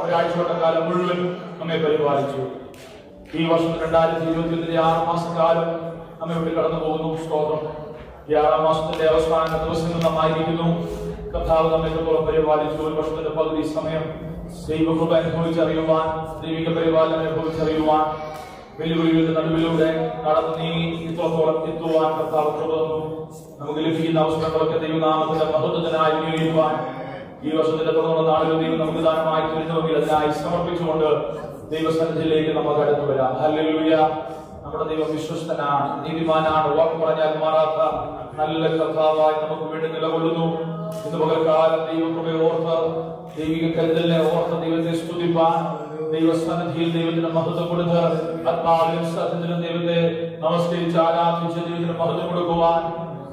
ഒരാഴ്ചക്കാലം മുഴുവൻ നമ്മെ പരിപാലിച്ചു. ഈ വർഷം 2021 6 മാസക്കാലം നമ്മെ വിട്ട് കടന്നു പോകുന്നു. സ്തോത്രം. ഈ 6 മാസത്തിന്റെ അവസാന ദിവസങ്ങൾ നമ്മായിരിക്കുന്നു. കർത്താവ് നമ്മെ എത്രത്തോളം പരിപാലിച്ചു. ഒരു വർഷത്തിന്റെ പകുതി സമയം ദൈവകൃപ അനുഭവിച്ചറിയുവാൻ, ദൈവിക പരിപാലനം അനുഭവിച്ചറിയുവാൻ, വെല്ലുവിളികളുടെ നടുവിലൂടെ നടന്ന് നീ ഇത്രത്തോളം എത്തുവാൻ കർത്താവ് തുടർന്നു. നമുക്ക് ലഭിക്കുന്ന അവസരങ്ങളൊക്കെ ദൈവനാമത്തിന്റെ മഹത്വത്തിനായി വിനിയോഗിക്കുവാൻ ഈ വർഷത്തിന്റെ തുടർന്നുള്ള നാളുകൾ ദൈവം നമുക്ക് ദാനമായി തരുന്നുവെങ്കിൽ അതിനായി സമർപ്പിച്ചുകൊണ്ട് ദൈവസന്നിധിയിലേക്ക് നമുക്ക് അടുത്തു വരാം. ഹല്ലേലൂയ. നമ്മുടെ ദൈവം വിശ്വസ്തനാണ്, നീതിമാനാണ്. വാക്ക് പറഞ്ഞാൽ മാറാത്ത നല്ല കർത്താവായി നമുക്ക് വേണ്ടി നിലകൊള്ളുന്നു. ഇന്ന് പകൽക്കാലം ദൈവകൃപയെ ഓർത്ത്, ദൈവിക കരുതലിനെ ഓർത്ത് ദൈവത്തെ സ്തുതിപ്പാൻ, ദൈവസന്നിധിയിൽ ദൈവത്തിന് മഹത്വം കൊടുത്ത്, ആത്മാവിലും സത്യത്തിലും ദൈവത്തെ നമസ്കരിച്ച് ആരാധിച്ച് ദൈവത്തിന് മഹത്വം കൊടുക്കുവാൻ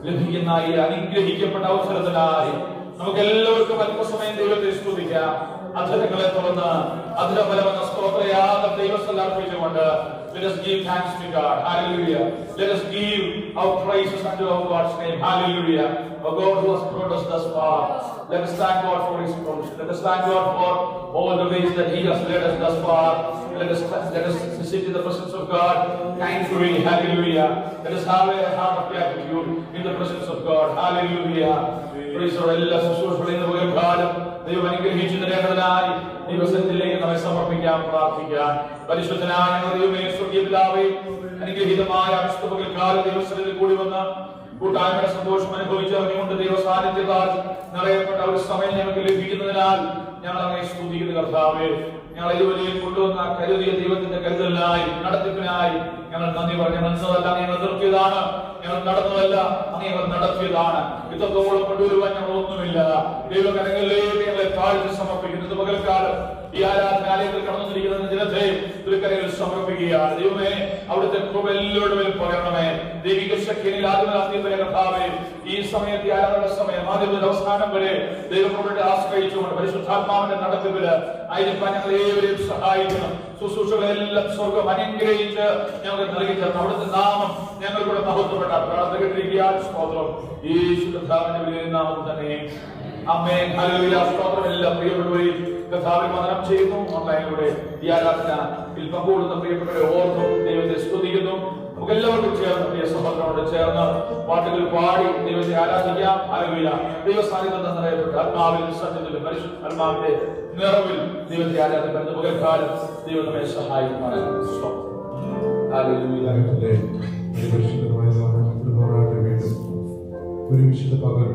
ലഭിക്കുന്ന ഈ അനുഗ്രഹിക്കപ്പെട്ട അവസരത്തിനായി നമുക്ക് എല്ലാവർക്കും അല്പസമയം ദൈവത്തെ സ്തുതിക്കാം. അധരങ്ങളെ തുറന്ന് അധരഫലമെന്ന സ്തോത്രയാഗം ദൈവസ്ഥൽ അർപ്പിച്ചുകൊണ്ട് let us give thanks to God. Hallelujah. Let us give our praises unto our God's name. Hallelujah. Our God who has brought us thus far. Let us thank God for His provision. Let us thank God for all the ways that He has led us thus far. Let us sit in the presence of God thankfully. Hallelujah. Let us have a heart of gratitude in the presence of God. Hallelujah. Praise the Lord. എല്ലാ ശുശ്രൂഷകളെയും പകൽക്കാലം ദൈവം അനുഗ്രഹിച്ചു തരേണ്ടതിനായി ദൈവസന്നിധിയിലേക്ക് നമ്മെ സമർപ്പിക്കാം, പ്രാർത്ഥിക്കാം. പരിശുദ്ധനായ ദൈവമേ, സ്വർഗ്ഗീയ പിതാവേ, അനുഗ്രഹീതമായ വിശുദ്ധ പകൽക്കാലം ദൈവസന്നിധിയിൽ കൂടി വന്ന് കൂട്ടായ്മയുടെ സന്തോഷം അനുഭവിച്ചറിഞ്ഞുകൊണ്ട് ദൈവ സാന്നിധ്യത്താൽ നിറയപ്പെട്ട ഒരു സമയം ഞങ്ങൾക്ക് ലഭിക്കുന്നതിനാൽ ഞങ്ങൾ അങ്ങേ സ്തുതിക്കുന്നു കർത്താവേ. ഞങ്ങൾ ഇതുവരെയും കൊണ്ടുവന്ന കരുതിയ ദൈവത്തിന്റെ കരുതലിനായി, നടത്തിപ്പിനായി ഞങ്ങൾ നന്ദി പറഞ്ഞു. മനസ്സതല്ല ഞങ്ങൾ നിർത്തിയതാണ്, ഞങ്ങൾ നടന്നതല്ല, ഞങ്ങൾ നടത്തിയതാണ്. ഇത്രത്തോളം കൊണ്ടുവരുവാൻ ഞങ്ങൾ ഒന്നുമില്ല. ദൈവകരങ്ങളിലേക്ക് ഞങ്ങളെ താഴ്ത്തി സമർപ്പിക്കുന്നത് പകൽക്കാലം ഈ ആരാധനാലയത്തിൽ കടന്നിരിക്കുന്ന ജനത്തെ തിരുക്കരയിൽ സമർപ്പിക്കുകയാണ്. ദൈവമേ, അവിടുത്തെ കൃപ എല്ലാവരുടെ പകരണമേ. ദൈവിക ശക്തിയിൽ ആദ്യമേ കർത്താവേ, ഈ സമയത്ത് ആരാധന സമയം ആദ്യം മുതൽ അവസാനം വരെ ദൈവകൃപയെ ആശ്രയിച്ചുകൊണ്ട് പരിശുദ്ധാത്മാവിന്റെ നടത്തിപ്പില് ആയിരിക്കാൻ ഞങ്ങൾ ഏവരെയും സഹായിക്കണം. ശുശ്രൂഷകളെല്ലാം സ്വർഗം അനുഗ്രഹിച്ച് ഞങ്ങൾക്ക് നൽകി തരണം. അവിടുത്തെ നാമം ഞങ്ങൾക്കൂടെ മഹത്വപ്പെട്ട പ്രാർത്ഥനകളിരിക്കാൻ സ്തോത്രം. യേശുവിന്റെ നാമത്തിൽ തന്നെ ആമേൻ. ഹല്ലേലൂയ. സ്തോത്രം. എല്ലാ പ്രിയപ്പെട്ടവരെയും കർത്താവിൽ വന്ദനം ചെയ്യുന്നു. ഓൺലൈനിലൂടെ ഈ ആരാധനയിൽ പങ്കുകൊള്ളുന്ന പ്രിയപ്പെട്ടവരെ ഓർത്തും ദൈവത്തെ സ്തുതിക്കുന്നു. നമുക്ക് എല്ലാവർക്കും ചേർന്ന് പ്രിയ സഹോദരനോട് ചേർന്ന് പാട്ടുകൾ പാടി ദൈവത്തെ ആരാധിക്കാം. ഹല്ലേലൂയ. ദൈവസാന്നിധ്യം നിറയപ്പെട്ട ആത്മാവിൽ സത്യത്തിലും പരിശുദ്ധാത്മാവിന്റെ നിറവിൽ ദൈവത്തെ ആരാധിക്കാൻ പകൽക്കാലം ദൈവം നമ്മെ സഹായിക്കുമാണ്. ഹല്ലേലൂയ. ഒരു വിശുദ്ധ പകൽ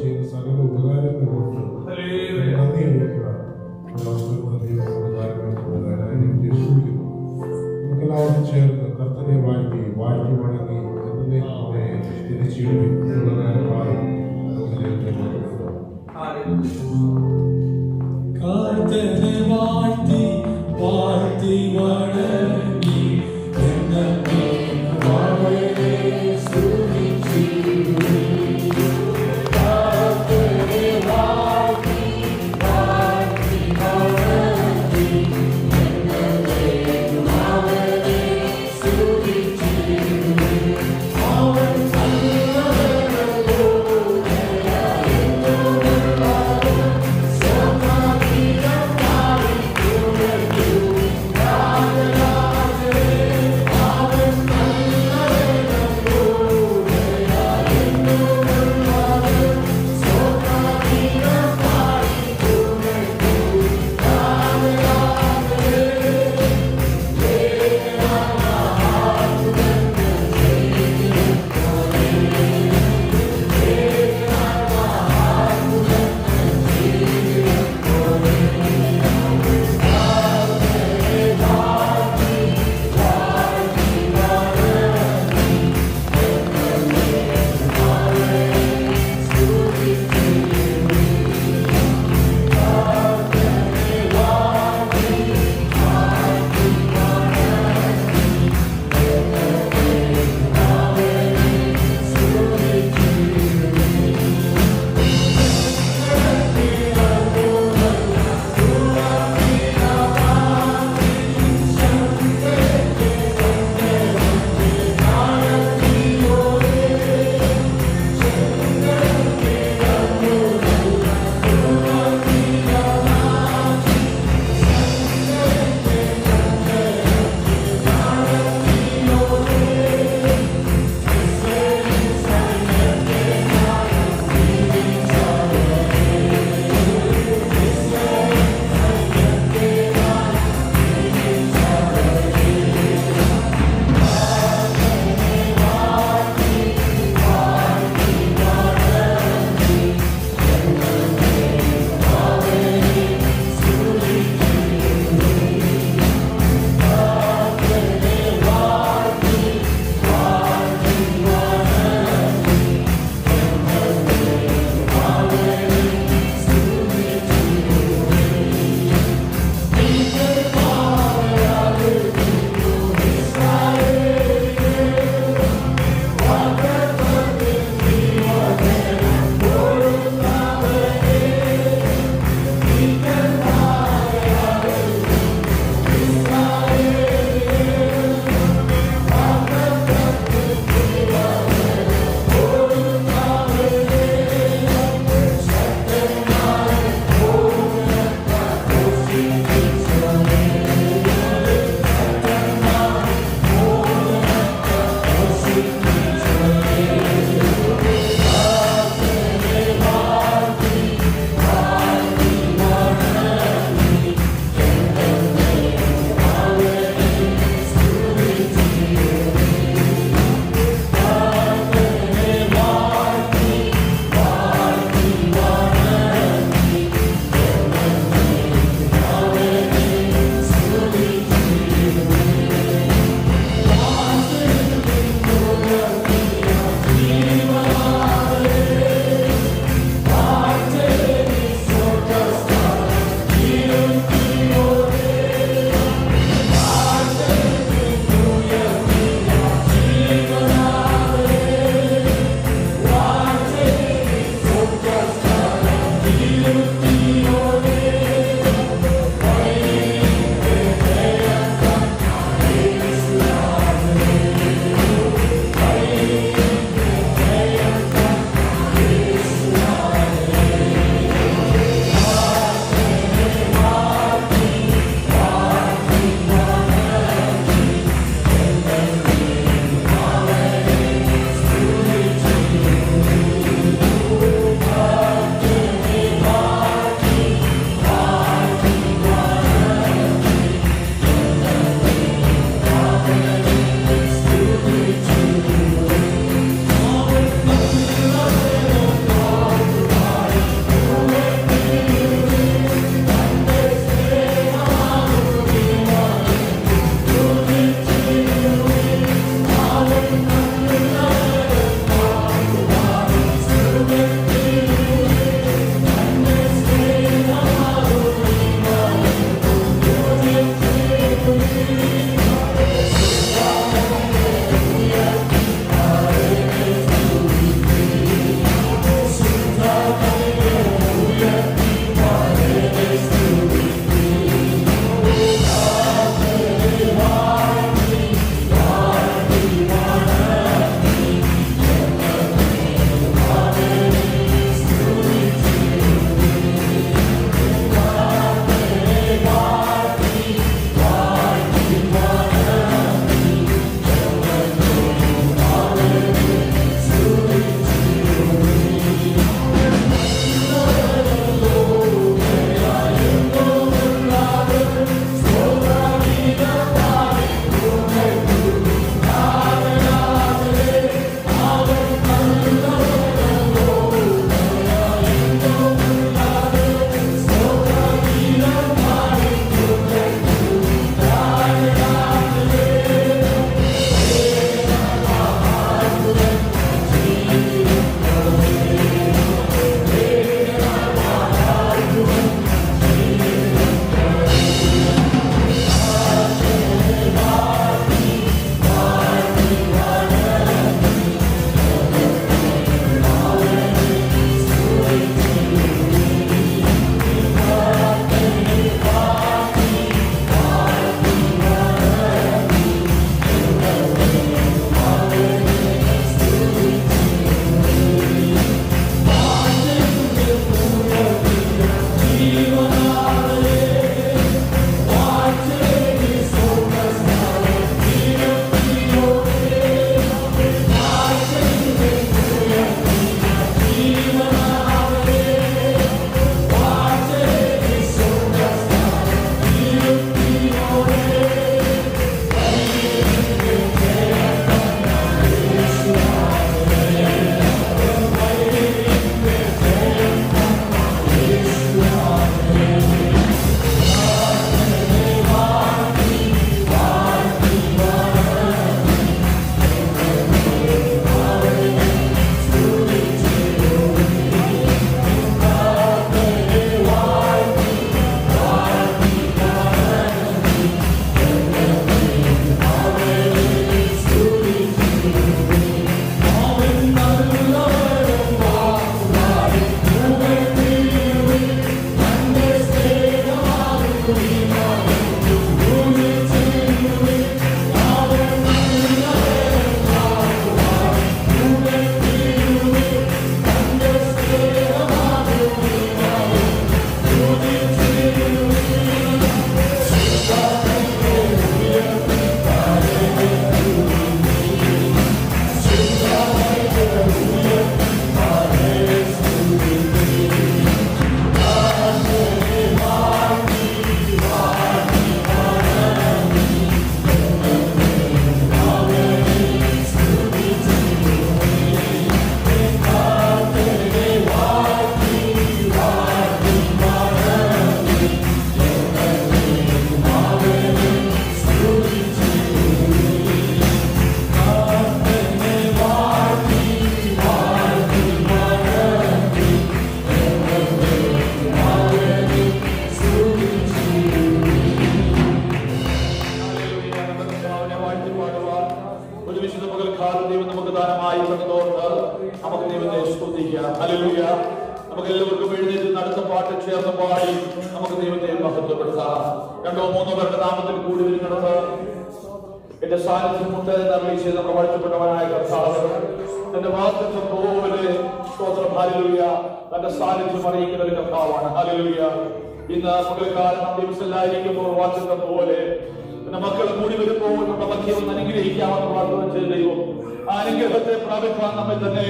ചെയ്യുന്ന സകല ഉപകാരങ്ങൾ കൊണ്ട് നന്ദി അറിയിക്കുവാൻ നമുക്കെല്ലാവരും ചേർന്ന് കർത്തനെ വാഴ്ത്തി വണങ്ങി എന്നതിനെ തിരിച്ചുള്ള കാലമായി കർത്തനെ വാഴ്ത്തി വണങ്ങി La സുപ്രധാനമായി തന്നതോർത്ത് നമുക്ക് ദൈവത്തെ സ്തുതിക്കാം. ഹല്ലേലൂയ. നമുക്ക് എല്ലാവർക്കും എഴുന്നേറ്റ് അടുത്ത പാട്ട് ചേർന്ന് പാടി നമുക്ക് ദൈവത്തെ മഹത്വപ്പെടുത്താം. 2-3 പേരുടെ നാമത്തിൽ കൂടി വരുന്നത് എന്റെ സാന്നിധ്യമുണ്ട് എന്നറിയിച്ച് ചെയ്ത് നമ്മൾ വാഴ്ത്തപ്പെട്ടവനായ കർത്താവ് തന്റെ വാഗ്ദത്തം പോലെ സ്തോത്രം. ഹല്ലേലൂയ. തന്റെ സാന്നിധ്യം അറിയിക്കുന്ന ഒരു കർത്താവാണ്. ഹല്ലേലൂയ. ഇന്ന് പകൽക്കാലം നാം ദിവസമില്ലായിരിക്കുമ്പോൾ വാഗ്ദത്തം പോലെ പിന്നെ മക്കൾ കൂടി വരുമ്പോൾ നമ്മുടെ മധ്യം ഒന്ന് അനുഗ്രഹിക്കാമെന്ന് വാഗ്ദത്തം ചെയ്ത ദൈവം ആ അനുഗ്രഹത്തെ പ്രാപിക്കാൻ നമ്മെ തന്നെ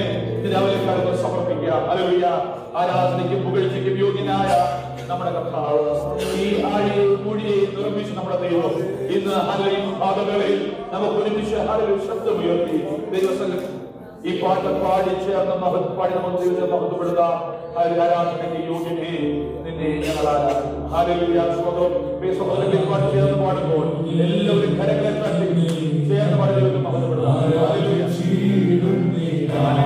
രാവിലെ കാലത്ത് സമർപ്പിക്കാം. ഹല്ലേലൂയ. ആരാധനയ്ക്കും പുകഴ്ചയ്ക്കും യോഗ്യനായ നമ്മുടെ കർത്താവ് ഈ ആഴിയെ മൂഴിയെ നിർമ്മിച്ച് നമ്മുടെ ദൈവം ഇന്ന് ഹല്ലേലൂയ പാതകളിൽ നമുക്ക് ഒരുമിച്ച് ഹല്ലേലൂയ ശബ്ദമുയർത്തി ദൈവസംഘം ഈ പാട്ട് പാടി ചേർന്ന് പാടി നമുക്ക് ദൈവത്തെ മഹത്വപ്പെടുത്താം. ആരാധനയ്ക്ക് യോഗ്യനെ നിന്നെ ഞങ്ങൾ ആരാധിക്കുന്നു. ഹല്ലേലൂയ. സഹോദരൻ പാട്ട് ചേർന്ന് പാടുമ്പോൾ എല്ലാവരും കരങ്ങളെ തട്ടി ചേർന്ന് പാടി ദൈവത്തെ മഹത്വപ്പെടുത്താം. ഹല്ലേലൂയ. I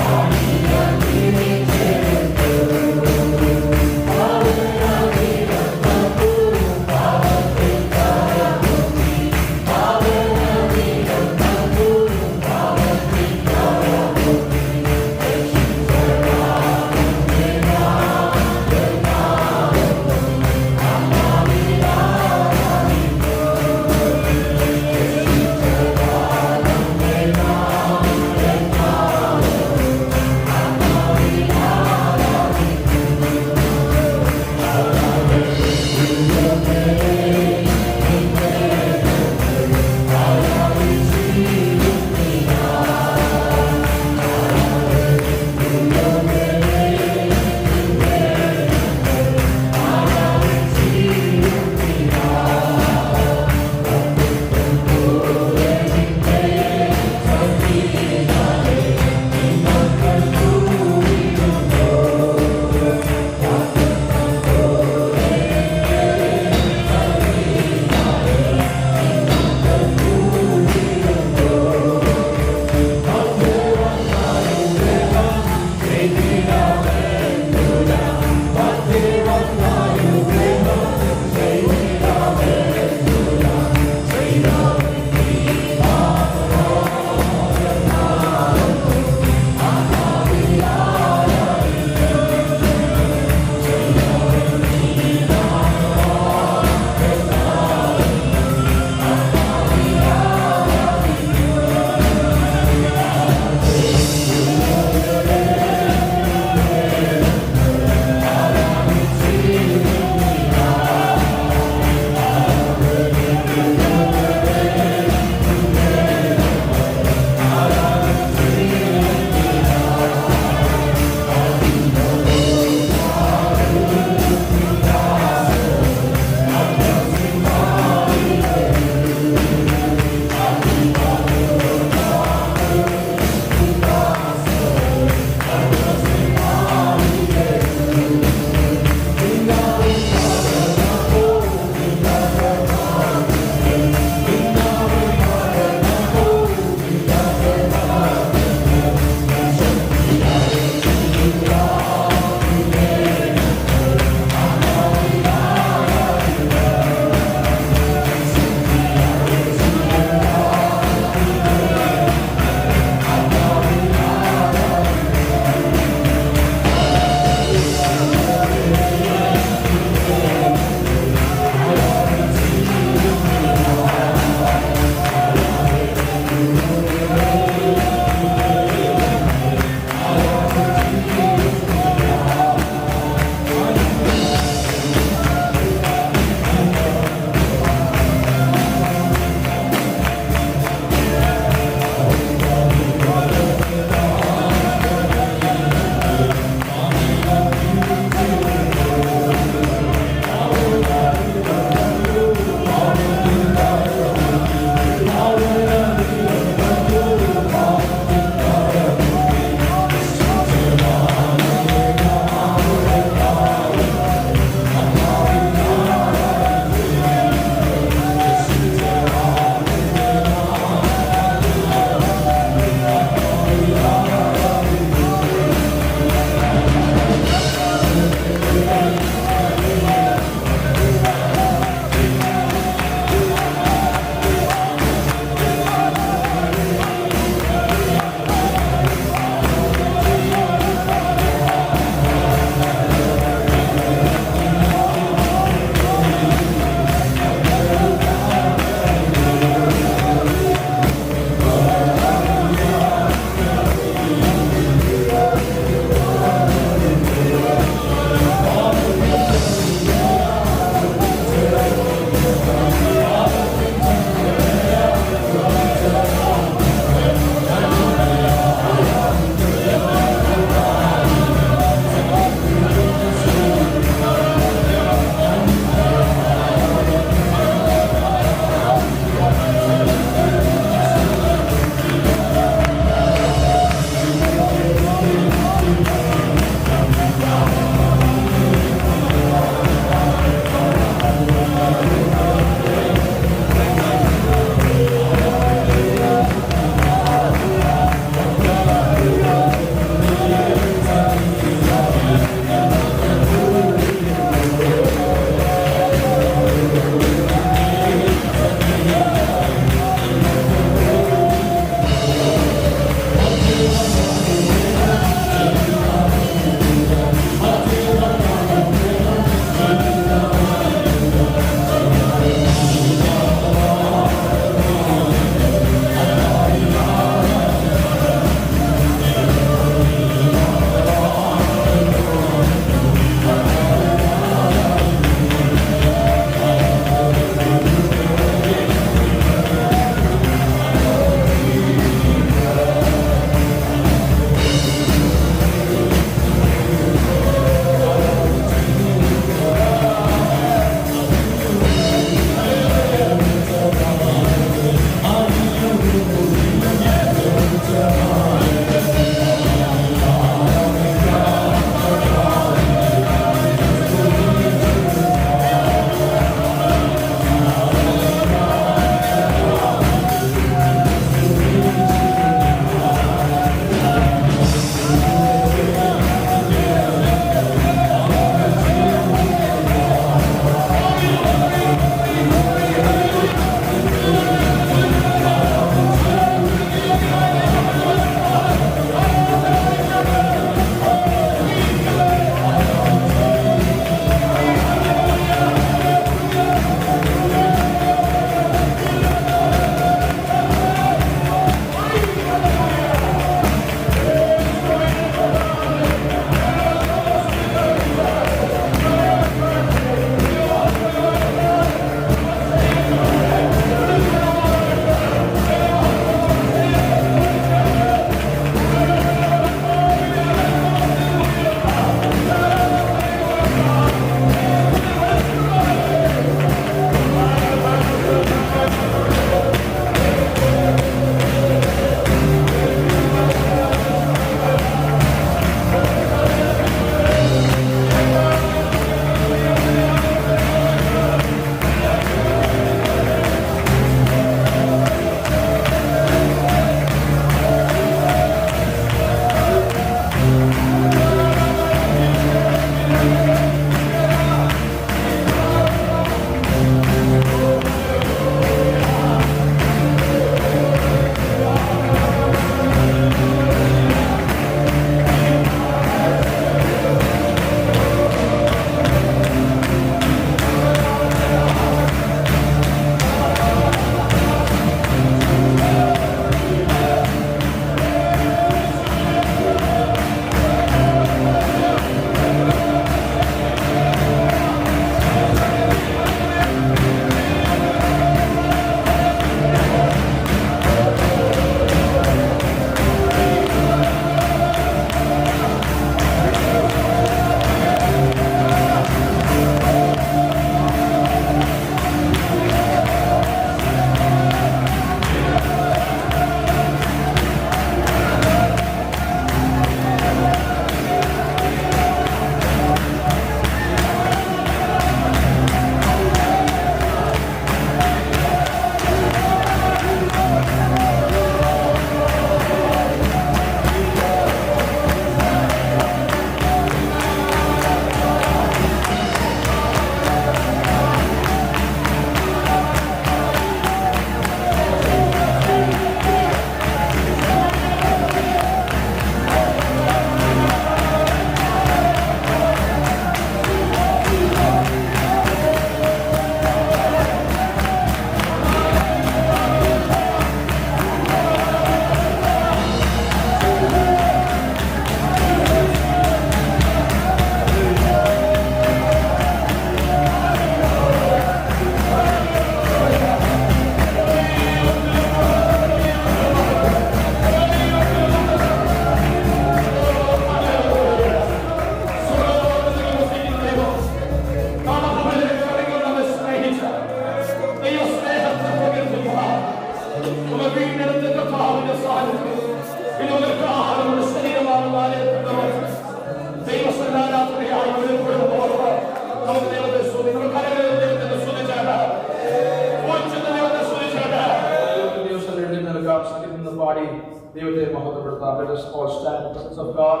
ദൈവത്തെ മഹത്വപ്പെടുത്താം. Let us all stand in the presence of God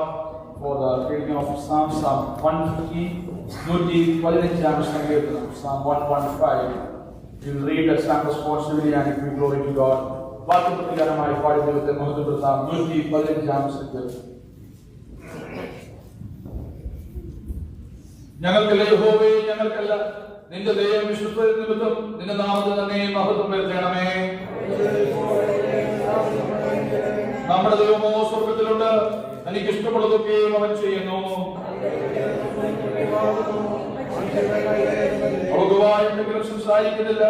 for the reading of Psalm 150, 115 സങ്കീർത്തനം, Psalm 115. We will read that psalm responsibly and give glory to God. വാക്യപ്രകാരമായി പാടി ദൈവത്തെ മഹത്വപ്പെടുത്താം. 115 സങ്കീർത്തനം. ഞങ്ങൾക്കല്ല യഹോവേ, ഞങ്ങൾക്കല്ല, നിന്റെ ദയ വിശുദ്ധ നിമിത്തം നിന്റെ നാമത്തിൽ തന്നെ മഹത്വം വരുത്തണമേ. നമ്മുടെ ദൈവമോ സ്വർഗത്തിലുണ്ട്, തനിക്ക് ഇഷ്ടമുള്ളതൊക്കെയും അവൻ ചെയ്യുന്നു. അവർക്ക് വായുണ്ടെങ്കിലും സംസാരിക്കുന്നില്ല,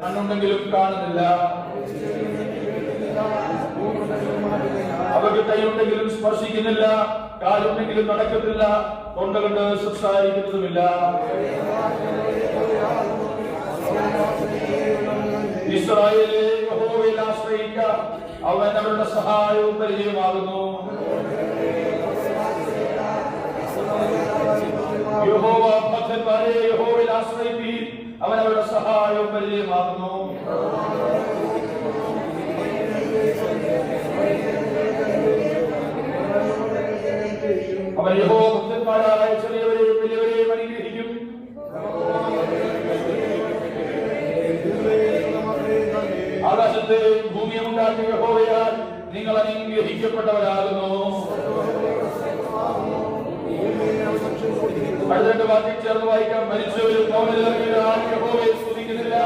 കണ്ണുണ്ടെങ്കിലും കാണുന്നില്ല. അവർക്ക് കൈയുണ്ടെങ്കിലും സ്പർശിക്കുന്നില്ല, കാലുണ്ടെങ്കിലും നടക്കത്തില്ല, തൊണ്ട കൊണ്ട് സംസാരിക്കുന്നതുമില്ല. ഇസ്രായേലേ, യഹോവയിൽ ആശ്രയിക്ക, അവൻ അവരുടെ സഹായവും പരിചയമാകുന്നു. യഹോവ ഭക്തന്മാരെ, യഹോവയിൽ ആശ്രയിപ്പീൻ, അവൻ അവരുടെ സഹായവും പരിചയമാകുന്നു. അവൻ യഹോവ ഭക്തന്മാരായ ചെറിയവരെയും വലിയവരെയും അനുഗ്രഹിക്കും. ആകാശത്തെ ഭൂമിയെ ഉണ്ടാക്കിയ യഹോവയാൽ നിങ്ങൾ അനുഗ്രഹിക്കപ്പെട്ടവരാകുന്നു. അടുത്ത വാക്യം ചേർന്ന് വായിക്കാം. മരിച്ചവരും ഭവനത്തിലിറങ്ങിയവരാൽ യഹോവയെ സ്തുതിക്കുന്നില്ല.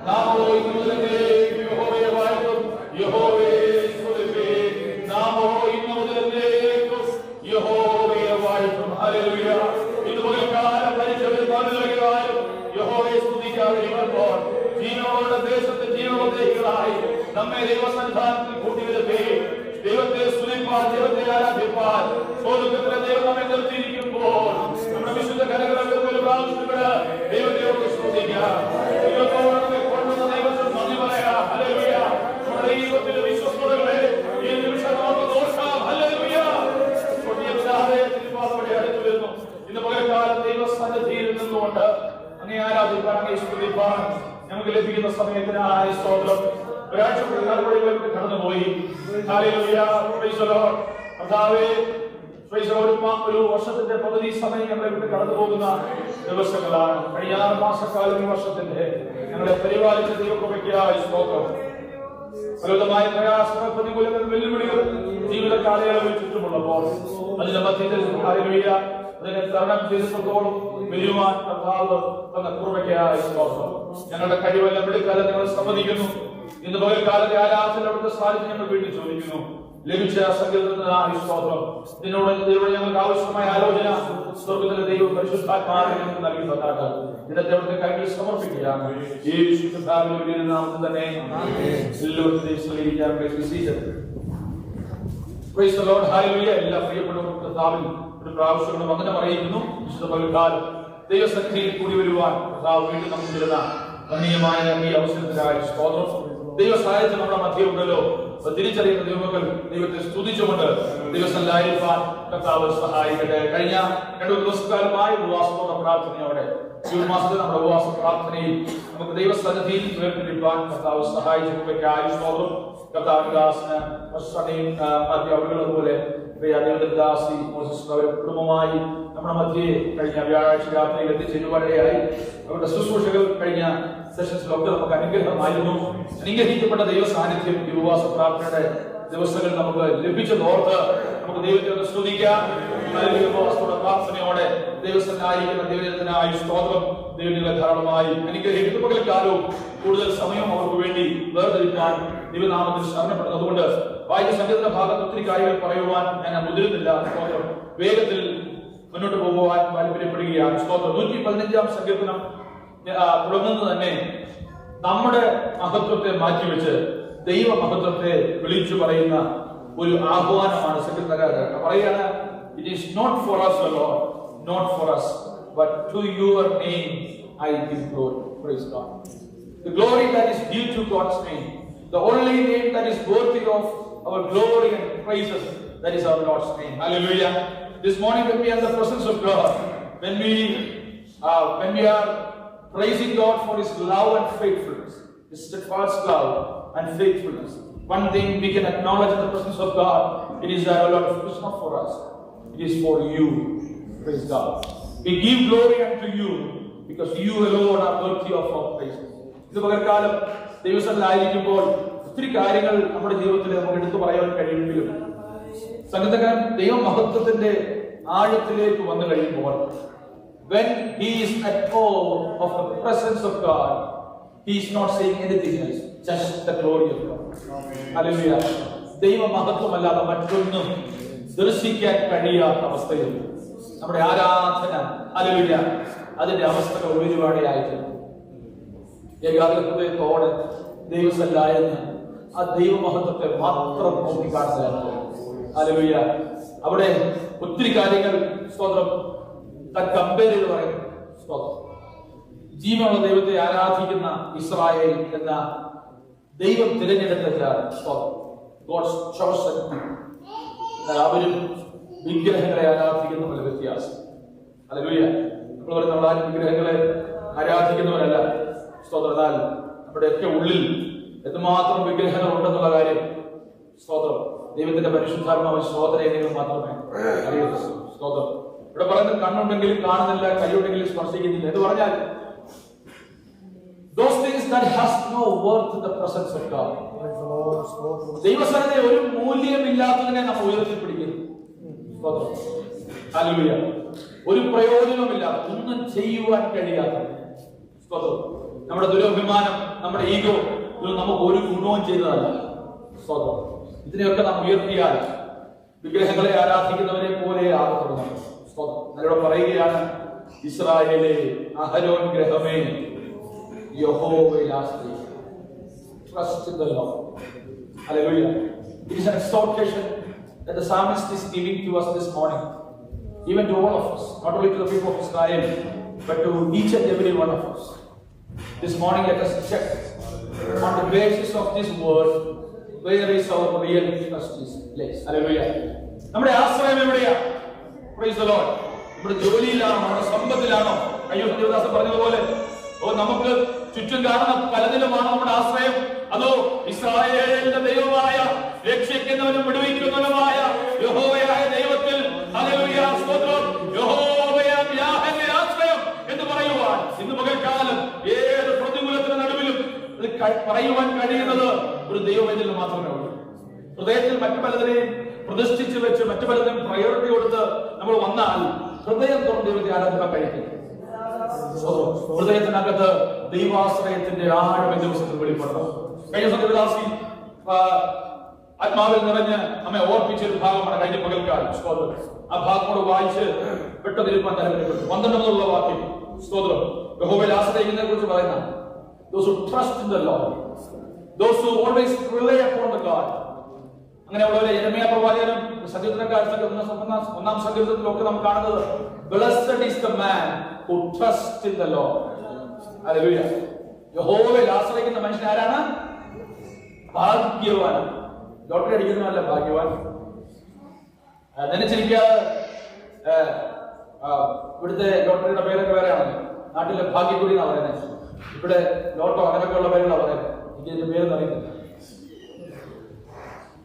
നാമോ ഇന്നു മുതലെന്നേക്കും യഹോവയെ വാഴ്ത്തും. യഹോവയെ സ്തുതിപ്പീൻ. നാമോ ഇന്നു മുതലെന്നേക്കും യഹോവയെ വാഴ്ത്തും. ഹല്ലേലൂയ. ഇന്ന് പകൽക്കാലം മരിച്ചവരും ഭവനത്തിലിറങ്ങിയവരാലും യഹോവയെ സ്തുതിക്കാതിരിക്കുമ്പോൾ ജീവനോടെ ദേശത്തെ ജീവനോദേഹികളായി നമ്മെ ദൈവസന്നിധാനത്തിൽ കൂട്ടിവരുത്തുകയും ദൈവത്തെ സ്തുതിപ്പാൻ, ദൈവത്തെ ആരാധിപ്പാൻ സ്വർഗ്ഗത്തിലെ ദൈവം നമ്മെ നിർത്തിയിരിക്കുമ്പോൾ നമ്മുടെ വിശുദ്ധ കരങ്ങളിൽ ഒരു പ്രാവശ്യത്തിന് ദൈവത്തോട് സ്തുതിക്കാം. ദൈവത്തോട് നമ്മെ കൊണ്ടുവന്ന ദൈവത്തിന് നന്ദി പറയാം. ഹല്ലേലൂയ. നമ്മുടെ ദൈവത്തിന്റെ വിശ്വസ്തതകളെ ഈ നിമിഷം നമുക്ക് നോക്കാം. ഹല്ലേലൂയ. സ്വർഗ്ഗീയപിതാവേ, തിരുപാദമോടെ അടുത്തു വരുന്നു. ഇന്ന് പകൽക്കാലം ദൈവസന്നിധിയിൽ നിന്നുകൊണ്ട് അങ്ങേ ആരാധിപ്പാൻ, അങ്ങേ സ്തുതിപ്പാൻ നമുക്ക് ലഭിക്കുന്ന സമയത്തിനായി സ്തോത്രം. ഒരാഴ്ച മുഴുവൻ കടന്നുപോയി. ഹല്ലേലൂയ. Price the Lord. കർത്താവേ, പ്രൈസ് ദി ലോർഡ്. ഒരു വർഷത്തിന്റെ പകുതി സമയം ഞങ്ങളെ വിട്ട് കടന്നു പോകുന്ന ദിവസങ്ങളാണ്. കഴിഞ്ഞ 6 മാസക്കാലം ഈ വർഷത്തിന്റെ ഞങ്ങളെ പരിപാലിച്ച ദൈവകൃപയ്ക്കായി സ്തോത്രം. ഫലവത്തായ പ്രയാസങ്ങൾ, പ്രതികൂലങ്ങൾ, വെല്ലുവിളികൾ ജീവിത കാലയളവിൽ ചുറ്റുമുള്ളപ്പോൾ അതിന്റെ മധ്യത്തിൽ ഹല്ലേലൂയ അതിനെ തരണം ചെയ്തിടത്തോളം വരുവാൻ കർത്താവ് തന്ന കൃപയ്ക്കായി സ്തോത്രം. ഞങ്ങളുടെ കഴിവെല്ലാം എടുക്കാതെ ഞങ്ങൾ സമ്മതിക്കുന്നു. ഇന്ന് പകൽക്കാലത്തെ ആരാധന അവിടുത്തെ സാന്നിധ്യം ഞങ്ങൾ വീട്ടിൽ ചോദിക്കുന്നു. ലഭിച്ച സങ്കീർത്തനത്തിനായി സ്തോത്രം. ഇതിനോട് ഞങ്ങൾക്ക് ആവശ്യമായ ആലോചന സ്വർഗ്ഗത്തിലെ ദൈവം പരിശുദ്ധാത്മാവിനെ ഞങ്ങൾക്ക് നൽകി തന്നാട്ട് ഇടത്തെ അവിടുത്തെ കൈകളിൽ സമർപ്പിക്കുകയാണ്. യേശുവിന്റെ നാമത്തിൽ തന്നെ പ്രൈസ് ദി ലോർഡ്. ഹല്ലേലൂയ. എല്ലാ പ്രിയപ്പെട്ടവരും കർത്താവിൽ ഒരു പ്രാവശ്യം വന്ദനം അറിയിക്കുന്നു. വിശുദ്ധ പകൽക്കാലം ദൈവസന്നിധിയിൽ കൂടി വരുവാൻ കർത്താവ് വീണ്ടും നമുക്ക് തരുന്ന ധന്യമായ ഈ അവസരത്തിനായി സ്തോത്രം. ദൈവ സാന്നിധ്യം നമ്മുടെ മധ്യേ ഉണ്ടല്ലോ. തിരിച്ചറിയുന്ന ദൈവമക്കൾ ദൈവത്തെ സ്തുതിച്ചുകൊണ്ട് ദിവസങ്ങളിലായിരിക്കാൻ കർത്താവ് സഹായിക്കട്ടെ. കഴിഞ്ഞ 2 ദിവസക്കാലമായി ഉപവാസത്തോടെ പ്രാർത്ഥനയോടെ ജൂൺ മാസത്തിൽ നമ്മുടെ ഉപവാസ പ്രാർത്ഥനയിൽ നമുക്ക് ദൈവസന്നിധിയിൽ ഉയർത്തിരിക്കാൻ കർത്താവ് സഹായിച്ചതിനായി സ്തോത്രം. കർത്താവിന്റെ ദാസന് അതുപോലെ ദാസി മോസസ് അവരുടെ കുടുംബമായി നമ്മുടെ മധ്യേ കഴിഞ്ഞ വ്യാഴാഴ്ച രാത്രിയിൽ എത്തിച്ചേരുവാനിടയായി. അവരുടെ ശുശ്രൂഷകൾ കഴിഞ്ഞ സെഷൻസിലൊക്കെ നമുക്ക് അനുഗ്രഹമായിരുന്നു. അനുഗ്രഹിക്കപ്പെട്ട ദൈവ സാന്നിധ്യം ഈ ഉപവാസ പ്രാർത്ഥനയുടെ ദിവസങ്ങൾ നമുക്ക് ലഭിച്ചതോർത്ത് നമുക്ക് ദൈവത്തെ സ്തുതിക്കാം. ഉപവാസത്തോടെ പ്രാർത്ഥനയോടെ ദൈവസ്ഥനായിരിക്കുന്ന ദൈവജനത്തിനായി സ്തോത്രം. ദൈവങ്ങളെ ധാരാളമായി അനുഗ്രഹിക്കുന്ന പകൽക്കാലവും കൂടുതൽ സമയം അവർക്ക് വേണ്ടി വേർതിരിക്കാൻ ദൈവനാമത്തിൽ ശരണപ്പെടുന്നതുകൊണ്ട് വായിച്ച സംഗീതത്തിന്റെ ഭാഗത്ത് ഒത്തിരി കാര്യങ്ങൾ പറയുവാൻ ഞാൻ മുതിരുന്നില്ല. സ്തോത്രം. വേഗത്തിൽ മുന്നോട്ട് പോകുവാൻ താല്പര്യപ്പെടുകയാണ്. സ്തോത്രം. 115 സങ്കീർത്തനം തുടങ്ങുന്നത് തന്നെ നമ്മുടെ മഹത്വത്തെ മാറ്റിവെച്ച് ദൈവ മഹത്വത്തെ വിളിച്ചു പറയുന്ന ഒരു ആഹ്വാനമാണ് സങ്കീർത്തനകാരൻ പറയുകയാണ്. It is not for us alone, not for us, but to your name I give glory. Praise God. The glory that is due to God's name, the only name that is worthy of our glory and praises, that is our Lord's name. Hallelujah. This morning when we are in the presence of God, when we are praising God for His love and faithfulness, His steadfast love and faithfulness, one thing we can acknowledge in the presence of God, it is that, Lord, it is not for us, it is for you. Praise God. We give glory unto you because you alone are worthy of our praise. ഇത് പകൽക്കാലം ദൈവസന്നിധിയിലായിരിക്കുമ്പോൾ ഒത്തിരി കാര്യങ്ങൾ നമ്മുടെ ജീവിതത്തിൽ നമുക്ക് എടുത്തു പറയാൻ കഴിയുമെങ്കിലും സംഗീതകാരൻ ദൈവമഹത്വത്തിന്റെ ആഴത്തിലേക്ക് വന്നു കഴിയുമ്പോൾ, when he is at all of the presence of God, he is not saying anything else, just the glory of God. Hallelujah. ദൈവമഹത്വമല്ലാതെ മറ്റൊന്നും ദർശിക്കാൻ കഴിയാത്ത അവസ്ഥയിൽ നമ്മുടെ ആരാധന, ഹല്ലേലൂയ, അതിന്റെ അവസ്ഥകൾ ഒരുപാടായിട്ടുണ്ട്. ഏകാഗ്ര ഹൃദയത്തോടെ ദൈവസന്നിധിയിൽ ആ ദൈവമഹത്വത്തെ മാത്രം നോക്കിക്കാണുക. ഹല്ലേലൂയ. അവിടെ ഒത്തിരി കാര്യങ്ങൾ സ്തോത്രം കമ്പയർ ചെയ്ത് പറയുന്നു. സ്തോത്രം. ജീവനുള്ള ദൈവത്തെ ആരാധിക്കുന്ന ഇസ്രായേൽ എന്ന ദൈവം തിരഞ്ഞെടുത്ത സ്തോത്രം, God's chosen people. അവരും വിഗ്രഹങ്ങളെ ആരാധിക്കുന്ന പോലെ വ്യത്യാസം. ഹല്ലേലൂയ. നമ്മൾ പറയുന്ന നമ്മളാരും വിഗ്രഹങ്ങളെ ആരാധിക്കുന്നവരല്ല. സ്തോത്രം. എന്നാൽ നമ്മുടെയൊക്കെ ഉള്ളിൽ എന്തുമാത്രം വിഗ്രഹങ്ങൾ ഉണ്ടെന്നുള്ള കാര്യം സ്തോത്രം ദൈവത്തിന്റെ പരിശുദ്ധാത്മാവ് ശോധനയെങ്കിലും മാത്രമേ അറിയൂ. സ്തോത്രം. ഇവിടെ പറയുന്നത് കണ്ണുണ്ടെങ്കിലും കാണുന്നില്ല, കൈയുണ്ടെങ്കിലും സ്പർശിക്കുന്നില്ല എന്ന് പറഞ്ഞാൽ those things that has no worth in the presence of God. ദൈവസന്നിധിയിൽ ഒരു മൂല്യമില്ലാത്തതിനെ നമ്മൾ ഉയർത്തിപ്പിടിക്കുന്നു. സ്തോത്രം. ഹല്ലേലൂയ. ഒരു പ്രയോജനവുമില്ലാത്ത, ഒന്നും ചെയ്യുവാൻ കഴിയാത്ത സ്തോത്രം. നമ്മുടെ ദുരഭിമാനം, നമ്മുടെ ഈഗോ, ഇത് നമുക്ക് ഒരു ഗുണവും ചെയ്തതല്ല. സ്തോത്രം. ഇതിനെയൊക്കെ നാം ഉയർത്തിയാൽ വിഗ്രഹങ്ങളെ ആരാധിക്കുന്നവരെ പോലെ ആകത്തുള്ളൂ. സ്തോത്രം. അതിലൂടെ പറയുകയാണ്, ഇസ്രായേലേ, അഹരോൻ ഗ്രഹമേ, യഹോവയിൽ ആശ്രയിക്കുക. Trust in the Lord. Hallelujah. It is an exhortation that the psalmist is giving to us this morning, even to all of us, not only to the people of Israel, but to each and every one of us. This morning, let us check on the basis of this word, where is our real trust is placed. Hallelujah. നമ്മുടെ ആശ്രയം എവിടെയാ? Praise the Lord. നമ്മുടെ ജോലിയിലാണോ, നമ്മുടെ സമ്പത്തിലാണോ? അയ്യോ, ദേവദാസൻ പറഞ്ഞതുപോലെ നമുക്ക് ചുറ്റും കാണുന്ന പലതിലുമാണ് നമ്മുടെ ആശ്രയം? അതോ ഇസ്രായേലിന്റെ ദൈവമായ, രക്ഷിക്കുന്നവനും വിടുവിക്കുന്നവനുമായ യഹോവയായ ദൈവത്തിൽ, ഹല്ലേലൂയ, സ്തോത്രം, യഹോവയായ യാഹവേ ആശ്രയം എന്ന് പറയുവാൻ ഇന്ന് പകൽക്കാലം ഏത് പ്രതികൂലത്തിന് നടുവിലും പറയുവാൻ കഴിയുന്നത് ഒരു ദൈവവേദന മാത്രമേ ഉള്ളൂ. ഹൃദയത്തിൽ മറ്റു പലതിനെയും പ്രതിഷ്ഠിച്ചു വെച്ച് മറ്റു പലതിനും പ്രയോറിറ്റി കൊടുത്ത് നമ്മൾ വന്നാൽ ഹൃദയം തുറന്ന് ദൈവത്തെ ആരാധിക്കാൻ കഴിയില്ല. ഹൃദയത്തിനകത്ത് ദൈവാശ്രയത്തിന്റെ ആഴം ദിവസത്തിൽ വെളിപ്പെടണം. കഴിഞ്ഞ സന്ധ്യദാസി ആത്മാവിൽ നിറഞ്ഞ് നമ്മെ ഓർപ്പിച്ച ഒരു ഭാഗമാണ് കഴിഞ്ഞ പകൽക്കാലം. സ്തോത്രം. ആ ഭാഗത്തോട് വായിച്ച് പെട്ടതിരിപ്പാൻ താല്പര്യപ്പെട്ടു. 12 മുതലുള്ള വാക്യം. സ്തോത്രം. യഹോവയിൽ ആശ്രയിക്കുന്നതിനെ കുറിച്ച് പറയുന്ന those who trust in the Lord, those who always rely upon the God. അങ്ങനെയുള്ളവരെ യെരമ്യാ പ്രവാചകനും സങ്കീർത്തനക്കാരന്റെ 1-ാം സങ്കീർത്തനത്തിലൊക്കെ നാം കാണുന്നത്, blessed is the man who trusts in the Lord. Hallelujah. യഹോവയിൽ ആശ്രയിക്കുന്ന മനുഷ്യൻ ആരാണ്? ഭാഗ്യവാൻ. ലോട്ടറി അടിക്കുന്നവല്ല ഭാഗ്യവാൻ. ധനിച്ചിരിക്കാതെ ഇവിടുത്തെ ലോട്ടറിയുടെ പേരൊക്കെ വേറെയാണല്ലോ. നാട്ടിലെ ഭാഗ്യക്കുറി എന്നാ പറയുന്നത്. ഇവിടെ ലോട്ടോ അങ്ങനെയൊക്കെയുള്ള പേരുകളാണ് പറയുന്നത്. എനിക്ക് ഇതിന്റെ പേരൊന്നും അറിയില്ല.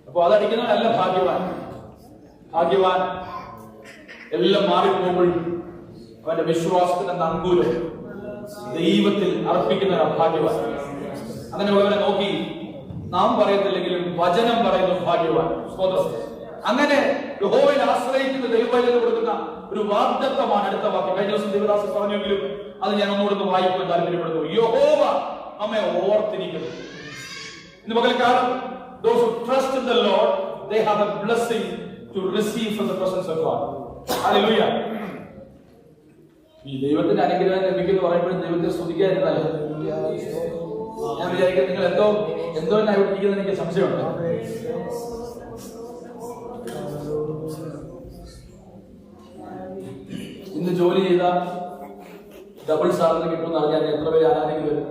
അപ്പൊ അതടിക്കുന്നവനല്ല ഭാഗ്യവാൻ. ഭാഗ്യവാൻ എല്ലാം മാറിപ്പോകുമ്പോഴും അവന്റെ വിശ്വാസത്തിന്റെ നങ്കൂരം ദൈവത്തിൽ അർപ്പിക്കുന്നവരാണ് ഭാഗ്യവാൻ. അങ്ങനെയുള്ളവരെ നോക്കി നാം പറയത്തില്ലെങ്കിലും വചനം പറയുന്ന ഭാഗ്യവാൻ. സ്തോത്രം. അങ്ങനെ യഹോവയിൽ ആശ്രയിക്കുന്ന ദൈവവചനം കൊടുക്കുന്ന ഒരു വാഗ്ദത്തമാണ് അടുത്ത വാക്യം. കഴിഞ്ഞ ദിവസം ദേവദാസൻ പറഞ്ഞെങ്കിലും അത് ഞാൻ ഒന്നുകൂടെ വായിക്കാൻ താല്പര്യപ്പെടുന്നു. യഹോവ നമ്മെ ഓർത്തിരിക്കുന്നു. ഇന്ന് പകൽക്കാലം those who trust in the Lord, they have a blessing to receive from the presence of God. Hallelujah. ഈ ദൈവത്തിന്റെ അനുഗ്രഹം ലഭിക്കുന്നു പറയുമ്പോഴും ദൈവത്തെ സ്തുതിക്കാതിരുന്നാലോ? ഞാൻ വിചാരിക്കുന്നത് നിങ്ങൾ എന്തോ എന്നാ ഇരിക്കുന്നത് എനിക്ക് സംശയമുണ്ട്. ഇന്ന് ജോലി ചെയ്ത ഡബിൾ സാലറി കിട്ടുമെന്ന് അറിയാൻ എത്ര പേര് ആരാധനയ്ക്ക് വരും?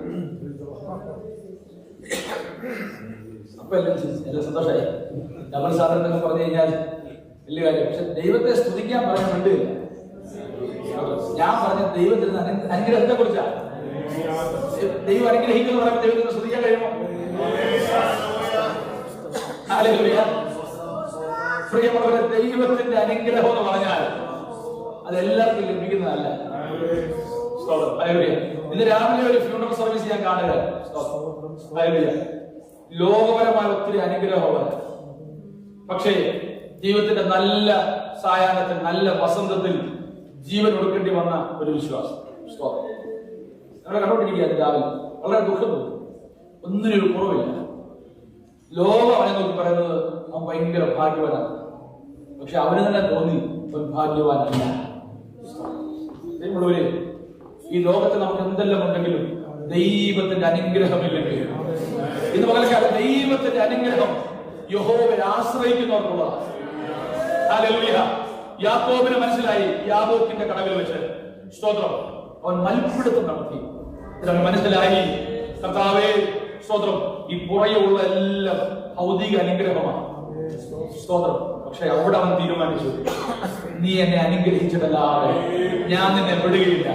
അപ്പൊ എല്ലാം സന്തോഷമായി. ഡബിൾ സാലറി എന്നൊക്കെ പറഞ്ഞു കഴിഞ്ഞാൽ വലിയ കാര്യം. പക്ഷെ ദൈവത്തെ സ്തുതിക്കാൻ പറയാൻ വേണ്ടിയില്ല. ഞാൻ പറഞ്ഞ ദൈവത്തിന് അനുഗ്രഹത്തെ കുറിച്ചാണ്. ദൈവം അനുഗ്രഹിക്കുന്നു പറയുമ്പോൾ ദൈവത്തിന് സ്തുതിക്കാൻ കഴിയുമോ? ഹല്ലേലൂയ. പ്രിയമുള്ളവരെ, ദൈവത്തിന്റെ അനുഗ്രഹം എന്ന് പറഞ്ഞാൽ അതെല്ലാവർക്കും ലഭിക്കുന്നതല്ല. ഹല്ലേലൂയ. ഇന്ന് രാവിലെ ഒരു ഫ്യൂണറൽ സർവീസ് ഞാൻ കാണുക. ഹല്ലേലൂയ. ലോകപരമായ ഒത്തിരി അനുഗ്രഹമാണ്. പക്ഷേ ജീവിതത്തിന്റെ നല്ല സായാഹ്നത്തിൽ, നല്ല വസന്തത്തിൽ ജീവൻ ഒടുക്കേണ്ടി വന്ന ഒരു വിശ്വാസം. നമ്മളെ കണ്ടോണ്ടിരിക്കുകയാണ് രാവിലെ. വളരെ ദുഃഖം തോന്നും. ഒന്നിനും ഒരു കുറവില്ല. ലോകം അവനെ നോക്കി പറയുന്നത് അവൻ ഭയങ്കര ഭാഗ്യവാനാണ്. പക്ഷെ അവന് തന്നെ തോന്നി അവൻ ഭാഗ്യവാനല്ല. ദൈവമുള്ളവരെ, ഈ ലോകത്തിൽ നമുക്ക് എന്തെല്ലാം ഉണ്ടെങ്കിലും ദൈവത്തിന്റെ അനുഗ്രഹമില്ലെങ്കിൽ ഇന്ന് പകൽക്കാലം ദൈവത്തിന്റെ അനുഗ്രഹം യഹോവയെ ആശ്രയിക്കുന്നവർക്കുള്ളതാണ്. ഹല്ലേലൂയ. യാക്കോബിന് മനസ്സിലായി, യാബോക്കിന്റെ കടവിൽ വെച്ച് സ്തോത്രം അവൻ മൽപ്പിടുത്തം നടത്തി. മനസ്സിലായി, കർത്താവേ സ്തോത്രം, ഈ പുറയുള്ള എല്ലാം ഭൗതിക അനുഗ്രഹമാണ്. സ്തോത്രം. പക്ഷെ അവിടെ അവൻ തീരുമാനിച്ചു, നീ എന്നെ അനുഗ്രഹിച്ചിട്ടല്ലാതെ ഞാൻ നിന്നെ വിടുകയില്ല.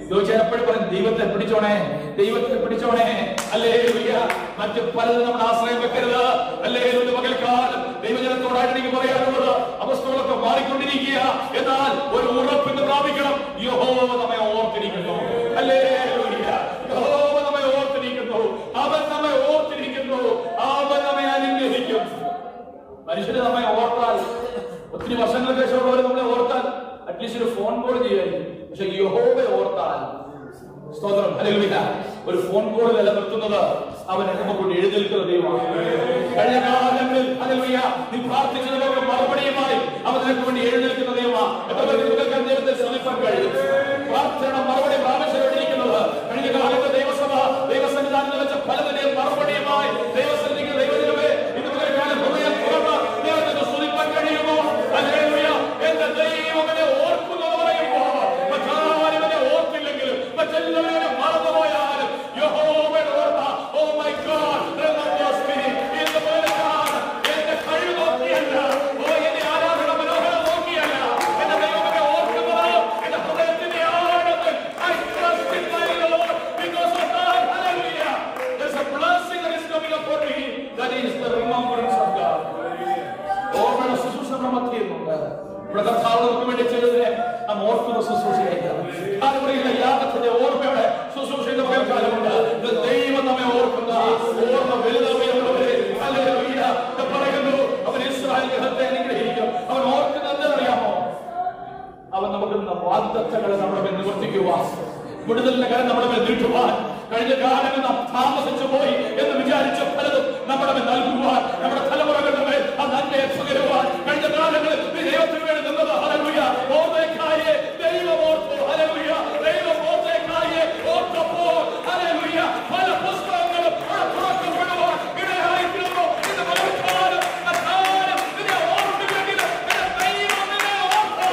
ചോദിച്ചാൽ എപ്പോഴും പറയും, ദൈവത്തെ പിടിച്ചോണേ, ദൈവത്തെ പിടിച്ചോണേ. ഹല്ലേലൂയ. മറ്റു പലതും നമ്മൾ ആശ്രയം വെക്കരുത്. ഹല്ലേലൂയ. പകൽക്കാലം ദൈവജനത്തോടായിട്ട് എനിക്ക് പറയാനുള്ളത്, അവസ്ഥകളൊക്കെ മാറിക്കൊണ്ടിരിക്കുക, എന്നാൽ ഒരു ഉറപ്പിന് പ്രാപിക്കണം. യഹോവ നമ്മെ ഓർത്തിരിക്കുന്നു. ഹല്ലേലൂയ. യഹോവ നമ്മെ ഓർത്തിരിക്കുന്നു. അവൻ നമ്മെ ഓർത്തിരിക്കുന്നു. അവൻ നമ്മെ അനുഗ്രഹിക്കും. മനുഷ്യര് നമ്മെ ഓർത്താൽ, ഒത്തിരി വർഷങ്ങൾക്ക് ശേഷമുള്ളവർ നമ്മളെ ഓർത്താൽ അറ്റ്ലീസ്റ്റ് ഒരു ഫോൺ കോൾ ചെയ്യായിരിക്കും. പക്ഷെ യഹോവയെ ഓർത്താൽ സ്തോത്രം, ഹല്ലേലൂയ, ഒരു ഫോൺ കോൾ നിലനിർത്തുന്നത് അവൻ നമുക്ക് എഴുന്നേൽക്കുന്ന ദൈവമാണ്. കഴിഞ്ഞ കാലങ്ങളിൽ ഹല്ലേലൂയ നീ പ്രാർത്ഥിച്ചതിനൊക്കെ മറുപടിയുമായി അവൻ നിനക്ക് വേണ്ടി എഴുന്നേൽക്കുന്ന ദൈവമാണ്. ദൈവത്തെ സ്തുതിപ്പാൻ കഴിയും. പ്രാർത്ഥനയുടെ മറുപടി പ്രാപിച്ചുകൊണ്ടിരിക്കുന്നത് കഴിഞ്ഞ കാലത്ത് ദൈവസഭ ദൈവസന്നിധാനത്തിൽ വെച്ച ഫലത്തിന്റെയും മറുപടിയുമായി ദൈവസന്നിധിക്ക് ദൈവജനമേ ഇതുവരെ കാലം ഹൃദയം തുറന്ന് ദൈവത്തെ സ്തുതിപ്പാൻ കഴിയുമോ? ഹല്ലേലൂയ. എന്റെ ദൈവമനെ ഓർക്കുന്നു പറയുമ്പോൾ മറ്റാരും ഓർത്തില്ലെങ്കിലും മറ്റെല്ലാവരും മറന്നുപോയാലും യഹോവയെ ഓർത്ത, oh my God, remembers me. ഇന്ന് പോലെയാണ് എന്റെ കഴിവ് നോക്കിയല്ല, ഓ എന്റെ ആരാധന മനോഹരം നോക്കിയല്ല, എന്റെ ദൈവമനെ ഓർക്കുന്നത് എന്റെ ഹൃദയത്തിന്റെ ആഴത്തിൽ. I trust in my Lord because of that. Hallelujah. There's a blessing that is coming upon me. That is the remembrance of God. ഓർമ്മയുടെ ശുശ്രൂഷ നമ്മുടെ മധ്യയിലുണ്ട്. ഇവിടെ കർത്താവ് നമുക്ക് വേണ്ടി ചെയ്തതിനെ നാം ഓർക്കുന്ന ശുശ്രൂഷയായിരിക്കണം. അതുപോലെ യാഗത്തിന്റെ ഓർമ്മയുടെ ശുശ്രൂഷയുടെ പകൽക്കാലമുണ്ട്. ദൈവം നമ്മെ ഓർക്കുന്ന ഓർമ്മ വലുതവയുള്ളവരെ ഹല്ലേലൂയ പറയുന്നു. അവൻ ഇസ്രായേൽ ഗൃഹത്തെ അനുഗ്രഹിക്കും. അവൻ ഓർക്കുന്നത് എന്തെന്നറിയാമോ? അവൻ നമുക്ക് വാഗ്ദത്തങ്ങളെ നമ്മുടെ മേൽ നിവർത്തിക്കുവാൻ, വിടുതലിന്റെ കാര്യം നമ്മുടെ മേൽ നീട്ടുവാൻ, കഴിഞ്ഞ കാലങ്ങൾ നാം താമസിച്ചു പോയി എന്ന് വിചാരിച്ച പലതും നമ്മുടെ മേൽ നൽകുവാൻ, നമ്മുടെ തലമുറകളുടെ മേൽ ആ നന്മയെ പകരുവാൻ, കഴിഞ്ഞ കാലങ്ങളിൽ ദൈവത്തിന് വേണ്ടി നിന്നത് ഹല്ലേലൂയ ഓർമ്മയ്ക്കായി ദൈവം ഓർത്തു. ഹല്ലേലൂയ. ദൈവം ഓർമ്മയ്ക്കായി ഓർത്തപ്പോൾ ഹല്ലേലൂയ പല പുസ്തകങ്ങളും തുറക്കപ്പെടുവാൻ ഇടയായിത്തീർന്നു. ഇന്ന് പലകാലം അകാലം നിന്നെ ഓർമ്മിക്കുമെങ്കിൽ എന്റെ ദൈവം നിന്നെ ഓർത്തു.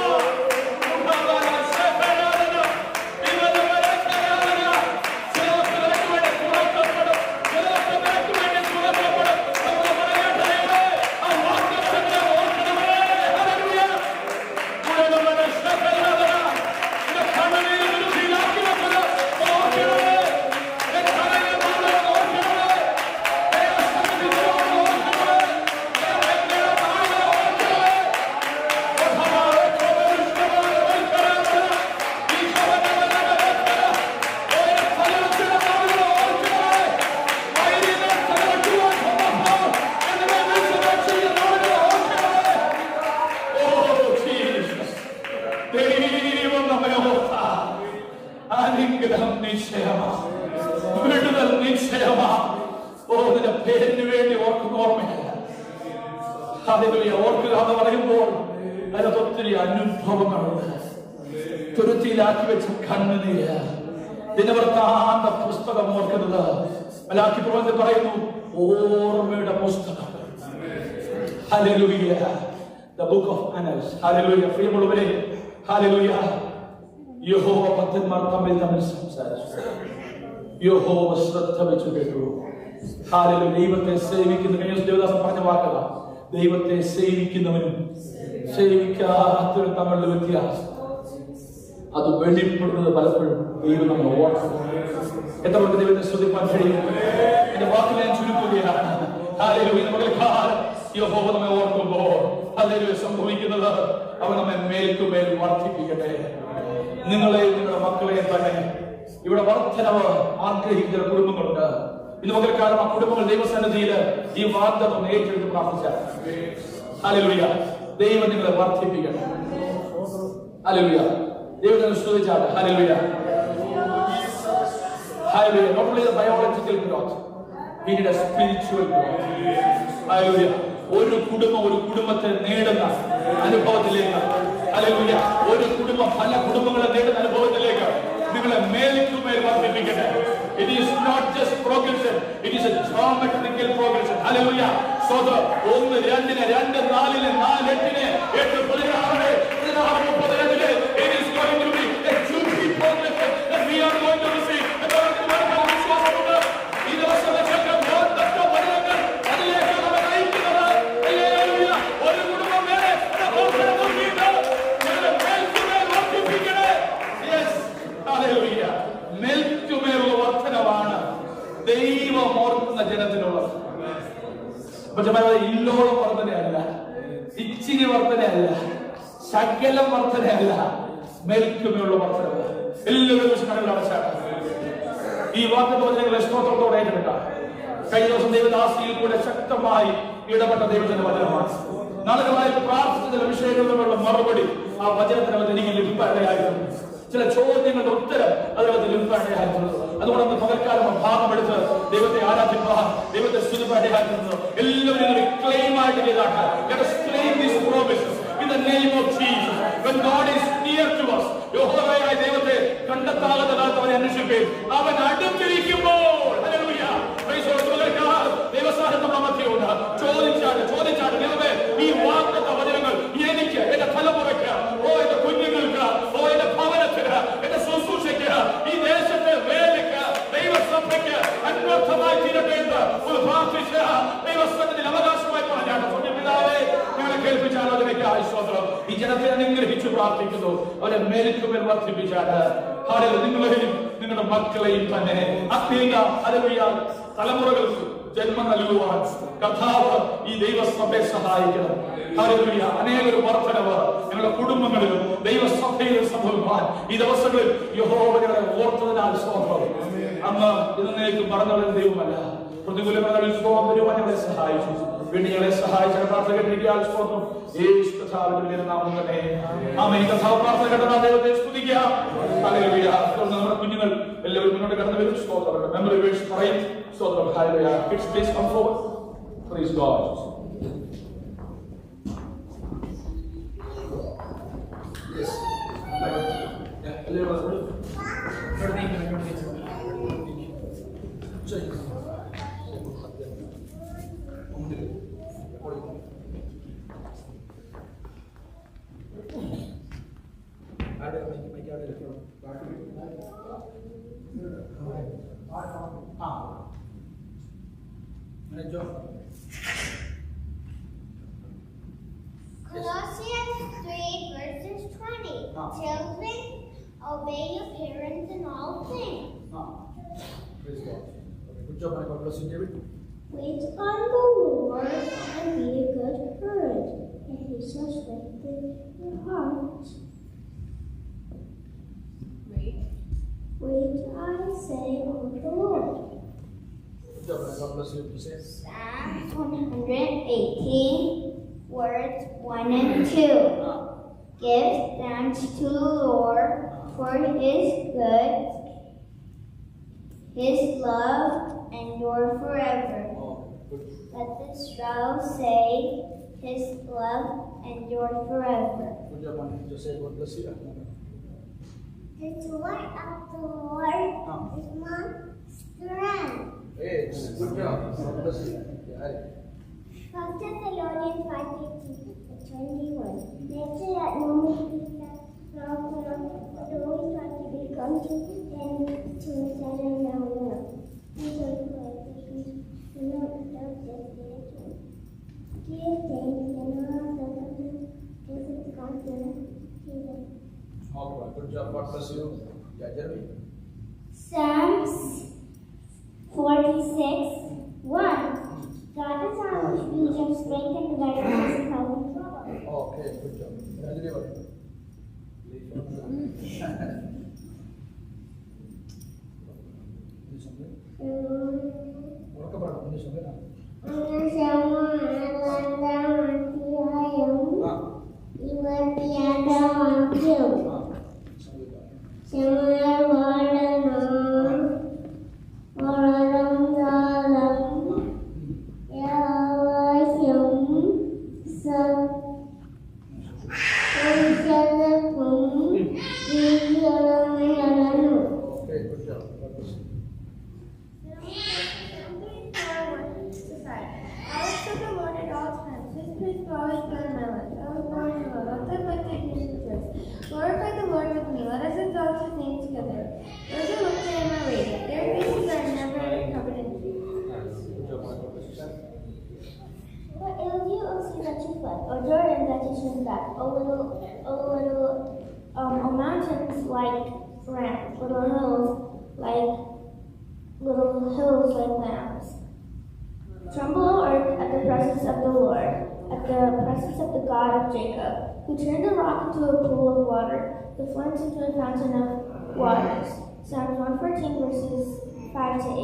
അനുഗ്രഹം നിശ്ചയമാണ്, വിടുതൽ നിശ്ചയമാണ്. ഓ, നിന്റെ പേരിന് വേണ്ടി ഓർക്കുന്ന ഓർമ്മയല്ല. ഹല്ലേലൂയ. ഓർക്കുക എന്ന് പറയുമ്പോൾ അതിനകത്ത് ഒത്തിരി അനുഭവങ്ങളുണ്ട്. തുരുത്തിയിലാക്കി വെച്ച കണ്ണുനീര്, ദിനവൃത്താന്ത പുസ്തകം ഓർക്കുന്നത്. മലാക്കി പ്രവചനം പറയുന്നു, ഓർമ്മയുടെ പുസ്തകം. Hallelujah. The book of annals. Hallelujah. പ്രിയമുള്ളവരെ, ഹല്ലേലൂയ. യഹോവ ഭക്തന്മാർ തമ്മിൽ സംസാരിച്ചു. യഹോവ ശ്രദ്ധ വെച്ച് കേട്ടു. ഹല്ലേലൂയ. ദൈവത്തെ സേവിക്കുന്ന, കഴിഞ്ഞ ദേവദാസൻ പറഞ്ഞ വാക്കുകൾ, ദൈവത്തെ സേവിക്കുന്നവനും സേവിക്കാത്തവരും തമ്മിലുള്ള വ്യത്യാസം അത് വെളിപ്പെടുന്നത് പലപ്പോഴും ദൈവം നമ്മൾ ഓർക്കണം. എത്ര പേർക്ക് ദൈവത്തെ സ്തുതിപ്പാൻ കഴിയും? എന്റെ വാക്കിൽ ഞാൻ ചുരുക്കുകയാണ്. ഹല്ലേലൂയ. പകൽക്കാലം യഹോവ നമ്മെ ഓർക്കുമ്പോൾ ഹല്ലേലൂയ സംഭവിക്കുന്നത് അവൻ നമ്മെ മേൽക്കുമേൽ വർദ്ധിപ്പിക്കട്ടെ. നിങ്ങളെയും നിങ്ങളുടെ മക്കളെയും തന്നെ ഇവിടെ വർദ്ധനവ് ആഗ്രഹിക്കുന്ന കുടുംബങ്ങളുണ്ട്. ഇന്ന് പകൽക്കാലം ആ കുടുംബങ്ങൾ ദൈവസന്നിധിയിൽ ഈ വാഗ്ദത്തം ഏറ്റെടുത്ത് പ്രാർത്ഥിച്ചാൽ ഹല്ലേലൂയ ദൈവം നിങ്ങളെ വർദ്ധിപ്പിക്കട്ടെ. ഹല്ലേലൂയ ദൈവത്തെ സ്തുതിച്ചാൽ hallelujah. Hallelujah. Not only the biological growth, we need a spiritual growth. Hallelujah. ഒരു കുടുംബത്തെ നേടുന്ന അനുഭവത്തിലേക്ക് ഹല്ലേലൂയ. ഒരു കുടുംബം പല കുടുംബങ്ങളെ നേടുന്ന അനുഭവത്തിലേക്ക് നിങ്ങളെ മേൽക്കുമേൽ വർദ്ധിപ്പിക്കട്ടെ. It is not just progression, it is a geometrical progression. Hallelujah. So the 1 2 2 4 4 8 8 16 it is going to be a juicy progression that we are going to receive. ദൈവം ഓർക്കുന്ന ജനത്തിനുള്ളത്. ഇല്ലോളം വർധനയല്ല, ഇച്ചിരി വർധനയല്ല, ശകലം വർധനയല്ല, മേൽക്കുമേലുള്ള വർധന. എല്ലാവരും അടച്ചാണ് ഈ വാഗ്ദത്തങ്ങളെ സ്തോത്രത്തോടെ ഏറ്റെടുക്കാം. കഴിഞ്ഞ ദിവസം ദൈവദാസിയിൽ കൂടെ ശക്തമായി ഇടപെട്ട ദൈവത്തിന്റെ വചനമാണ്. നാളുകളായി പ്രാർത്ഥിച്ച ചില വിഷയങ്ങളിലുള്ള മറുപടി ആ വചനത്തിനകത്ത് എനിക്ക് ലഭിക്കാനിടയായിരുന്നു. ചില ചോദ്യങ്ങളുടെ ഉത്തരം അതിനകത്ത് ലഭിക്കാനിടയായിരുന്നു. അതുകൊണ്ട് പകൽക്കാലം ഭാഗമെടുത്ത് ദൈവത്തെ ആരാധിക്കാൻ, ദൈവത്തെ സ്തുതിക്കാനിടയായിരുന്നു. എല്ലാവരും ക്ലെയിം ആയിട്ട് ചെയ്താട്ടെ. Let us claim these promises in the name of Jesus. When God is near to us, യഹോവയായ ദൈവത്തെ കണ്ടെത്താതെ അവനെ അന്വേഷിപ്പീൻ. അവൻ അടുത്തിരിക്കുമ്പോൾ ഹല്ലേലൂയ പ്രൈസ് ദി ലോർഡ്. ദൈവസാന്നിധ്യം നമ്മുടെ മധ്യമുണ്ട്. ചോദിച്ചാട്ടെ ദൈവമേ ഈ വാഗ്ദത്ത വചനങ്ങൾ എനിക്ക്, എന്റെ തലമുറയ്ക്ക്, എന്റെ കുഞ്ഞുങ്ങൾക്ക്, എന്റെ ഭവനത്തിന്, എന്റെ ശുശ്രൂഷയ്ക്ക്, ഈ ദേശത്തെ വേലയ്ക്ക്, ദൈവസഭയ്ക്ക് അന്വർത്ഥമായി തീരട്ടെ എന്ന് ഒരു പ്രാർത്ഥിച്ച ദൈവസന്നിധിയിൽ അവകാശമായി പറഞ്ഞാണ്. പിതാവേ ഞങ്ങളെ കേൾപ്പിച്ച ആലോചനയ്ക്കായി സ്തോത്രം. ഈ ജനത്തെ അനുഗ്രഹിച്ചു പ്രാർത്ഥിക്കുന്നു. അവരെ മേൽക്കുമേൽ വർദ്ധിപ്പിച്ചാണ്. നിങ്ങളെയും നിങ്ങളുടെ മക്കളെയും തന്നെ ആത്മീയ ഹല്ലേലൂയ തലമുറകൾക്ക് ജന്മം നൽകുവാൻ കർത്താവ് ഈ ദൈവസഭയെ സഹായിക്കണം. ഹല്ലേലൂയ അനേകം വർദ്ധനവ് ഞങ്ങളുടെ കുടുംബങ്ങളിലും ദൈവസഭയിലും സംഭവിക്കാൻ ഈ ദിവസങ്ങളിൽ യഹോവ ഞങ്ങളെ ഓർത്തതിനാൽ സ്തോത്രം. അന്ന് ഇതിനേക്ക് മറന്നുള്ള ദൈവമല്ല, പ്രതികൂലങ്ങളിൽ വരുവാൻ ഞങ്ങളെ സഹായിച്ചു. വീണ്ടും ഞങ്ങളെ സഹായിച്ച പ്രാർത്ഥന സ്തോത്രം. യേശു കർത്താവിന്റെ നാമം തന്നെ ആമേൻ. കർത്താവ് പ്രാർത്ഥന കേട്ട ദൈവത്തെ സ്തുതിക്കുക. ഹല്ലേലൂയ. നമ്മുടെ കുഞ്ഞുങ്ങൾ എല്ലാവരും മുന്നോട്ട് കടന്നു വരും. സ്തോത്രം. മെമ്മറി വേഴ്സ് പറയും. സ്തോത്രം. Hallelujah. Kids please come forward. Praise God. Yes. എല്ലാവരും Colossians 3 verses 20. Children, obey your parents in all things. Praise God. Good job, God bless you, David. Wait on the Lord and be a good courage, and He shall strengthen your heart. Wait, I say, on the Lord. Good job, God bless you. Psalm 118, words 1 and 2. Give thanks to the Lord, for His good, His love endure forever. Let the straw say, His love endure forever. Good job, man. Just say God bless you. The joy of the Lord is my strength. Yes, good job. God bless you. 1 Thessalonians 5:21. Nature that no man can love, but always try to become to and to set and now. Give thanks and all All right, good job. God bless you. Yeah, Jeremy. Psalms 46:1. God is Glorify the Lord with me. Let us exalt his name together. Those who look to him are radiant. Their faces are never covered in shame. What ails you, O sea, that you fled? O Jordan, that you shrink back? O mountains like rams, little hills like lambs. Tremble, O earth, at the presence of the Lord, at the presence of the God of Jacob, who turned a rock into a pool of water, the flint into a fountain of waters. Psalms 114, verses 5 to 8.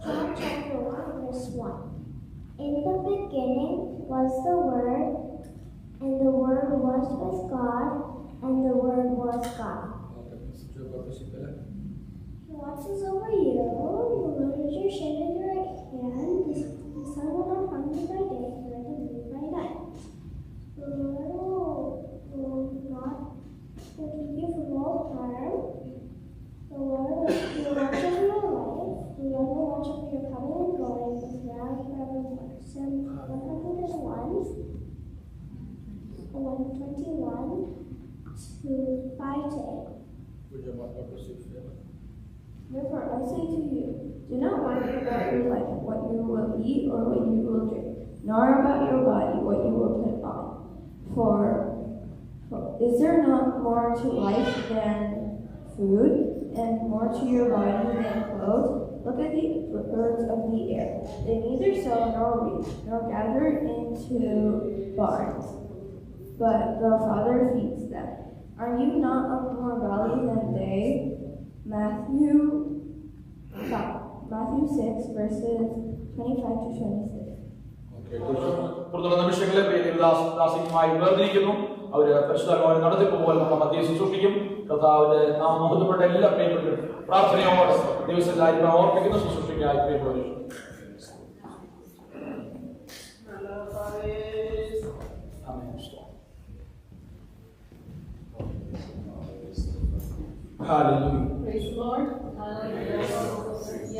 John chapter 1, verse 1. In the beginning was the Word, and the Word was with God, and the Word was God. He watches over you, the Lord is your shade in your right hand, the sun will not harm you by day, nor the moon by night. The Lord will keep you from all harm. The Lord will watch over your life. The Lord will watch over your coming and going, and now forevermore. Psalm 121 to 5 to 8. Therefore I say to you, do not worry about your life, what you will eat or what you will drink, nor about your body, what you will put on. For is there not more to life than food, and more to your body than clothes? Look at the birds of the air. They neither sow nor reap, nor gather into barns, but the Father feeds them. Are you not of more value than they? Matthew 6, verses 25 to 26. പുറത്തുള്ള നിമിഷങ്ങളെ ദാസികമായി വേർതിരിക്കുന്നു. അവര് പരിശുദ്ധമായി നടത്തിപ്പോൾ നമ്മുടെ മധ്യയെ ശുശ്രൂഷിക്കും. കർത്താവിന്റെ നാം മഹത്വപ്പെട്ട എല്ലാ പ്രിയപ്പെട്ടവരും പ്രാർത്ഥനയോടെ ദിവസത്തിലായിരിക്കും ഓർപ്പിക്കുന്ന ശുശ്രൂഷയ്ക്കായി പ്രിയപ്പെട്ടവരും.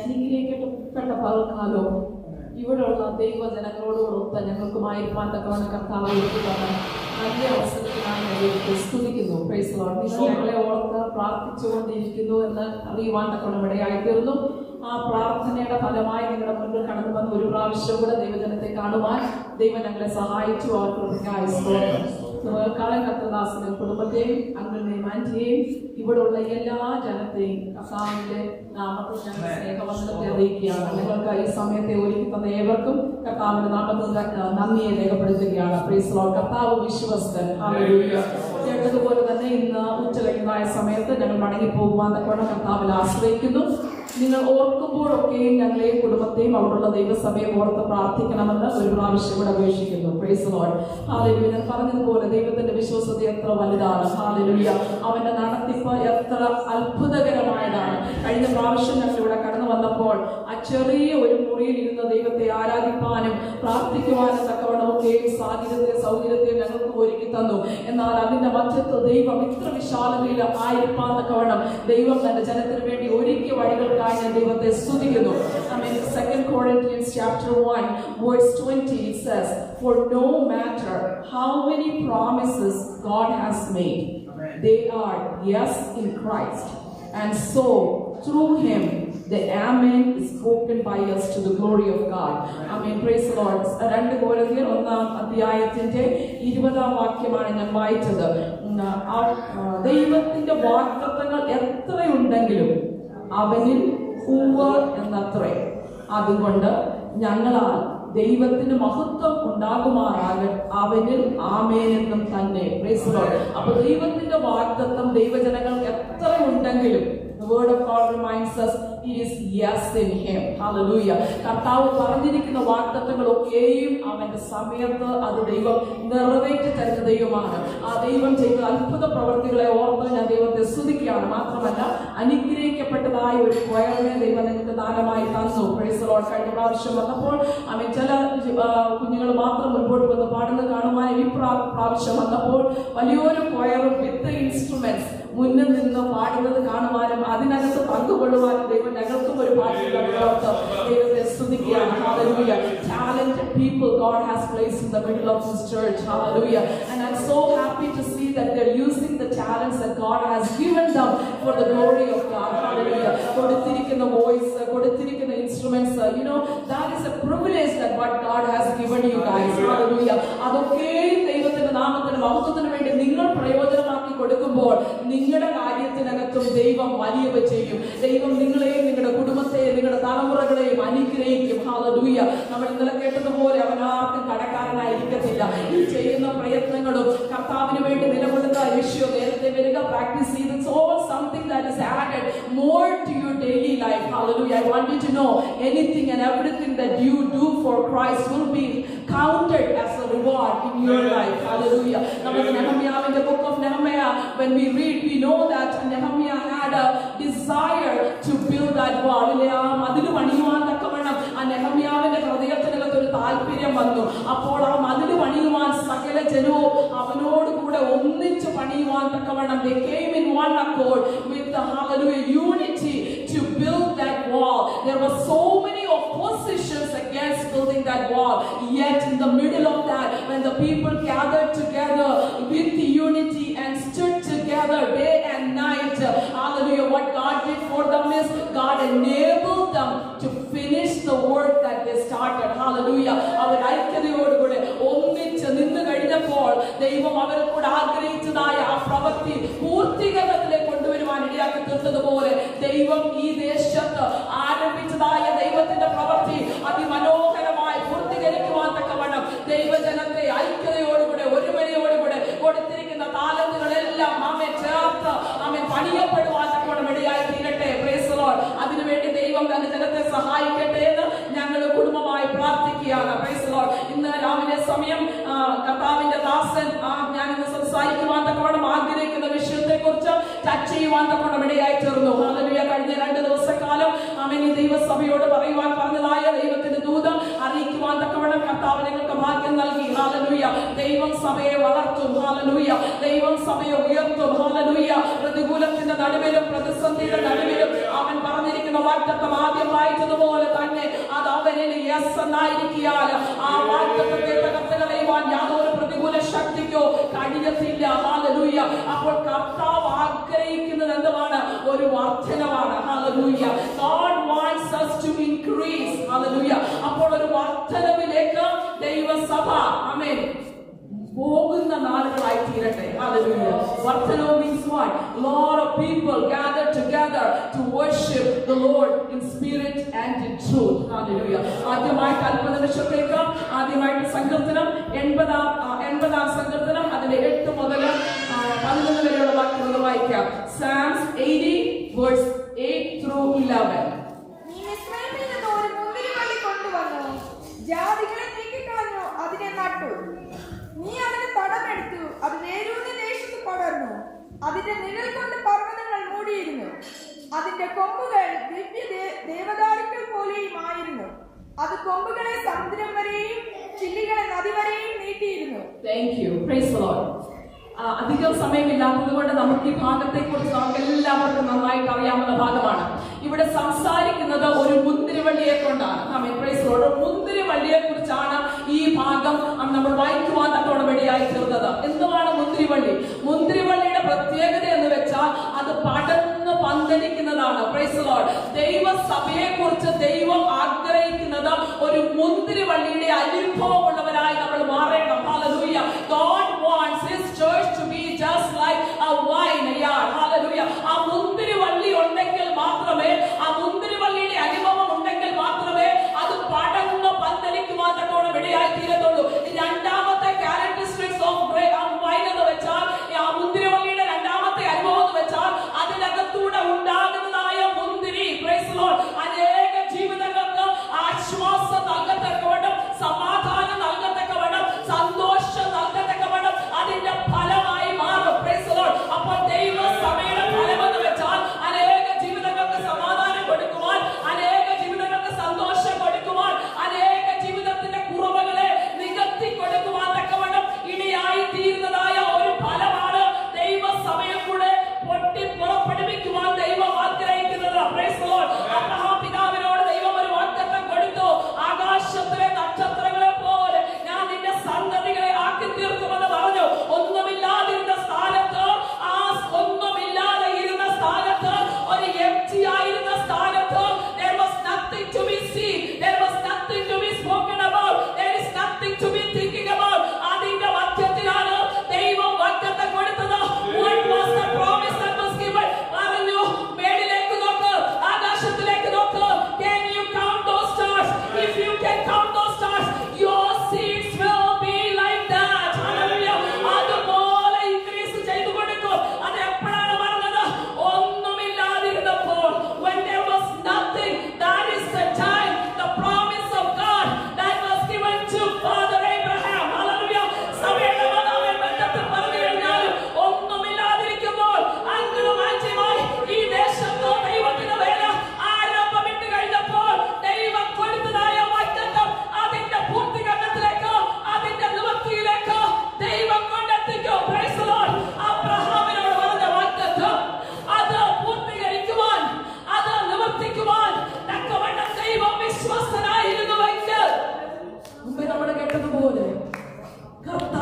അനുഗ്രഹിക്കപ്പെട്ട പകൽക്കാലവും ഇവിടെയുള്ള ദൈവജനങ്ങളോടുകൂടെ ഞങ്ങൾക്കുമായിരിക്കാൻ തക്കവണ്ണം കർത്താവ് ഒരുക്കിത്തന്ന നല്ല അവസരത്തിനായി ഞങ്ങൾ സ്തുതിക്കുന്നു. Price the Lord. നിങ്ങൾ ഞങ്ങളെ ഓർത്ത് പ്രാർത്ഥിച്ചുകൊണ്ടിരിക്കുന്നു എന്ന് അറിയുവാൻ തക്കവണ്ണം ഇടയായി തീർന്നു. ആ പ്രാർത്ഥനയുടെ ഫലമായി നിങ്ങളുടെ മുൻപിൽ കടന്നു വന്ന ഒരു പ്രാവശ്യം കൂടെ ദൈവജനത്തെ കാണുവാൻ ദൈവം ഞങ്ങളെ സഹായിച്ചു. അവർക്കായി സ്തോത്രം. കാലം കർത്തദാസിന്റെ കുടുംബത്തെയും അങ്കിളിനെയും ആന്റിയെയും ഇവിടെയുള്ള എല്ലാ ജനത്തെയും കർത്താവിന്റെ നാമത്തിൽ ഞങ്ങൾ സ്നേഹവന്ദനത്തെ അറിയിക്കുകയാണ്. നിങ്ങൾക്ക് ഈ സമയത്തെ ഒരുക്കി തന്ന ഏവർക്കും കർത്താവിന്റെ നാമത്തിൽ നന്ദിയെ രേഖപ്പെടുത്തുകയാണ്. Price the Lord. കർത്താവ് വിശ്വസ്തൻ. ഹല്ലേലൂയ. കേട്ടതുപോലെ തന്നെ ഇന്ന് ഉച്ച കഴിഞ്ഞായ സമയത്ത് ഞങ്ങൾ മടങ്ങിപ്പോകുവാൻ തക്കവണ്ണം കർത്താവിൽ ആശ്രയിക്കുന്നു. നിങ്ങൾ ഓർക്കുമ്പോഴൊക്കെയും ഞങ്ങളെയും കുടുംബത്തെയും അവിടെയുള്ള ദൈവസഭയെ ഓർത്ത് പ്രാർത്ഥിക്കണമെന്ന് ഒരു പ്രാവശ്യം കൂടെ അപേക്ഷിക്കുന്നു. Price the Lord. ഹല്ലേലൂയ. ഞാൻ പറഞ്ഞതുപോലെ ദൈവത്തിന്റെ വിശ്വസ്തത എത്ര വലുതാണ്. ഹല്ലേലൂയ. അവന്റെ നടത്തിപ്പ് എത്ര അത്ഭുതകരമായതാണ്. കഴിഞ്ഞ പ്രാവശ്യം ഞങ്ങൾ ഇവിടെ കടന്നു വന്നപ്പോൾ ആ ചെറിയ ഒരു മുറിയിൽ ഇരുന്ന ദൈവത്തെ ആരാധിക്കാനും പ്രാർത്ഥിക്കുവാനും തക്കവണ്ണമൊക്കെയും സൗകര്യത്തെ ഞങ്ങൾക്ക് ഒരുക്കി തന്നു. എന്നാൽ അതിന്റെ മധ്യത്ത് ദൈവം ഇത്ര വിശാലതയിൽ ആയിരിക്കാൻ തക്കവണ്ണം ദൈവം തന്റെ ജനത്തിന് വേണ്ടി ഒരുക്കിയ വഴികൾക്കായി ഞാൻ ദൈവത്തെ സ്തുതിക്കുന്നു. In 2 Corinthians chapter 1 verse 20 it says, for no matter how many promises God has made, they are yes in Christ, and so through him the amen is spoken by us to the glory of God. Amen. Praise the Lord. 2 Corinthians 1:20 വാക്യമാണ് ഞാൻ വായിച്ചത്. ദൈവത്തിന്റെ വാഗ്ദത്തങ്ങൾ എത്രയുണ്ടെങ്കിലും അവനിൽ എന്നത്രേ. അതുകൊണ്ട് ഞങ്ങളാൽ ദൈവത്തിന് മഹത്വം ആകുമാറാകട്ടെ. അവനിൽ ആമേനെന്നും തന്നെ. Praise the Lord. അപ്പോൾ ദൈവത്തിന്റെ വാഗ്ദത്തം ദൈവജനങ്ങൾക്ക് എത്ര ഉണ്ടെങ്കിലും the word of God reminds us it is yes in him. Hallelujah. കർത്താവ് പറഞ്ഞിരിക്കുന്ന വാഗ്ദത്തങ്ങളൊക്കെയും അവന്റെ സമയത്ത് അത് ദൈവം നിറവേറ്റി തരുന്ന ദൈവമാണ്. ആ ദൈവം ചെയ്ത അത്ഭുത പ്രവർത്തികളെ ഓർത്ത് ഞാൻ ദൈവത്തെ സ്തുതിക്കുകയാണ്. മാത്രമല്ല അനുഗ്രഹിക്കപ്പെട്ടതായ ഒരു കൊയറിനെ ദൈവം നിങ്ങൾക്ക് ദാനമായി തന്നു. Praise the Lord. കഴിഞ്ഞ പ്രാവശ്യം വന്നപ്പോൾ ചില കുഞ്ഞുങ്ങൾ മാത്രം മുൻപോട്ട് വന്ന് പാടുന്നത് കാണുവാൻ ഈ പ്രാവശ്യം വന്നപ്പോൾ വലിയൊരു കൊയറും വിത്ത് ഇൻസ്ട്രുമെന്റ്സ് മുന്നിൽ നിന്ന് പാടുന്നത് കാണുവാനും അതിനകത്ത് പങ്കുകൊള്ളുവാനും ദൈവം ഞങ്ങൾക്കും ഒരു പാട്ടിന്റെ ദൈവത്തെ സ്തുതിക്കുകയാണ്. Hallelujah. Talented people God has placed in the middle of this church. Hallelujah. And I'm so happy to see that they're using the talents that God has given them for the glory of God. Hallelujah. കൊടുത്തിരിക്കുന്ന voice, കൊടുത്തിരിക്കുന്ന instruments, that is a privilege that what God has given you guys. Hallelujah. അതൊക്കെ ദൈവത്തിന്റെ നാമത്തിന് മഹത്വത്തിന് വേണ്ടി നിങ്ങൾ പ്രയോജനമാക്കി കൊടുക്കുമ്പോൾ നിങ്ങളുടെ കാര്യത്തിനകത്തും ദൈവം വലിയവ ചെയ്യും. ദൈവം നിങ്ങളെയും നിങ്ങളുടെ കുടുംബത്തെയും നിങ്ങളുടെ തലമുറകളെയും അനുഗ്രഹിക്കും. ഹല്ലേലൂയ. നമ്മൾ ഇന്നലെ കേട്ടതുപോലെ അവൻ ആർക്കും കടക്കാരനായിരിക്കത്തില്ല. ഈ ചെയ്യുന്ന പ്രയത്നങ്ങളും കർത്താവിന് വേണ്ടി നിലകൊള്ളുന്ന വിഷയം നേരത്തെ വരിക പ്രാക്ടീസ് ചെയ്ത് it's all something that is added more to your daily life. Hallelujah. I want you to know anything and everything that you do for Christ will be counted as a reward in your life. Hallelujah. Now in the book of Nehemiah, when we read, we know that Nehemiah had a desire to build that wall. മതില് പണിയുവാൻ തക്കവണ്ണം നെഹമ്യാവിന്റെ ഹൃദയത്തിനകത്ത് ഒരു താല്പര്യം വന്നു. അപ്പോൾ ആ മതില് പണിയുവാൻ സകല ജനവും അവനോട് കൂടെ ഒന്നിച്ച് പണിയുവാൻ തക്കവണ്ണം they came in one accord with the hallelujah unity to build that wall. There were so many oppositions against building that wall, yet in the middle of that, when the people gathered together with unity and stood together day and night, hallelujah, what God did for them is God enabled them to finish the work that they started. Hallelujah. അവർ ഐക്യതയോടുകൂടെ ഒന്നിച്ച് നിന്ന് കഴിഞ്ഞപ്പോൾ ദൈവം അവരെ കൂടെ ആഗ്രഹിച്ചതായ ആ പ്രവൃത്തി പൂർത്തീകരണത്തിലേക്ക് കൊണ്ടുവരുവാൻ ഇടയാക്കി തീർത്തതുപോലെ ദൈവം ഈ ദേശത്ത് ആരംഭിച്ചതായ ദൈവത്തിന്റെ പ്രവൃത്തി അതിമനോഹരമായി പൂർത്തീകരിക്കുവാൻ തക്കവണ്ണം ദൈവജനത്തെ ഐക്യതയോടുകൂടെ ഒരുമയോടുകൂടെ കൊടുത്തിരിക്കുന്ന താലന്തുകളെല്ലാം ചേർത്ത് പണിയപ്പെടുവാൻ തക്കവണ്ണം ഇടയായി തീരട്ടെ. Price the Lord. അതിനുവേണ്ടി ദൈവം തന്റെ ജനത്തെ സഹായിക്കട്ടെ എന്ന് ഞങ്ങൾ കുടുംബമായി പ്രാർത്ഥിക്കുകയാണ്. Price the Lord. ഇന്ന് രാവിലെ സമയം കർത്താവിന്റെ ദാസൻ ഞാനിന്ന് സംസാരിക്കുവാൻ തക്കവണ്ണം ആഗ്രഹിക്കുന്ന വിഷയത്തെ കുറിച്ച് ടച്ച് ചെയ്യുവാൻ തക്കവണ്ണം ഇടയായി തീർന്നു. ഹല്ലേലൂയ. കഴിഞ്ഞ 2 ദിവസക്കാലം ഈ ദൈവസഭയോട് പറയുവാൻ പറഞ്ഞതായ ദൈവത്തിന്റെ ദൂതം അറിയിക്കുവാൻ തക്കവണ്ണം കർത്താവ് നിങ്ങൾക്ക് ഭാഗ്യം നൽകി. ഹല്ലേലൂയ. ദൈവം സഭയെ വളർത്തും. ഹല്ലേലൂയ. ദൈവം സഭയെ ഉയർത്തും. ഹല്ലേലൂയ. പ്രതികൂലത്തിന്റെ നടുവിലും പ്രതിസന്ധിയുടെ നടുവിലും അവൻ പറഞ്ഞിരിക്കുന്ന വാഗ്ദത്തം ആദ്യം വായിച്ചതുപോലെ തന്നെ അത് അവനിൽ യെസ് എന്നായിരിക്കാൽ ആ വാഗ്ദത്തത്തെ തകർത്ത് കളയുവാൻ യാതൊരു പ്രതികൂല ശക്തിക്കോ കഴിയത്തില്ല. ഹല്ലേലൂയ. അപ്പോൾ കർത്താവ് ആഗ്രഹിക്കുന്നത് എന്താണ്? ഒരു വർധനവാണ്. Hallelujah. God wants us to increase. Hallelujah. അപ്പോൾ ഒരു വർധനവിലേക്ക് ദൈവസഭ ആമേൻ പോകുന്ന നാളുകളായി തീരട്ടെ. Hallelujah. വർധനവ് means what? Lot of people gathered together to worship the Lord in spirit and in truth. Hallelujah. ആദ്യമായിട്ട് അല്പനിമിഷത്തേക്ക് ആദ്യമായിട്ട് സങ്കീർത്തനം 80 സങ്കീർത്തനം അതിന്റെ 8 മുതൽ 11 വരെയുള്ള വാക്യങ്ങൾ വായിക്കാം. Psalms 80 verse 8 through 11. നീ മിസ്രയീമിൽ നിന്ന് ഒരു മുന്തിരിവള്ളി കൊണ്ടുവന്നു, ജാതികളെ നീക്കിക്കളഞ്ഞു, അതിനെ നട്ടു. നീ അതിന് തടമെടുത്തു, അത് വേരൂന്നി ദേശത്ത് പടർന്നു. അതിന്റെ നിഴൽ കൊണ്ട് പർവ്വതങ്ങൾ മൂടിയിരുന്നു. അതിന്റെ കൊമ്പുകൾ ദിവ്യ ദേവദാരുക്കൾ പോലെയുമായിരുന്നു. അത് കൊമ്പുകളെ സമുദ്രം വരെയും ചില്ലികളെ നദി വരെയും നീട്ടിയിരുന്നു. Thank you. Praise the Lord. അധികം സമയമില്ലാത്തത് കൊണ്ട് നമുക്ക് ഈ ഭാഗത്തെ കുറിച്ച് നമുക്ക് എല്ലാവർക്കും നന്നായിട്ട് അറിയാവുന്ന ഭാഗമാണ്. ഇവിടെ സംസാരിക്കുന്നത് ഒരു മുന്തിരിവള്ളിയെ കൊണ്ടാണ്. ഒരു മുന്തിരിവള്ളിയെ കുറിച്ചാണ് ഈ ഭാഗം നമ്മൾ വായിക്കുവാൻ തക്കോണം ഇടയായി തീർന്നത്. എന്തുവാണ് മുന്തിരിവള്ളി? മുന്തിരിവള്ളിയുടെ പ്രത്യേകത എന്ന് വെച്ചാൽ അത് പടർന്ന് പന്തലിക്കുന്നതാണ്. Praise the Lord. ദൈവസഭയെ കുറിച്ച് ദൈവം ആഗ്രഹിക്കുന്നത് ഒരു മുന്തിരിവള്ളിയുടെ അനുഭവമുള്ളവരായി നമ്മൾ മാറണം. Hallelujah. God wants his church to be just like a vineyard. Hallelujah. ആ മുന്തിരിവള്ളി ഉണ്ടെങ്കിൽ മാത്രമേ, ആ മുന്തിരിവള്ളിയുടെ അനുഭവം ഉണ്ടെങ്കിൽ മാത്രമേ അത് പടർന്ന് പന്തലിക്കുവാൻ തക്കോണം ഇടയായി തീരത്തുള്ളൂ.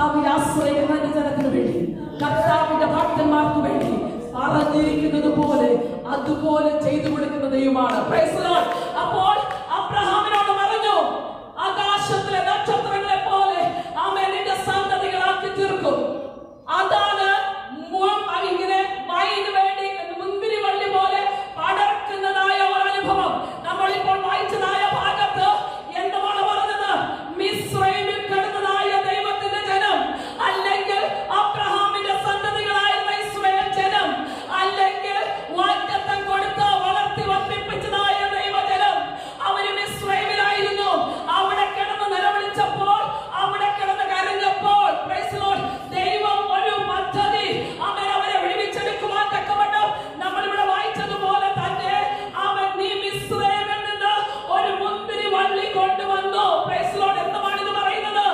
കർത്താവിൽ ആശ്രയിക്കുന്ന ജനത്തിന് വേണ്ടി, കർത്താവിന്റെ ഭക്തന്മാർക്ക് വേണ്ടി പറഞ്ഞിരിക്കുന്നത് പോലെ അതുപോലെ ചെയ്തു കൊടുക്കുന്ന ദൈവമാണ്. Praise the Lord. അപ്പോൾ അബ്രഹാമിനോട് പറഞ്ഞു, ആകാശത്തിലെ നക്ഷത്രങ്ങളെ പോലെ ആമേൻ നിന്റെ സന്തതികളാക്കി തീർക്കും. അതാണ് ഇങ്ങനെ വൈന് വേണ്ടി മുന്തിരി വള്ളി പോലെ പടർക്കുന്നതായ ഒരു അനുഭവം. നമ്മളിപ്പോൾ വായിച്ചതായ ഭാഗത്ത് എന്താണ് പറഞ്ഞത്? മിസ്രൈമിൽ കിടന്നതായ ദൈവത്തിന്റെ ജനം, അല്ലെങ്കിൽ അബ്രഹാമിന്റെ സന്തതികളായിരുന്ന ഇസ്രായേൽ ജനം, അല്ലെങ്കിൽ വാഗ്ദത്തം കൊടുത്ത് വളർത്തി വർദ്ധിപ്പിച്ചതായ ദൈവജനം, അവര് മിസ്രൈമിലായിരുന്നു. അവിടെ കിടന്ന് നിലവിളിച്ചപ്പോൾ, അവിടെ കിടന്ന് കരഞ്ഞപ്പോൾ, ദൈവം ഒരു പദ്ധതി അവരെ വിടുവിച്ചെടുക്കുവാൻ തക്കവണ്ണം നമ്മളിവിടെ വായിച്ചതുപോലെ തന്നെ അവൻ നീ മിസ്രൈമിൽ നിന്ന് ഒരു മുന്തിരി വള്ളി കൊണ്ടുവന്നു. എന്താണ് ഇത് പറയുന്നത്?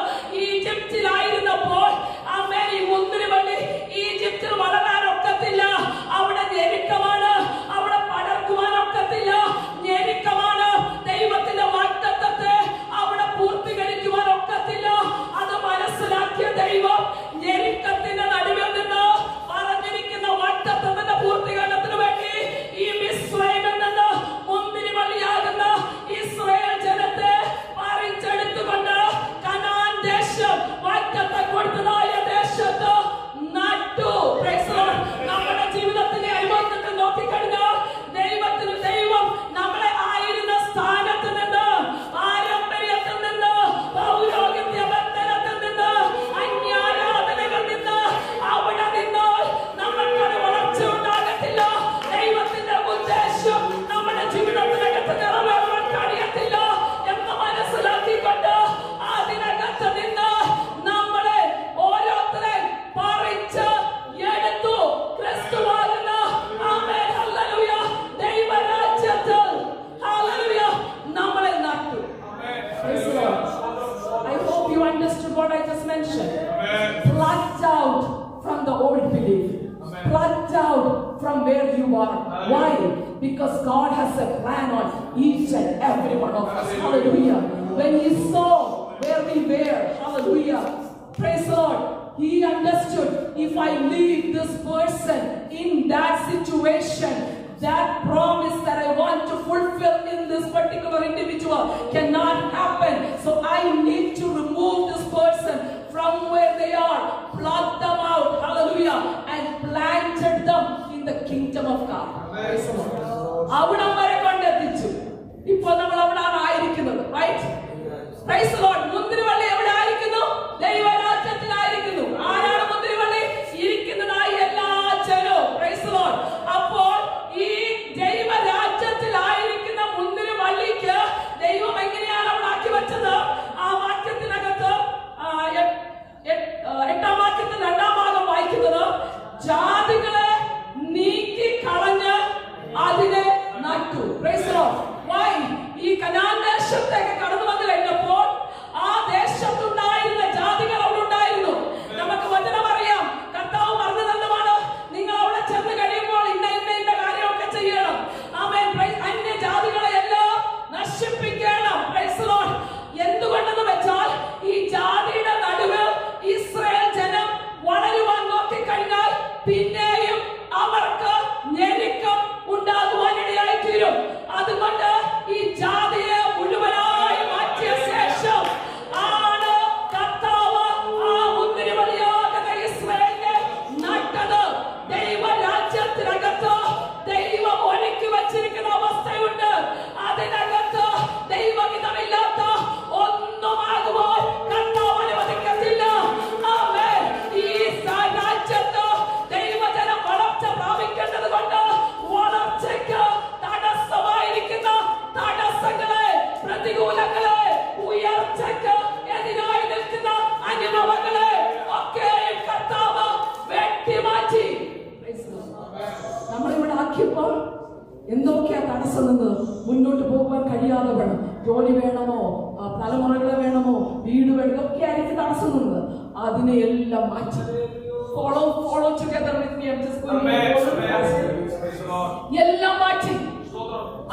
ഈജിപ്തിലായിരുന്നപ്പോൾ അവൻ ഈ മുന്തിരി വള്ളി ഈജിപ്തിൽ വളരാൻ ഒക്കത്തില്ല. അവിടെ ഞെരുക്കമാണ്, അവിടെ പടർക്കുവാൻ ഒക്കത്തില്ല, ഞെരുക്കമാണ്. ദൈവത്തിന്റെ വാഗ്ദത്തത്തെ അവിടെ പൂർത്തീകരിക്കുവാൻ ഒക്കത്തില്ല. അത് മനസ്സിലാക്കിയ ദൈവം ഞെരുക്കത്തിന്റെ നടുവിൽ നിന്ന് പറഞ്ഞിരിക്കുന്ന വാഗ്ദത്തത്തിന്റെ പൂർത്തീകരണത്തിന് വേണ്ടി ഈ മിസ്രൈമിൽ നിന്ന് മുന്തിരി വള്ളിയാകുന്ന ഇസ്രായേൽ ജനത്തെ പറിച്ചെടുത്തുകൊണ്ട് കനാൻ ദേശം, വാഗ്ദത്തം കൊടുത്തതായ ദേശത്ത് നട്ടു. നമ്മുടെ ജീവിതത്തിന്റെ അനുഭവത്തിൽ നോക്കിക്കഴിഞ്ഞാൽ ദൈവം നമ്മളെ ആയിരുന്ന സ്ഥാനത്ത് നിന്ന്, പാരമ്പര്യത്തിൽ നിന്ന്, പൗരോഹിത്യ ബന്ധനത്തിൽ നിന്ന്, അന്യാരാധനകളിൽ നിന്ന് അവിടെ നിന്നാൽ നമ്മൾക്കൊരു വളർച്ച ഉണ്ടാകത്തില്ല. ദൈവത്തിന്റെ ഉദ്ദേശം നമ്മുടെ ജീവിതത്തിനകത്ത് നിറവേറാൻ കഴിയത്തില്ല എന്ന് മനസ്സിലാക്കിക്കൊണ്ട് അതിനകത്ത് നിന്ന് നമ്മളെ ഓരോരുത്തരെ പറിച്ച് എടുത്തു. ക്രിസ്തുവാകുന്ന ആമേൻ ഹല്ലേലൂയ ദൈവരാജ്യത്തിൽ ഹല്ലേലൂയ നമ്മളെ നട്ടു. Praise the Lord. I hope you understood what I just mentioned. Plucked out from the old belief. Plucked out from where you are. Why? Because God has a plan on each and every one of us. Hallelujah. When He saw where we were, hallelujah. Praise the Lord. He understood, if I leave this person in that situation, that promise that I want to fulfill in this particular individual cannot happen. So I need to remove this person from where they are, pluck them out, hallelujah, and planted them in the kingdom of God. അവിടം വരെ കൊണ്ടെത്തിച്ചു. ഇപ്പോൾ നമ്മൾ അവിടാണ് ആയിരിക്കുന്നത്, right? Praise the Lord. മുന്തിരിവള്ളി എവിടെ ആയിരിക്കുന്നു? ദൈവരാജ്യത്തിലായിരിക്കുന്നു. ആരാണ് മുന്തിരിവള്ളി? ഇരിക്കുന്നതായി എല്ലാ ജനവും. Praise the Lord. അപ്പോൾ ഈ ദൈവരാജ്യത്തിലായിരിക്കുന്ന മുന്തിരിവള്ളിക്ക് ദൈവം എങ്ങനെയാണ് അവിടെ ആക്കി വെച്ചത്? ആ വാക്യത്തിനകത്ത് 8-ാം വാക്യത്തിൽ 2-ാം ഭാഗം വായിക്കുന്നത്, ജാതികളെ നീക്കി കളഞ്ഞ് അതിനെ നട്ടു. Praise the Lord. Why? ഈ കനാൻ ദേശത്തേക്ക് കടന്നു വന്നു കഴിഞ്ഞപ്പോൾ ആ ദേശത്തുണ്ടായിരുന്ന ജാതികൾ അവിടെ ഉണ്ടായിരുന്നു. നമുക്ക് വചനം അറിയാം, കർത്താവ് പറഞ്ഞു തന്നതാണ്, നിങ്ങൾ അവിടെ ചെന്ന് കഴിയുമ്പോൾ ഇന്ന കാര്യമൊക്കെ ചെയ്യണം. ആമേൻ. അന്യ ജാതികളെ എല്ലാം നശിപ്പിക്കണം. Praise the Lord. എന്തുകൊണ്ടെന്ന് വെച്ചാൽ ഈ ജാതിയുടെ നടുവിൽ ഇസ്രായേൽ ജനം വളരുവാൻ നോക്കിക്കഴിഞ്ഞാൽ പിന്നെയും അവർക്ക് ഞെരുക്കം ഉണ്ടാകുവാനിടയായി തീരും. അതുകൊണ്ട് ഈ ജാതിയെ മുഴുവനായി മാറ്റിയ ശേഷം ആണ് കർത്താവ് ആ മുന്തിരിവള്ളിയാകുന്ന ഇസ്രായേലിനെ നട്ടത്. ദൈവരാജ്യത്തിനകത്ത് ദൈവം ഒരുക്കി വച്ചിരിക്കുന്ന അവസ്ഥയുണ്ട്. അതിനകത്ത് ദൈവഹിതമില്ലാത്ത ഒന്നുമാകുവാൻ കർത്താവ് അനുവദിക്കത്തില്ല. ആമേൻ. ഈ രാജ്യത്ത് ദൈവജനം വളർച്ച പ്രാപിക്കേണ്ടത് കൊണ്ട് വളർച്ചയ്ക്ക് തടസ്സമായിരിക്കുന്ന തടസ്സങ്ങളെ, പ്രതികൂലങ്ങളെ, ഉയർച്ചയ്ക്ക് എതിരായി നിൽക്കുന്ന അനുഭവങ്ങളെ ഒക്കെ കർത്താവ് വെട്ടിമാറ്റി. നമ്മളിവിടെ ആക്കിയപ്പോൾ എന്തൊക്കെയാ തടസ്സം നിന്ന് മുന്നോട്ട് പോകുവാൻ കഴിയാതെ വേണം. ജോലി വേണമോ, തലമുറകളെ വേണമോ, വീട് വേണം, ഇതൊക്കെ ആയിരിക്കും തടസ്സം നിന്നത്. അതിനെ എല്ലാം മാറ്റി. Follow together with me. I'm just going എല്ലാം മാറ്റി.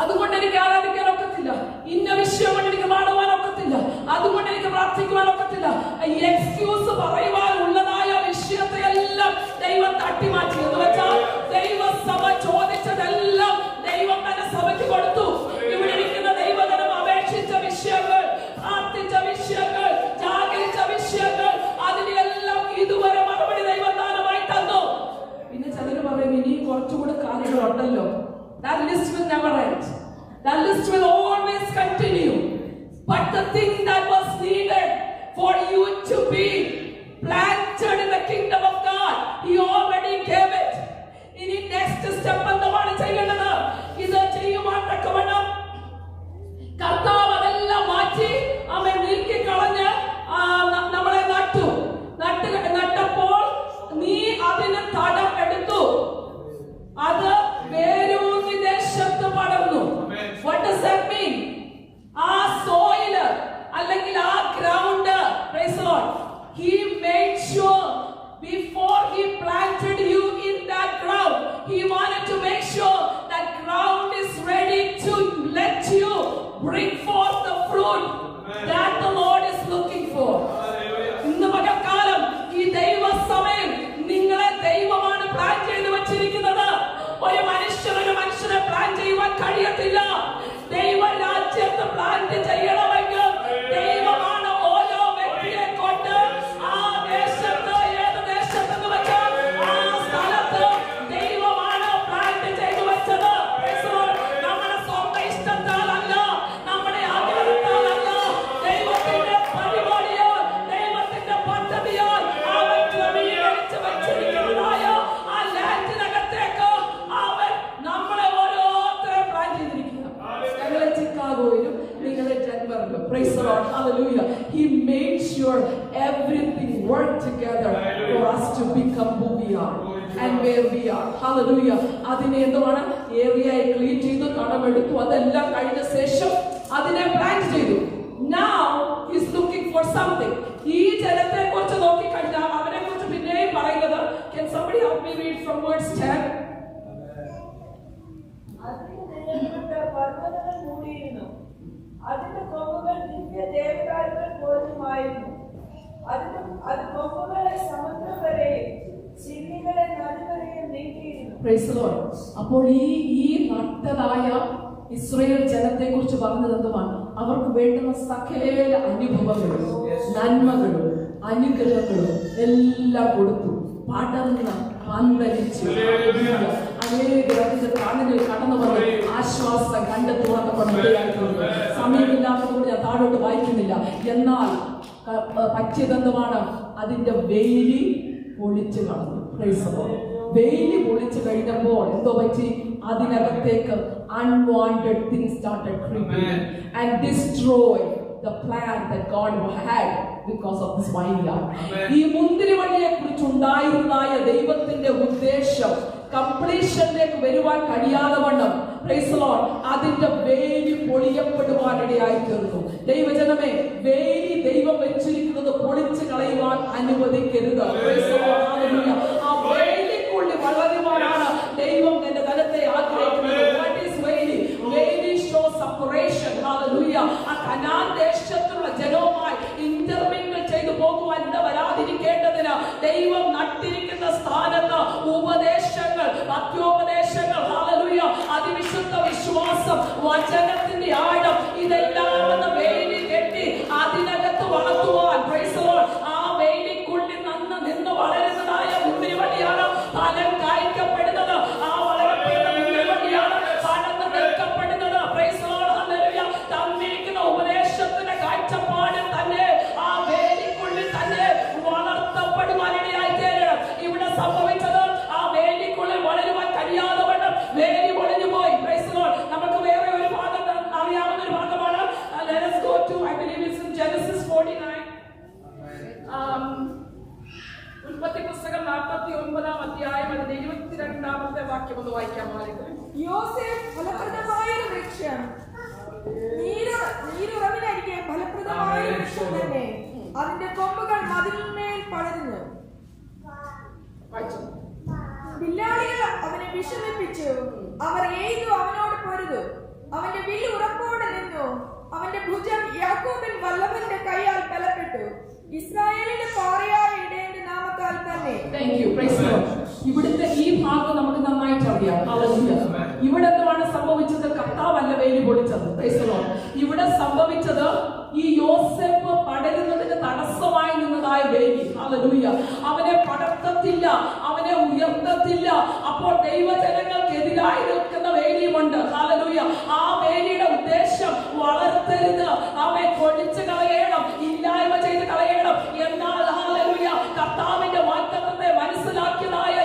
അതുകൊണ്ട് എനിക്ക് ആരാധിക്കാൻ ഒക്കത്തില്ല, ഇന്ന വിഷയം കൊണ്ട് എനിക്ക് പാടുവാൻ ഒക്കത്തില്ല, അതുകൊണ്ട് എനിക്ക് പ്രാർത്ഥിക്കുവാൻ ഒക്കത്തില്ല, ഈ എക്സ്ക്യൂസ് പറയുവാൻ ദൈവം തട്ടിമാറ്റി. എന്ന് വെച്ചാൽ ദൈവസഭ ചോദിച്ചതെല്ലാം ദൈവം തന്നെ സഭയ്ക്ക് കൊടുത്തു. ഇവിടെ ഇരിക്കുന്ന ദൈവജനം അപേക്ഷിച്ച വിഷയങ്ങൾ, പ്രാർത്ഥിച്ച വിഷയങ്ങൾ, ജാഗരിച്ച വിഷയങ്ങൾ, അതിനെല്ലാം ഇതുവരെ മറുപടി ദൈവം ദാനമായി തന്നു. പിന്നെ ചിലർ പറയും ഇനിയും കുറച്ചുകൂടെ കാര്യങ്ങളുണ്ടല്ലോ. That list will never end. That list will always continue. But the thing that was needed for you to be planted in the kingdom of God, He already gave it. ഇനി നെക്സ്റ്റ് സ്റ്റെപ്പ് എന്താണ് ചെയ്യേണ്ടത്? ഇത് ചെയ്യുവാൻ തക്കവണ്ണം കർത്താവ് അതെല്ലാം മാറ്റി അവൻ നീക്കിക്കളഞ്ഞ് നമ്മളെ നട്ടപ്പോൾ നീ അതിന് തടം എടുത്തു, അത് വേരൂന്നി ദേശത്ത് പടർന്നു. What does that mean? ആ സോയില് അല്ലെങ്കിൽ ആ ground, praise the Lord, He made sure before He planted you in that ground, He wanted to make sure that ground is ready to let you bring forth the fruit that the Lord is looking for. ഇന്ന് പകൽക്കാലം ഈ ദൈവ സമയം നിങ്ങളെ ദൈവമാണ് plan ചെയ്ത് വെച്ചിരിക്കുന്നത്. ഒരു മനുഷ്യനെ പ്ലാൻ ചെയ്യുവാൻ കഴിയത്തില്ല. ദൈവ രാജ്യത്ത് പ്ലാൻ ചെയ്യണമെങ്കിൽ ദൈവമാണ് ഓരോ വ്യക്തിയെ കൊണ്ട് ആ ദേശത്ത്, ഏത് ദേശത്തെന്ന് വെച്ചാൽ ആ സ്ഥലത്ത് ദൈവമാണ് പ്ലാൻ ചെയ്തു വെച്ചത്. നമ്മുടെ സ്വന്തം ഇഷ്ടത്താലല്ല, നമ്മുടെ ആഗ്രഹത്താലല്ല, ദൈവത്തിന്റെ പരിപാടിയാൽ, ദൈവത്തിന്റെ പദ്ധതിയാൽ അവൻ ക്രമീകരിച്ച് വെച്ചിരിക്കുന്നതായ ആ ലാൻഡിനകത്തേക്ക് അവൻ നമ്മളെ ഓരോരുത്തരെ പ്ലാൻ ചെയ്തിരിക്കുക. ഞങ്ങളെ ചിക്കാഗോയിലും നിങ്ങളെ ഡെൻവറിലും, praise the Lord, hallelujah, He made sure everything worked together for us to become who we are and where we are, hallelujah. അതിനെ എന്താണ് ഏരിയയെ ക്ലീൻ ചെയ്തു, കടമെടുത്തു, അതെല്ലാം കഴിഞ്ഞ ശേഷം അതിനെ പ്ലാൻ ചെയ്തു. Now He's looking for something. ഈ ജനത്തെ കുറിച്ച് നോക്കിക്കഴിഞ്ഞാൽ അവരെ കുറിച്ച് പിന്നെയും പറയുന്നത്, can somebody help me read from verse 10? പർവ്വതങ്ങൾ മൂടിയിരുന്നു, അതിന്റെ കൊമ്പുകൾ ദിവ്യ ദേവതാരുകൾ പോലുമായിരുന്നു. അത് കൊമ്പുകളെ സമുദ്രം വരെയും ചില്ലികളെ നദി വരെയും നീട്ടിയിരുന്നു. Praise the Lord. അപ്പോൾ ഈ നട്ടതായ ഇസ്രായേൽ ജനത്തെ കുറിച്ച് പറഞ്ഞത് എന്തുമാണ്? അവർക്ക് വേണ്ടുന്ന സകല അനുഭവങ്ങളും നന്മകളും അനുഗ്രഹങ്ങളും എല്ലാം കൊടുത്തു. പടർന്ന് പന്തലിച്ചു അനേകർ അതിന്റെ കണ്ണിൽ കടന്നു വന്ന് ആശ്വാസം കണ്ടെത്തുവാൻ കൊണ്ടിരിക്കുന്നത്. സമയമില്ലാത്തതുകൊണ്ട് ഞാൻ താഴോട്ട് വായിക്കുന്നില്ല. എന്നാൽ പറ്റിയതെന്തുമാണ്? അതിന്റെ വേലി പൊളിച്ചു കളഞ്ഞു. വേലി പൊളിച്ചു കഴിഞ്ഞപ്പോൾ എന്തോ പറ്റി? അതിനകത്തേക്ക് unwanted things started creeping and destroy the plan that God had because of this vineyard. ഈ മുന്തിരിവള്ളിയെ കുറിച്ചുണ്ടായിരുന്നായ ദൈവത്തിന്റെ ഉദ്ദേശം കംപ്ലീഷനിലേക്ക് വരുവാൻ കഴിയാതെ വണ്ണം, പ്രൈസ് ദി ലോർഡ്, അതിന്റെ വേലി പൊളിയപ്പെടുവാനിടയായി തീർന്നു. ദൈവജനമേ, വേലി ദൈവം വെച്ചിരിക്കുന്നത് പൊളിച്ചു കളയുവാൻ അനുവദിക്കരുത്. Price the Lord, hallelujah. ആ വേലിക്കുള്ളിൽ വളരുവാനാണ് ദൈവം തന്റെ ജനത്തെ ആഗ്രഹിക്കുന്നത്. വാട്ട് ഈസ് വേലി? വേലി ഷോ സെപ്പറേഷൻ. ഹല്ലേലൂയ. ആ കനാൻ ദേശത്തുള്ള ജനവുമായി ഇന്റർമിംഗിൾ ചെയ്തു പോകുവാൻ വരാതിരിക്കേണ്ടതിന് ദൈവം നട്ടിരിക്കുന്ന സ്ഥാനത്ത് ഉപദേശങ്ങൾ, വാക്യോപദേശങ്ങൾ, ഹല്ലേലൂയ, അതിവിശുദ്ധ വിശ്വാസം, വചനത്തിന്റെ ആഴം, ഇതെല്ലാം വേലി കെട്ടി അതിനകത്ത് വളർത്തുവാൻ, പ്രൈസ് ദി ലോർഡ്, ആ വേലിക്കുള്ളിൽ നിന്ന് വളരുന്നതായ മുന്തിരിവള്ളിയാണ് ഫലം കായ്ക്കപ്പെടുന്നത്. ആ വളരപ്പെടുന്ന മുന്തിരിവള്ളിയാണ് പടർന്ന് നിൽക്കപ്പെടുന്നത്. Praise the Lord, hallelujah. തന്നിരിക്കുന്ന ഉപദേശത്തിന്റെ കാഴ്ചപ്പാടിൽ തന്നെ ആ വേലിക്കുള്ളിൽ തന്നെ വളർത്തപ്പെടുവാനിടയായി തീരണം. ഇവിടെ സംഭവിച്ചത് ആ വേലിക്കുള്ളിൽ വളരുവാൻ കഴിയാതെ വണ്ണം വേലി പൊളിഞ്ഞു പോയി. Price the Lord. നമുക്ക് വേറെ ഒരു ഭാഗം അറിയാവുന്ന ഒരു ഭാഗമാണ്. Let us go to, I believe it's in Genesis 49. ഉൽപ്പത്തി പുസ്തകം 49-ാം അധ്യായം അതിന്റെ 22-ാമത്തെ വാക്യം ഒന്ന് വായിക്കാമോ? യോസേഫ് ഫലപ്രദമായ വൃക്ഷം, നീരുറവിനരികെ ഫലപ്രദമായ വൃക്ഷം തന്നെ, അതിന്റെ കൊമ്പുകൾ മതിലിന്മേൽ പടരുന്നു. വില്ലാളികൾ അവനെ വിഷമിപ്പിച്ചു, അവർ എയ്തു അവനോട് പൊരുതു. അവന്റെ വില്ല് ഉറപ്പോടെ നിന്നു, അവന്റെ ഭുജം യാക്കോബിൻ വല്ലഭന്റെ കൈയാൽ ബലപ്പെട്ടു. ഇസ്രായേലിന്റെ പാറയായ ഇടയന്റെ നാമത്താൽ തന്നെ ആമേൻ. Thank you. Praise the Lord. ഇവിടുത്തെ ഈ ഭാഗം നമുക്ക് നന്നായിട്ട് അറിയാം. ഹല്ലേലൂയ. ഇവിടെ എന്താണ് സംഭവിച്ചത്? കർത്താവല്ല വേലി പൊളിച്ചത്. Praise the Lord. ഇവിടെ സംഭവിച്ചത് ഈ യോസേഫ് പടരുന്നതിന് തടസ്സമായി നിന്നതായ വേലി. ഹല്ലേലൂയ. അവനെ പടർത്തത്തില്ല, അവനെ ഉയർത്തത്തില്ല. അപ്പോൾ ദൈവജനങ്ങൾക്കെതിരായി നിൽക്കുന്ന വേലിയുമുണ്ട്. ഹല്ലേലൂയ. ആ വേലിയുടെ ഉദ്ദേശം വളർത്തരുത്, അവനെ കൊടിച്ചു കളയണം, ഇല്ലായ്മ ചെയ്ത് കളയണം. എന്നാൽ ഹല്ലേലൂയ കർത്താവിന്റെ വാഗ്ദത്തത്തെ മനസ്സിലാക്കിയതായ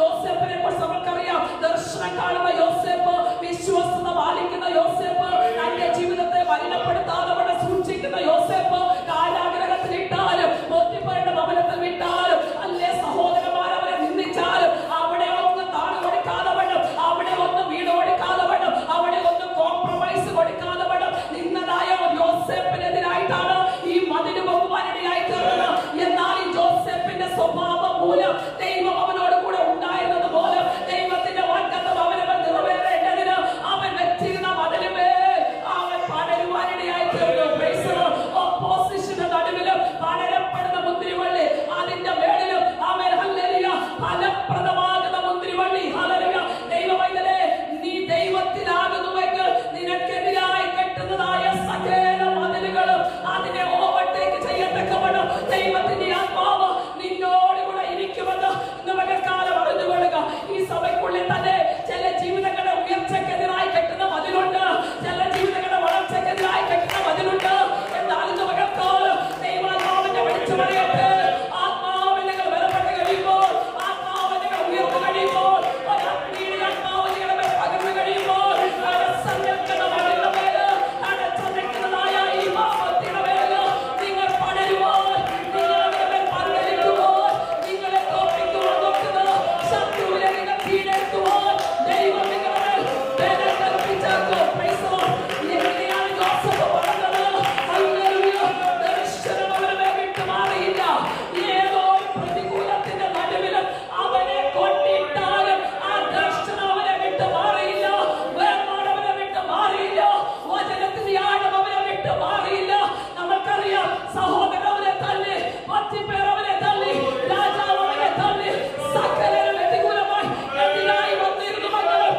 യോസേഫിനെ കുറിച്ച് നമുക്കറിയാം. ദർശനം കാണുന്ന യോസേഫ്, വിശ്വസ്തത പാലിക്കുന്ന യോസേഫ്, തന്റെ ജീവിതത്തെ മലിനപ്പെടുത്താതെ സൂക്ഷിക്കുന്ന യോസേഫ്, കാരാഗ്രഹത്തിൽ ഇട്ടാലും ബോധ്യപ്പെട്ട ഭവനത്തിൽ വിട്ടാലും അല്ലേ സഹോദരന്മാർ അവരെ നിന്ദിച്ചാലും അവിടെ ഒന്ന് താഴെ കൊടുക്കാതെ വേണം, അവിടെ ഒന്ന് വീട് കൊടുക്കാതെ വേണം, അവിടെ ഒന്ന് കോംപ്രമൈസ് കൊടുക്കാതെ വേണം. നിന്നതായ യോസേഫിനെതിരായിട്ടാണ് ഈ മതില് ബഹുമാനിയായി തീർന്നത്. എന്നാൽ ഈ യോസേഫിന്റെ സ്വഭാവം മൂലം ദൈവം അവനോട് കൂടെ ഉണ്ടായിരുന്നത് പോലെ ദൈവത്തിന്റെ വാഗ്ദത്തം അവനെ നിറവേറേണ്ടതിന് അവൻ വെച്ചിരുന്ന മതിലുമേൽ അവൻ പടരുവാനിടയായി തീർന്നു. ഓപ്പോസിഷന്റെ നടുവിലും പടരപ്പെടുന്ന മുന്തിരിവള്ളി, അതിന്റെ മേളിലും അവൻ ഹല്ലേലൂയ ഫലപ്രദമാകുന്ന മുന്തിരിവള്ളി. ഹല്ലേലൂയ. ദൈവമൈതലേ, നീ ദൈവത്തിലാകുന്നുവെങ്കിൽ നിനക്കെതിരായി കെട്ടുന്നതായ സകല മതിലുകളും അതിനെ ഓവർടേക്ക് ചെയ്യത്തക്കവണ്ണം ദൈവത്തിന്റെ ആത്മാവ് നിന്നോട് കൂടെ ഇരിക്കുമെന്ന് ഇന്ന് കാലം അറിഞ്ഞുകൊള്ളുക. ഈ സഭയ്ക്കുള്ളിൽ തന്നെ ചില ജീവിതങ്ങളുടെ ഉയർച്ചക്കെതിരായി കെട്ടുന്ന മതിലുണ്ട്, ചില ജീവിതങ്ങളുടെ വളർച്ചക്കെതിരായി കെട്ടുന്ന മതിലുണ്ട്. എന്നാൽ ഇന്ന് മകൾക്കാലം ദൈവാത്മാവിന്റെ വിളിച്ചു പറയട്ടെ, ആത്മാവിൽ നിങ്ങൾ ബലപ്പെട്ട് കഴിയുമ്പോൾ, ആത്മാവിൽ നിങ്ങൾ ഉയർന്നു കഴിയുമ്പോൾ, ആത്മാവ് നിങ്ങളുടെ മേൽ പകർന്നു കഴിയുമ്പോൾ, അടച്ചെടുക്കുന്ന മതിലിന്റെ മേല്, അടച്ചെടുക്കുന്നതായ ഈ പാപത്തിന്റെ മേല് നിങ്ങൾ പടരുമ്പോൾ, നിങ്ങളുടെ മേൽ പന്തലിക്കുമ്പോൾ, നിങ്ങളെ തോൽപ്പിക്കുവാൻ നോക്കുന്നത് ശത്രുവിനെ നിങ്ങൾ കീഴടക്കുവാൻ ദൈവം നിങ്ങളെ ബലം കൽപ്പിച്ചേക്കും. Praise the Lord. എങ്ങനെയാണ് യോസേഫ് പറഞ്ഞത്? ഹല്ലേലൂയ. ദർശനം അവനെ വിട്ടുമാറിയില്ല. ഏതോ ഒരു പ്രതികൂലത്തിന്റെ നടുവിലും അവനെ കൊണ്ടിട്ടാലും ആ ദർശനം അവനെ വിട്ടുമാറിയില്ല. വേർപാട് അവനെ വിട്ടുമാറിയില്ല. വചനത്തിന്റെ ആഴം അവനെ വിട്ടുമാറിയില്ല. നമുക്കറിയാം, സഹോദരൻ അവനെ തള്ളി, 10 പേർ അവനെ തള്ളി, രാജാവ് അവനെ തള്ളി, സകലരും പ്രതികൂലമായി എതിരായി വന്നിരുന്നുവെങ്കിലും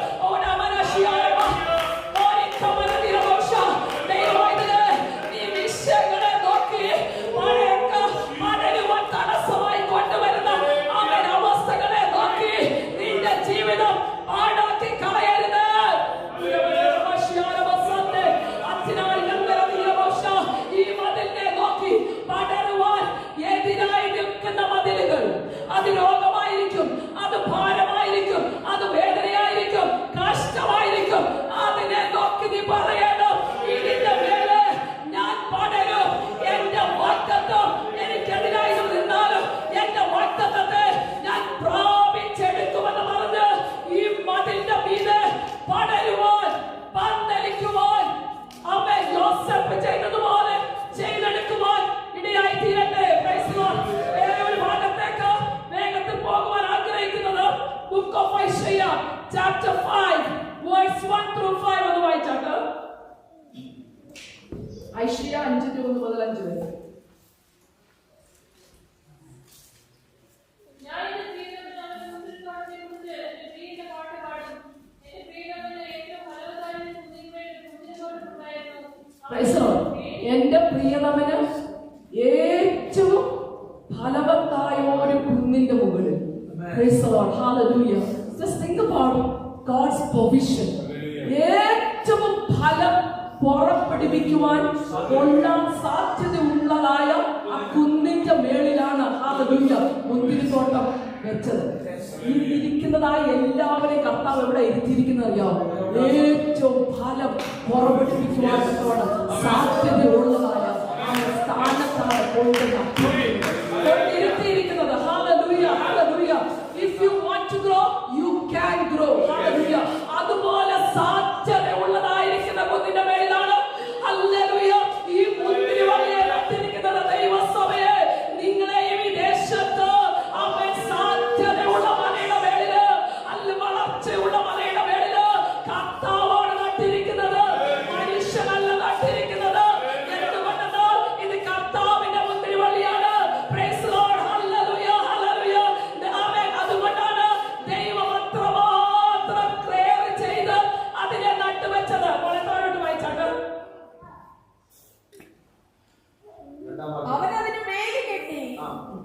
നീ വിഷയങ്ങളെ നോക്കി പടരുവാൻ തടസ്സമായി കൊണ്ടുവരുന്ന അവൻ അവസ്ഥകളെ നോക്കി നിന്റെ ജീവിതം പാടാക്കി കളയരുത്. ഈ മതിലിനെ നോക്കി പടരുവാൻ എതിരായി നിൽക്കുന്ന മതിലുകൾ, അത് രോഗമായിരിക്കും, അത് ഭാരമായിരിക്കും, അത് വേദനയായിരിക്കും, കഷ്ടമായിരിക്കും. അതിനെ നോക്കി നീ പറയണം, ഇതിന്റെ മേലെ ഞാൻ പടരും. എന്റെ വാഗ്ദത്തം എനിക്കെതിരായി നിന്നാലും എന്റെ വാഗ്ദത്തത്തെ ഞാൻ പ്രാപിച്ചെടുക്കുമെന്ന് പറഞ്ഞ് ഈ മതിലിന്റെ മീതെ പടരുവാൻ, പന്തലിക്കുവാൻ അവൻ യോസേഫ് ചെയ്തതുപോലെ ചെയ്തെടുക്കുവാൻ ഇടയായി തീരട്ടെ. Praise the Lord. വേറെ ഒരു ഭാഗത്തേക്ക് വേഗത്തിൽ പോകുവാൻ ആഗ്രഹിക്കുന്നത് book of ഐശയ്യ chapter 5 verse 1 through 5 ഒന്ന് വായിച്ചാട്ടെ. ഐശയ്യ 5:1 മുതൽ 5 വരെ. എന്റെ പ്രിയതമന് ഏറ്റവും ഫലവത്തായ ഒരു കുന്നിന്റെ മുകളിൽ. Praise the Lord. Hallelujah. Just think about God's provision. ഏറ്റവും ഫലം പുറപ്പെടുവിക്കുവാൻ കൊള്ളാൻ സാധ്യതയുള്ളതായ ആ കുന്നിന്റെ മേളിലാണ് ഹല്ലേലൂയ മുന്തിരിത്തോട്ടം വെച്ചത്. ഈ ഇരിക്കുന്നതായ എല്ലാവരെയും കർത്താവ് എവിടെ ഇരുത്തിയിരിക്കുന്നത് അറിയാമോ? ഏറ്റവും ഫലം പുറപ്പെടുവിക്കുവാൻ സാധ്യതയുള്ളതായ ആ സ്ഥാനത്താണ് കൊണ്ടിരുത്തിയിരിക്കുന്നത്. Hallelujah, hallelujah. If you want to grow, you can grow. Hallelujah. അതുപോലെ സാധ്യതയുള്ളതായിരിക്കുന്ന കുന്നിന്റെ മേളിലാണ് ഹല്ലേലൂയ ഈ മുന്തിരിവള്ളിയെ നട്ടിരിക്കുന്നത്. ദൈവസഭയെ, നിങ്ങളെയും ഈ ദേശത്ത് അവൻ സാധ്യതയുള്ള മലയുടെ മേളില്, അല്ല വളർച്ചയുള്ള മലയുടെ മേളില് കർത്താവാണ് നട്ടിരിക്കുന്നത്, മനുഷ്യനല്ല നട്ടിരിക്കുന്നത്. എന്തുകൊണ്ടെന്നാൽ ഇത് കർത്താവിന്റെ മുന്തിരിവള്ളിയാണ്.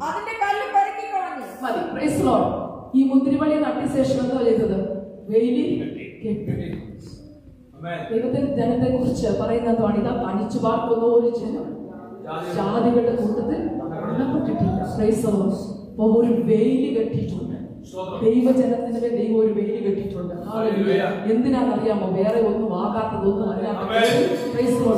അതിന്റെ കല്ല് പെറുക്കി കളഞ്ഞു. മതി. Praise Lord. ഈ മുന്തിരിവള്ളി നട്ടിയ ശേഷം എന്താ ചെയ്തത്? വെയിലിൽ കെട്ടി. ദൈവത്തിന്റെ ജനത്തെ കുറിച്ച് പറയുന്നതാണ്, ഇതാ തനിച്ചു പാർക്കുന്ന ഒരു ജനം ജാതികളുടെ കൂട്ടത്തിൽ എണ്ണപ്പെട്ടിട്ടില്ല. Praise Lord. അപ്പൊ ഒരു വെയില് കെട്ടിയിട്ടുണ്ട്. ദൈവജനത്തിന്റെ മേൽ ദൈവം ഒരു വെയില് കെട്ടിയിട്ടുണ്ട്. എന്തിനാണെന്നറിയാമോ? വേറെ ഒന്നും ആകാത്തതൊന്നും അല്ല.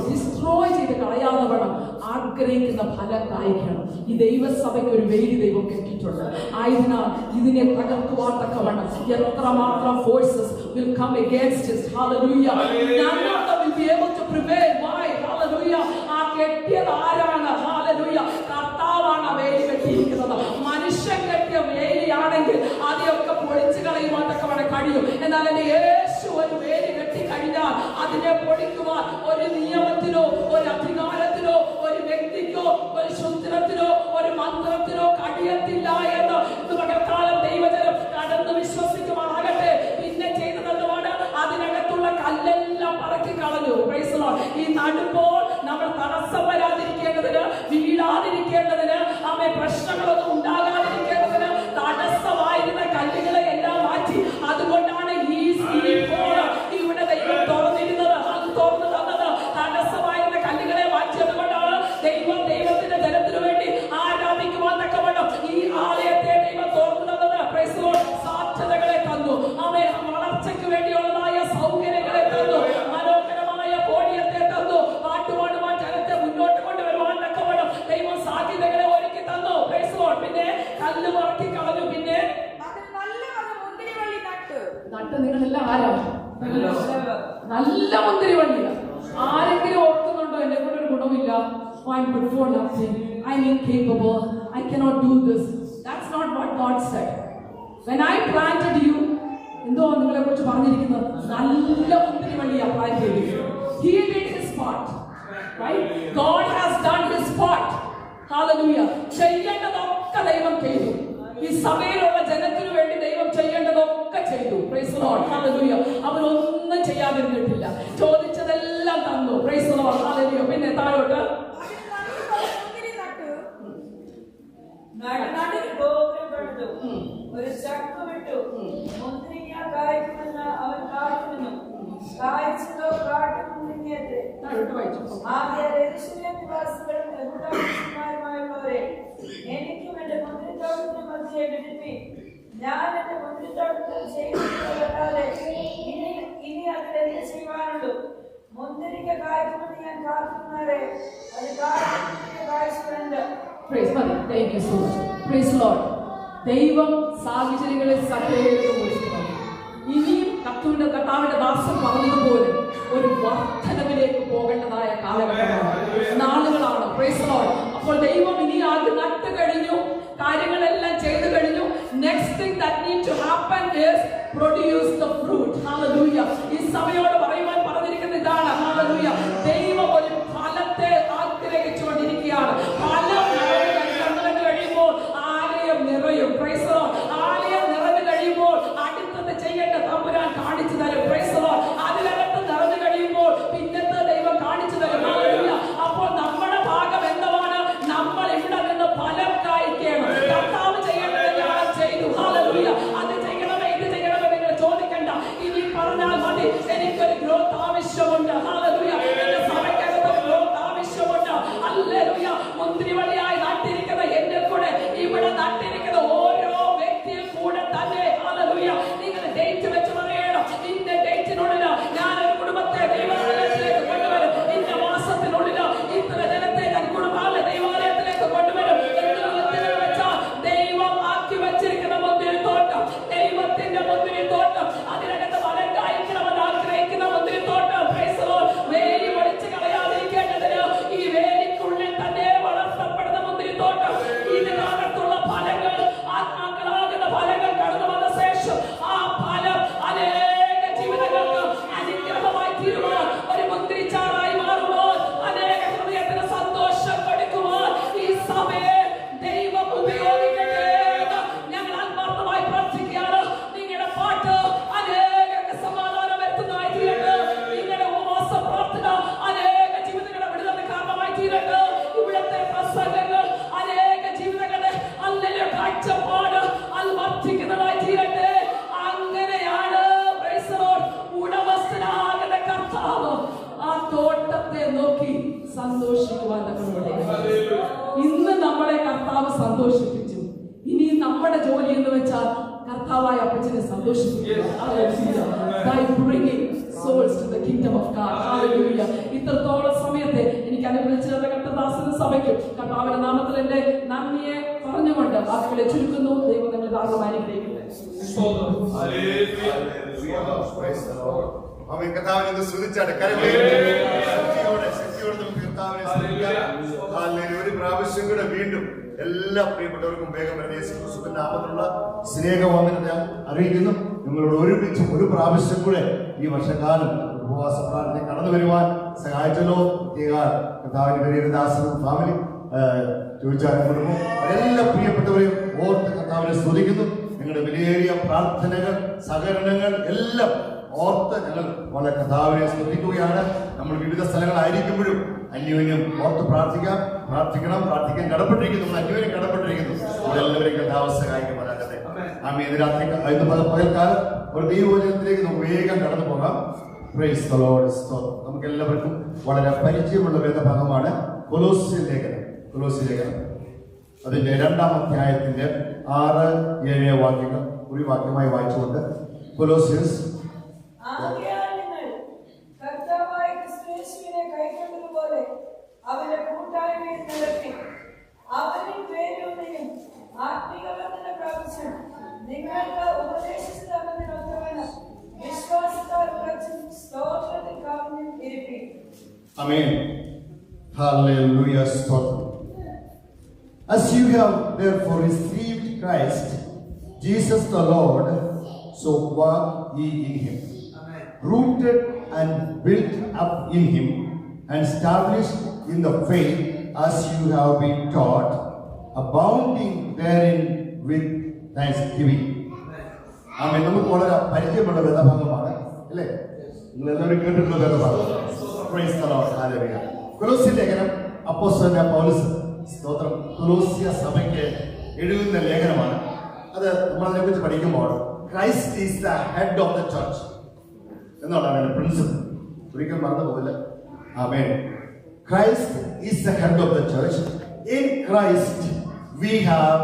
ഡിസ്ട്രോയ് ചെയ്ത് കളയാതെ വേണം ആഗ്രഹിക്കുന്ന ഫലം കായ്ക്കണം. ഈ ദൈവസഭയ്ക്ക് ഒരു വെയില് ദൈവം കെട്ടിയിട്ടുണ്ട്. ആയതിനാൽ ഇതിനെ തകർക്കുവാൻ തക്കവണ്ണം എത്രമാത്രം forces will come against us. Hallelujah. None of them will be able to prevail. Why? Hallelujah. ആ കെട്ടിയത് ആരാണ്? Hallelujah. കർത്താവാണ് ആ വെയില് കെട്ടിയിരിക്കുന്നത്. മനുഷ്യൻ കെട്ടിയ വേലിയാണെങ്കിൽ അതൊക്കെ പൊളിച്ചു കളയുവാൻ തക്കവണ്ണം കഴിയും. എന്നാൽ എന്റെ യേശു ഒരു വേലി കെട്ടി കഴിഞ്ഞാൽ അതിനെ പൊളിക്കുവാൻ ഒരു നിയമത്തിനോ ഒരു അധികാരത്തിനോ ഒരു വ്യക്തിക്കോ ഒരു സൂത്രത്തിനോ ഒരു മന്ത്രത്തിനോ കഴിയത്തില്ല എന്ന് ഇന്ന് പകൽക്കാലം ദൈവജനം കടന്ന് വിശ്വസിക്കുമാറാകട്ടെ. പിന്നെ ചെയ്തതെന്നുമാണ് അതിനകത്തുള്ള കല്ലെല്ലാം പറക്കി കളഞ്ഞു. Praise Lord. ഈ നടുമ്പോൾ നമ്മൾ തടസ്സം വരാതിരിക്കേണ്ടതിന്, വീഴാതിരിക്കേണ്ടതിന്, അവയെ പ്രശ്നങ്ങളൊന്നും ഉണ്ടാകാതിരിക്കേണ്ടതിന് തടസ്സമായിരുന്ന കല്ലുകളെ എല്ലാം മാറ്റി. അതുകൊണ്ടാണ് ഈ ഇവിടെ ദൈവം തുറന്നിരുന്നത്. അത് തുറന്നു തന്നത് തടസ്സമായിരുന്ന കല്ലുകളെ മാറ്റിയത് കൊണ്ടാണ് ദൈവത്തിന്റെ ജനത്തിനു വേണ്ടി ആരാധിക്കുവാൻ തക്കവണ്ണം ഈ ആലയത്തെ ദൈവം തുറന്നു തന്നത്. Praise Lord. സാധ്യതകളെ തന്നു. അവയെ വളർച്ചയ്ക്ക് വേണ്ടിയുള്ളതായ സൗകര്യങ്ങളെ തന്നു. മനോഹരമായ പോഡിയത്തെ തന്നു. പാട്ടുപാടുവാൻ ജനത്തെ മുന്നോട്ട് കൊണ്ടുവരുവാൻ തക്കവണ്ണം ദൈവം സാധ്യതകളെ ഒരുക്കി തന്നു. Praise Lord. പിന്നെ കല്ല് പറക്കി കളഞ്ഞു. പിന്നെ നട്ട് നിങ്ങളെല്ലാം ആരാ? നല്ല മുന്തിരിവള്ളിയാണ്. ആരെങ്കിലും ഓർക്കുന്നുണ്ടോ എന്നെ കൊണ്ടൊരു ഗുണമില്ല? I'm good for nothing. I'm incapable. I cannot do this. That's not what God said. When I planted you, എന്തോ നിങ്ങളെ കുറിച്ച് പറഞ്ഞിരിക്കുന്നത് നല്ല മുന്തിരിവള്ളിയാ പ്ലാന്റ് ചെയ്തിരിക്കുന്നത്. He did his part. Right? God has done his part. Hallelujah. ചെയ്യേണ്ടതൊക്കെ ദൈവം ചെയ്തു. ഈ സഭയിലുള്ള ജനത്തിനു വേണ്ടി ദൈവം ചെയ്യേണ്ടതൊക്കെ ചെയ്തു. Praise Lord. ഹല്ലേലൂയ. അവരൊന്നും ചെയ്യാതിരുന്നിട്ടില്ല. ചോദിച്ചതെല്ലാം തന്നു. Praise Lord. ഹല്ലേലൂയ. പിന്നെ താഴോട്ട് ഒരു ചക്ക വിട്ടു. മുന്തിരിങ്ങ കായ്ക്കുമെന്ന് അവൻ കാത്തുനിന്നു. കായ്ച്ചതോ കാട്ടുമുന്തിരിങ്ങയത്രേ. ആദ്യം യെരൂശലേം നിവാസികളും യഹൂദാപുരുഷന്മാരുമായുള്ളവരെ, എനിക്കും എന്റെ മുന്തിരിത്തോട്ടത്തിന് മധ്യേ വിടുവിൻ. ഞാൻ എന്റെ മുന്തിരിത്തോട്ടത്തിൽ ചെയ്തിട്ടുള്ളതല്ലാതെ ഇനി അതിലെന്ത് ചെയ്യുവാനുള്ളൂ? മുന്തിരിക്ക കായ്ക്കുമെന്ന് ഞാൻ കാത്തുനിന്നവരെ, അത് കായ്ച്ചുകൊണ്ട്. ദൈവം സാഹചര്യങ്ങളെ സഭയിലേക്ക് വിളിക്കുന്നു. ഇനിയും കർത്താവിന്റെ ദാസൻ പറഞ്ഞതുപോലെ ഒരു വർദ്ധനവിലേക്ക് പോകേണ്ടതായ കാലഘട്ടമാണ്, നാളുകളാണ്. Praise Lord. അപ്പോൾ ദൈവം ഇനി ആദ്യം നട്ട് കഴിഞ്ഞു, കാര്യങ്ങളെല്ലാം ചെയ്തു കഴിഞ്ഞു. Next thing that need to happen is produce the fruit. Hallelujah. ഈ സഭയോട് പറയുവാൻ പറഞ്ഞിരിക്കുന്ന ഇതാണ്. ഹല്ലേലൂയ. ദൈവം ഒരു ഫലത്തെ ആഗ്രഹിച്ചുകൊണ്ടിരിക്കുകയാണ്. ഫലം നിറഞ്ഞു കഴിയുമ്പോൾ ആലയം നിറയും. Praise Lord. ആലയം നിറഞ്ഞു കഴിയുമ്പോൾ അടുത്തത് ചെയ്യേണ്ട തമ്പുരാൻ കാണിച്ചു തരും. Praise Lord. അതിനകത്ത് നിറഞ്ഞു കഴിയുമ്പോൾ പിന്നത്തെ ദൈവം കാണിച്ചു തരും. ഹല്ലേലൂയ. അപ്പോൾ നമ്മുടെ ഭാഗം എന്താണ്? നമ്മൾ ഇവിടെ നിന്ന് ഫലം കായ്ക്കണം. കർത്താവ് ചെയ്യേണ്ടതെല്ലാം ചെയ്തു. ഹല്ലേലൂയ. അത് ചെയ്യണമേ ഇത് ചെയ്യണമേ നിങ്ങൾ ചോദിക്കണ്ട. ഇനി പറഞ്ഞാൽ മതി, എനിക്കൊരു സന്തോഷിപ്പിച്ചു. ഇനി നമ്മുടെ ജോലി എന്ന് വെച്ചാൽ കർത്താവായ അപ്പച്ചനെ സന്തോഷിപ്പിക്കുക. By bringing souls to the kingdom of God. Hallelujah. ഇത്രത്തോളം സമയത്തെ എനിക്ക് അനുഗ്രഹിച്ചിരുന്ന കർത്തദാസന്റെ സഭയ്ക്കും കർത്താവിന്റെ നാമത്തിൽ എന്റെ നന്ദിയെ പറഞ്ഞുകൊണ്ട് വാക്കുകളെ ചുരുക്കുന്നു. ദൈവം നിങ്ങളെ ധാരാളം അനുഗ്രഹിക്കട്ടെ. ഒരു പ്രാവശ്യം കൂടെ വീണ്ടും എല്ലാ പ്രിയപ്പെട്ടവർക്കും വേഗം നാമത്തിലുള്ള സ്നേഹവന്ദനം ഞാൻ അറിയിക്കുന്നു. നിങ്ങളോട് ഒരുമിച്ച് ഒരു പ്രാവശ്യം കൂടെ ഈ വർഷക്കാലം ഉപവാസ പ്രാർത്ഥന കടന്നു വരുവാൻ സഹായിച്ചല്ലോ. കർത്താവിന്റെ വലിയദാസനും ഫാമിലി ചോദിച്ചാലും കുടുംബം എല്ലാ പ്രിയപ്പെട്ടവരെയും ഓർത്ത് കർത്താവിനെ സ്തുതിക്കുന്നു. നിങ്ങളുടെ വിലയേറിയ പ്രാർത്ഥനകൾ സഹകരണങ്ങൾ എല്ലാം ഓർത്ത് ഞങ്ങൾ വളരെ കർത്താവിനെ സ്തുതിക്കുകയാണ്. നമ്മൾ വിവിധ സ്ഥലങ്ങളായിരിക്കുമ്പോഴും അന്യോന്യം ഓർത്ത് പ്രാർത്ഥിക്കണം. പ്രാർത്ഥിക്കാൻ കടപ്പെട്ടിരിക്കുന്നു. നമ്മൾ അന്യോന്യം കടപ്പെട്ടിരിക്കുന്നു. എല്ലാവരെയും കർത്താവ് സഹായിക്കുവാനാകട്ടെ. ആമേൻ. രാത്രി പകൽക്കാലം ഒരു ദൈവവചനത്തിലേക്ക് നമുക്ക് വേഗം കടന്നു പോകാം. Price the Lord. നമുക്ക് എല്ലാവർക്കും വളരെ പരിചയമുള്ള വേദഭാഗമാണ് കൊലോസ്യ ലേഖനം. അതിന്റെ 2-ാം അധ്യായത്തിന്റെ 6-7 വാക്യങ്ങൾ ഒരു വാക്യമായി വായിച്ചുകൊണ്ട് കൊലോസ്യസ് കർത്താവായ ക്രിസ്തുയേശുവിനെ കൈക്കൊണ്ടതുപോലെ അവന്റെ കൂട്ടായ്മയിൽ നിലനിർത്തി അവനിൽ വേരൂന്നിയും ആത്മീക വർദ്ധന പ്രാപിച്ചു നിങ്ങൾക്ക് ഉപദേശിച്ചു തന്നതിനൊത്തവണ്ണം വിശ്വാസത്താൽ ഉറച്ചും സ്തോത്രത്തിൽ കാവലും ഇരിപ്പിൻ. ആമേൻ. ഹല്ലേലൂയ. സ്തോത്രം. As you have therefore received Christ Jesus the Lord, so walk ye in him, rooted and built up in him, and established in the faith as you have been taught, abounding therein with thanksgiving. ആമേൻ. നമുക്ക് വളരെ പരിചയമുള്ള വേദഭാഗമാണ് അല്ലേ? നിങ്ങൾ എല്ലാവരും കേട്ടിട്ടുള്ള വേദഭാഗം. Price the Lord. Hallelujah. കൊലോസ്യ ലേഖനം അപ്പോസ്തലനായ പൗലോസ് സ്തോത്രം കൊലോസ്യ സഭയ്ക്ക് എഴുതുന്ന ലേഖനമാണ്. അത് നമ്മൾ അതിനെക്കുറിച്ച് പഠിക്കുമ്പോൾ Christ is the head of the church എന്നുള്ളതാണ് പ്രിൻസിപ്പിൾ. ഒരിക്കലും മറന്നു പോകില്ല. Amen. Christ is the head of the church. In Christ we have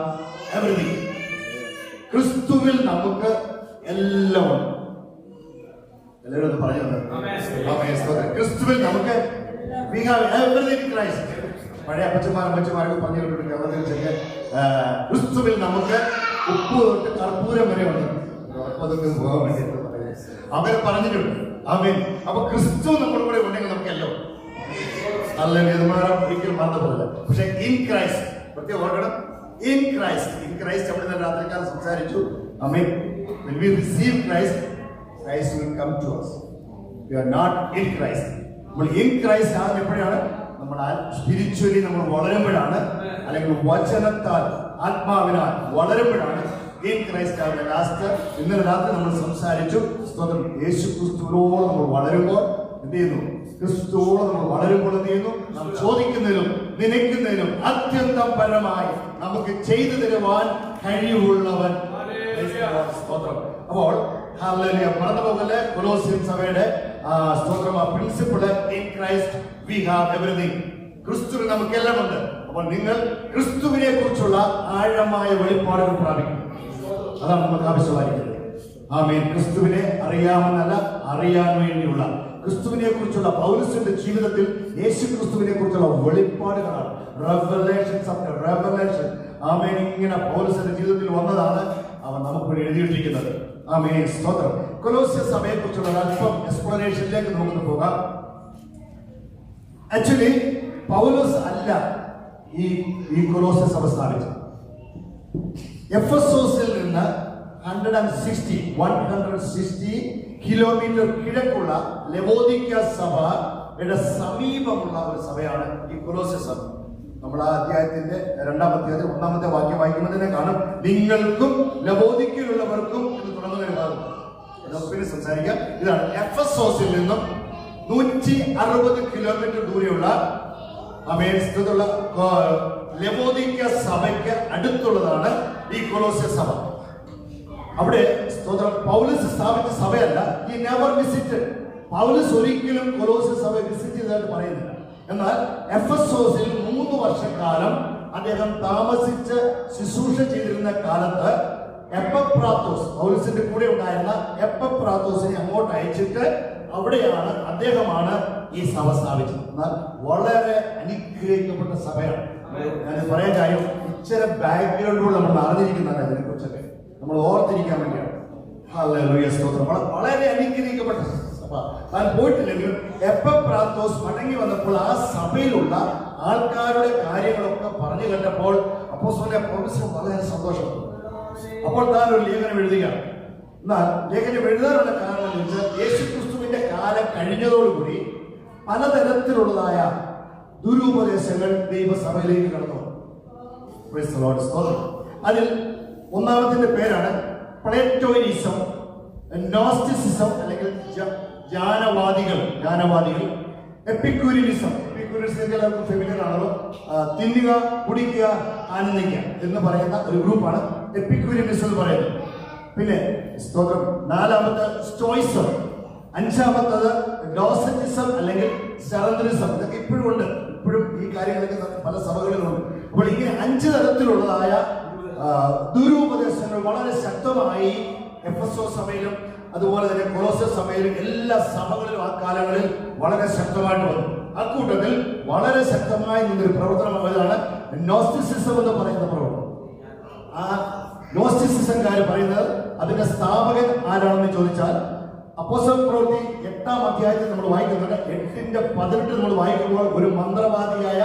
everything. ക്രിസ്തുവിൽ നമുക്ക് എല്ലാം ഉണ്ട്. എല്ലാവരും ഒന്ന് പറഞ്ഞു. ക്രിസ്തുവിൽ നമുക്ക് we have everything in Christ. പഴയ അപ്പച്ചന്മാരോട് പറഞ്ഞു കേട്ടിട്ടുണ്ട്. ക്രിസ്തുവിൽ നമുക്ക് ഉപ്പ് തൊട്ട് കർപ്പൂരം വരെ ഉണ്ട്. അതൊക്കെ പോകാൻ വേണ്ടിയിട്ട് അവരെ പറഞ്ഞിട്ടുണ്ട്. അവൻ അപ്പൊ ക്രിസ്തു നമ്മുടെ കൂടെ ഉണ്ടെങ്കിൽ നമുക്ക് എല്ലാം അല്ലെങ്കിൽ ഒരിക്കലും മറന്നു പോകില്ല. പക്ഷെ ഇൻ ക്രൈസ്റ്റ് പ്രത്യേകം ഓർക്കണം. ഇൻ ക്രൈസ്റ്റ് അവിടെ നിന്ന് രാത്രിക്കാലം സംസാരിച്ചു. ആമേൻ. When we receive Christ, Christ will come to us. We are not in Christ. നമ്മൾ ഇൻ ക്രൈസ്റ്റ് ആകുന്ന എപ്പോഴാണ്? നമ്മൾ സ്പിരിച്വലി നമ്മൾ വളരുമ്പോഴാണ്, അല്ലെങ്കിൽ വചനത്താൽ ആത്മാവിനാൽ വളരുമ്പോഴാണ് ഇൻ ക്രൈസ്റ്റ് ആവുന്ന. ഇന്നലെ രാത്രി നമ്മൾ സംസാരിച്ചു. സ്തോത്രം. യേശു ക്രിസ്തുവിനോട് നമ്മൾ വളരുമ്പോൾ എന്ത് ചെയ്യുന്നു? ക്രിസ്തുവോട് നമ്മൾ വളരുമ്പോൾ എന്ത് ചെയ്യുന്നു? നാം ചോദിക്കുന്നതിലും നിനയ്ക്കുന്നതിലും അത്യന്തം പരമായി നമുക്ക് ചെയ്തു തരുവാൻ കഴിവുള്ളവൻ. അപ്പോൾ മറന്നു പോകല്ലേ. കൊലോസ്യൻ സഭയുടെ സ്തോത്രം principal in Christ we have everything. ക്രിസ്തുവിൽ നമുക്കെല്ലാം ഉണ്ട്. അപ്പോൾ നിങ്ങൾ ക്രിസ്തുവിനെ കുറിച്ചുള്ള ആഴമായ വെളിപ്പാടുകൾ പ്രാപിക്കും. അതാണ് നമുക്ക് ആവശ്യമായിരിക്കുന്നത്. ആമേൻ. ക്രിസ്തുവിനെ അറിയാമെന്നല്ല, അറിയാൻ വേണ്ടിയുള്ള ക്രിസ്തുവിനെ കുറിച്ചുള്ള പൗലോസിന്റെ ജീവിതത്തിൽ യേശു ക്രിസ്തുവിനെ കുറിച്ചുള്ള വെളിപ്പാടുകളാണ്. Revelations after revelation. ആമേൻ. ഇങ്ങനെ പൗലോസിന്റെ ജീവിതത്തിൽ വന്നതാണ് അവൻ നമുക്ക് എഴുതിയിട്ടിരിക്കുന്നത്. ആമേൻ. സ്തോത്രം. കൊലോസ്യ സഭയെ കുറിച്ചുള്ള അല്പം എക്സ്പ്ലനേഷനിലേക്ക് നമുക്ക് പോകാം. ആക്ച്വലി പൗലോസ് അല്ല ഈ കൊലോസ്യ സഭ സ്ഥാപിച്ചത്. എഫെസോസിൽ നിന്ന് 160 കിലോമീറ്റർ കിഴക്കുള്ള ലവോദിക്ക സഭയുടെ സമീപമുള്ള ഒരു സഭയാണ് ഈ കൊലോസ്യ സഭ. നമ്മൾ ആ അധ്യായത്തിന്റെ 2-ാം അധ്യായത്തിൽ 1-ാമത്തെ വാക്യം വായിക്കുമ്പോൾ തന്നെ കാണും, നിങ്ങൾക്കും ലവോദിക്കയിലുള്ളവർക്കും എന്ന് തുടങ്ങുന്ന ഭാഗം പിന്നെ സംസാരിക്കാം. ഇതാണ് എഫെസോസിൽ നിന്നും 160 കിലോമീറ്റർ ദൂരെയുള്ള അമേരിക്കത്തുള്ള ലവോദിക്ക സഭയ്ക്ക് അടുത്തുള്ളതാണ് ഈ കൊലോസ്യ സഭ. അവിടെ സ്തോത്രം പൗലോസ് സ്ഥാപിച്ച സഭയല്ല. ഈ നെവർ വിസിറ്റഡ്. പൗലോസ് ഒരിക്കലും കൊലോസ്യ സഭ വിസിറ്റ് ചെയ്തതായിട്ട് പറയുന്നില്ല. എന്നാൽ എഫെസോസിൽ 3 വർഷക്കാലം അദ്ദേഹം താമസിച്ച് ശുശ്രൂഷ ചെയ്തിരുന്ന കാലത്ത് എപ്പഫ്രാത്തോസ്, പൗലോസിന്റെ കൂടെ ഉണ്ടായിരുന്ന എപ്പഫ്രാത്തോസിനെ അങ്ങോട്ട് അയച്ചിട്ട് അവിടെയാണ് അദ്ദേഹമാണ് ഈ സഭ സ്ഥാപിച്ചത്. എന്നാൽ വളരെ അനുഗ്രഹിക്കപ്പെട്ട സഭയാണ്. ഞാൻ പറയാൻ കാര്യം ഇച്ചിരി ബാക്ക്ഗ്രൗണ്ടിലൂടെ നമ്മൾ അറിഞ്ഞിരിക്കുന്നതാണ് അതിനെ കുറിച്ചൊക്കെ നമ്മൾ ഓർത്തിരിക്കാൻ വേണ്ടിയാണ്. ഹല്ലേലൂയ, സ്തോത്രം. വളരെ അനുഗ്രഹിക്കപ്പെട്ട സഭ. താൻ പോയിട്ടില്ലെങ്കിലും എപ്പഫ്രാത്തോസ് മടങ്ങി വന്നപ്പോൾ ആ സഭയിലുള്ള ആൾക്കാരുടെ കാര്യങ്ങളൊക്കെ പറഞ്ഞു കേട്ടപ്പോൾ അപ്പോസ്തലനായ പൗലോസിന് വളരെ സന്തോഷം. അപ്പോൾ താൻ ഒരു ലേഖനം എഴുതുകയാണ്. എന്നാൽ ലേഖനം എഴുതാനുള്ള കാരണം എന്ന് വെച്ചാൽ യേശുക്രിസ്തുവിന്റെ കാലം കഴിഞ്ഞതോടുകൂടി പലതരത്തിലുള്ളതായ ദുരുപദേശങ്ങൾ ദൈവസഭയിലേക്ക് കടന്നു. അതിൽ ഒന്നാമത്തിന്റെ പേരാണ് പ്ലേറ്റോയിസം, നോസ്റ്റിസിസം അല്ലെങ്കിൽ ജ്ഞാനവാദികൾ, എപ്പിക്യൂരിനിസം. എപ്പിക്യൂരിനിസം ഫെമിലിയർ ആണല്ലോ. തിന്നുക, കുടിക്കുക, ആനന്ദിക്കുക എന്ന് പറയുന്ന ഒരു ഗ്രൂപ്പാണ് എപ്പിക്യൂരിനിസം എന്ന് പറയുന്നത്. പിന്നെ സ്തോത്രം, നാലാമത്തെ സ്റ്റോയിസം, അഞ്ചാമത്തത് ഡോസറ്റിസം അല്ലെങ്കിൽ സെറന്തറിസം. ഇതൊക്കെ ഇപ്പോഴും ഉണ്ട്, ഇപ്പോഴും ഈ കാര്യങ്ങളൊക്കെ പല സഭകളിലുണ്ട്. അപ്പോൾ ഇങ്ങനെ 5 തരത്തിലുള്ളതായ ദുരുപദേശങ്ങൾ വളരെ ശക്തമായി എഫെസോസ് സഭയിലും അതുപോലെ തന്നെ കൊളോസ്സേ സഭയിലും എല്ലാ സഭകളിലും ആ കാലങ്ങളിൽ വളരെ ശക്തമായിട്ട് വന്നു. അക്കൂട്ടത്തിൽ വളരെ ശക്തമായി നിന്നൊരു പ്രവർത്തനമായതാണ് നോസ്റ്റിസിസം എന്ന് പറയുന്ന പ്രവർത്തനം. ആ നോസ്റ്റിസിസംകാർ പറയുന്നത് അതിന്റെ സ്ഥാപകൻ ആരാണെന്ന് ചോദിച്ചാൽ അപ്പോസ്തല പ്രവൃത്തി 8-ാം അധ്യായത്തിൽ നമ്മൾ വായിക്കുന്നുണ്ട്. 8:18 നമ്മൾ വായിക്കുമ്പോൾ ഒരു മന്ത്രവാദിയായ